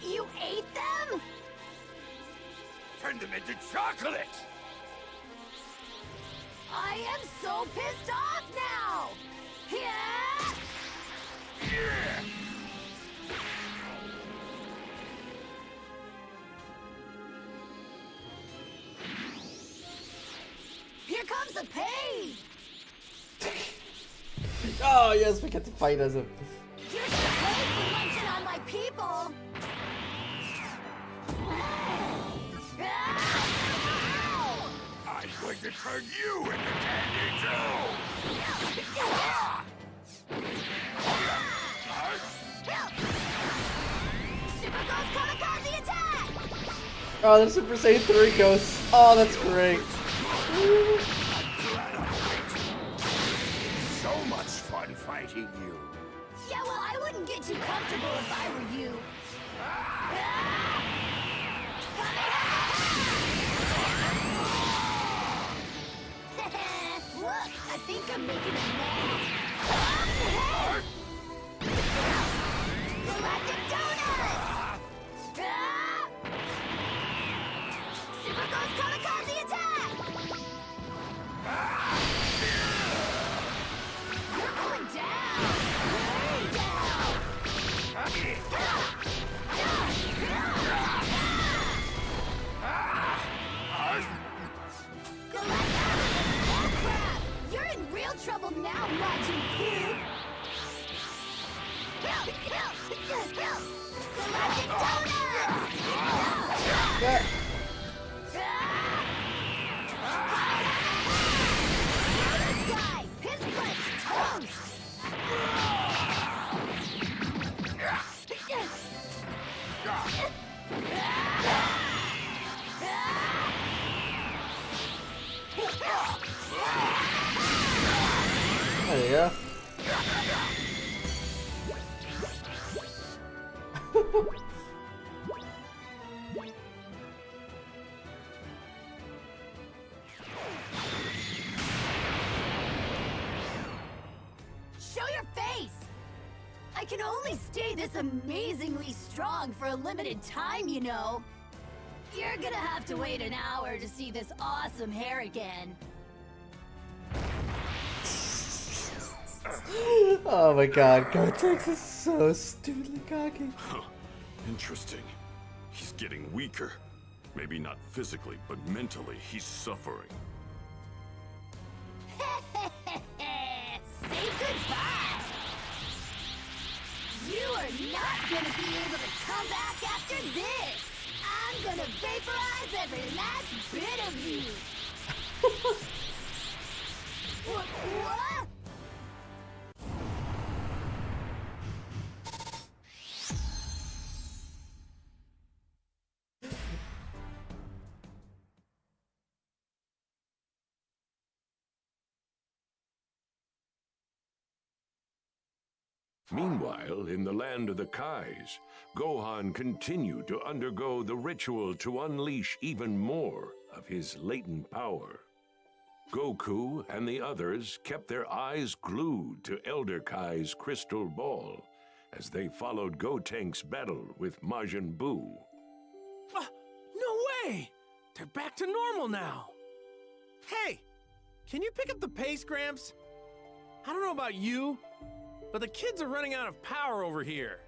You ate them? Turn them into chocolate! I am so pissed off now! Yeah! Here comes the pain! Oh yes, we get to fight as a... You're so late for munching on my people! I'm going to turn you into candy too! Super Ghost Kamikaze attack! Oh, the Super Saiyan 3 ghosts. Oh, that's great. So much fun fighting you. Yeah, well, I wouldn't get too comfortable if I were you. Look, I think I'm making a mess. Galactic Donuts! Super Ghost Kamikaze attack! You're going down! Way down! You're in real trouble now, Majin Buu! Galactic Donuts! This guy! His butt's toast! There you go. Show your face! I can only stay this amazingly strong for a limited time, you know. You're gonna have to wait an hour to see this awesome hair again. Oh my god, Cortex is so stupidly cocky. Huh. Interesting. He's getting weaker. Maybe not physically, but mentally, he's suffering. Say goodbye! You are not gonna be able to come back after this! I'm gonna vaporize every last bit of you! What? Meanwhile, in the land of the Kais, Gohan continued to undergo the ritual to unleash even more of his latent power. Goku and the others kept their eyes glued to Elder Kai's crystal ball as they followed Gotenk's battle with Majin Buu. No way! They're back to normal now. Hey, can you pick up the pace, Gramps? I don't know about you, but the kids are running out of power over here.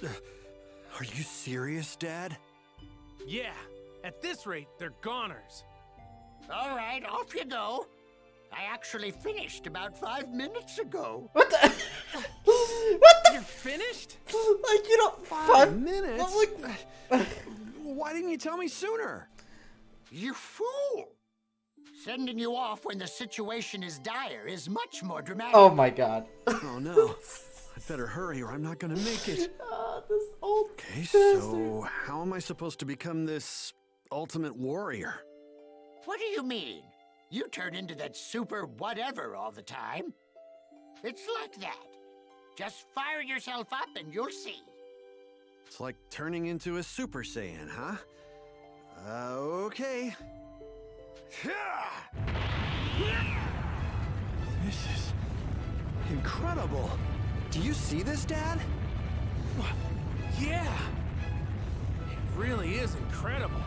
Are you serious, Dad? Yeah, at this rate, they're goners. All right, off you go. I actually finished about 5 minutes ago. What the? You're finished? Like, you don't. 5 minutes? Like, why didn't you tell me sooner? You fool! Sending you off when the situation is dire is much more dramatic. oh my god. Oh no. I'd better hurry or I'm not gonna make it. This old Okay, bastard. so how am I supposed to become this ultimate warrior? What do you mean? You turn into that super whatever all the time. It's like that. Just fire yourself up and you'll see. It's like turning into a Super Saiyan, huh? Okay. This is incredible. Do you see this, Dad? Yeah! It really is incredible.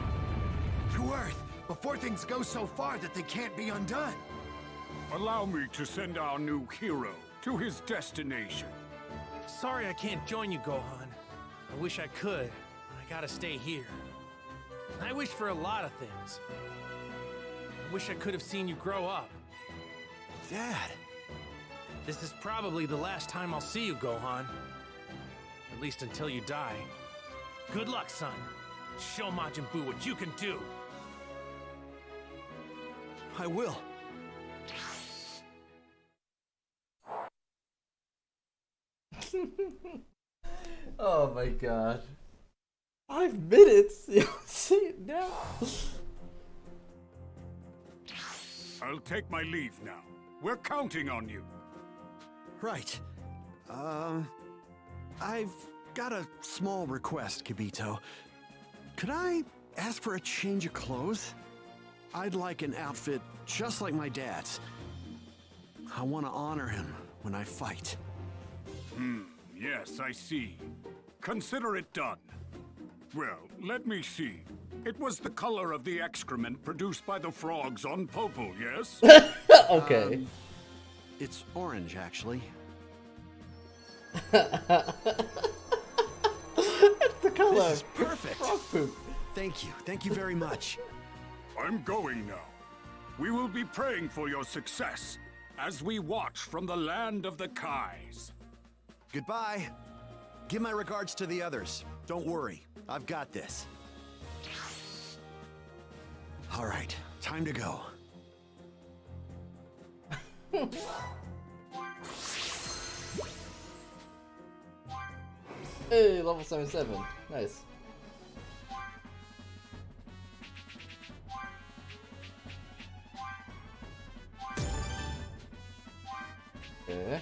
To Earth, before things go so far that they can't be undone. Allow me to send our new hero to his destination. Sorry I can't join you, Gohan. I wish I could, but I gotta stay here. I wish for a lot of things. I wish I could have seen you grow up. Dad! This is probably the last time I'll see you, Gohan. At least until you die. Good luck, son. Show Majin Buu what you can do. I will. Oh my god. 5 minutes? You see it now? I'll take my leave now. We're counting on you. Right. I've got a small request, Kibito. Could I ask for a change of clothes? I'd like an outfit just like my dad's. I want to honor him when I fight. Yes, I see. Consider it done. Well, let me see. It was the color of the excrement produced by the frogs on Popol, yes? Okay. It's orange, actually. It's the color. This is perfect. Frog poop. Thank you. Thank you very much. I'm going now. We will be praying for your success as we watch from the land of the Kais. Goodbye. Give my regards to the others. Don't worry. I've got this. All right. Time to go. Hey, level 77. Nice. Okay.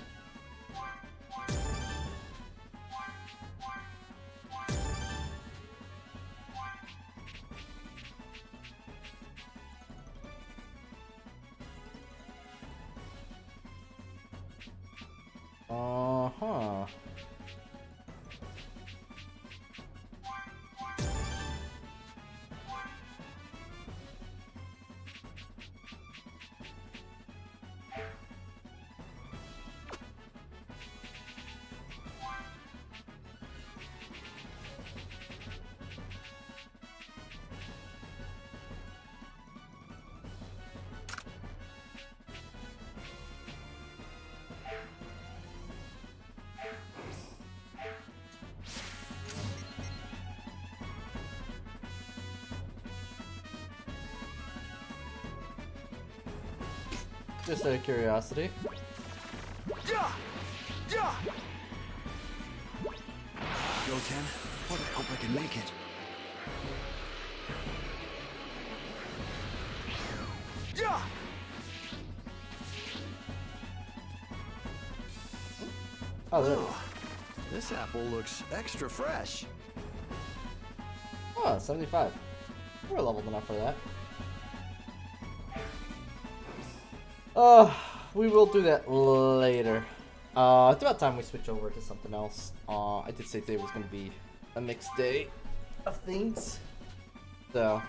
Uh-huh. Just out of curiosity. Yeah! Yeah! Go, 10. What? I hope I can make it. Yeah! Oh, there it is. This apple looks extra fresh. Oh, 75. We're leveled enough for that. We will do that later. It's about time we switch over to something else. I did say today was going to be a mixed day of things. So,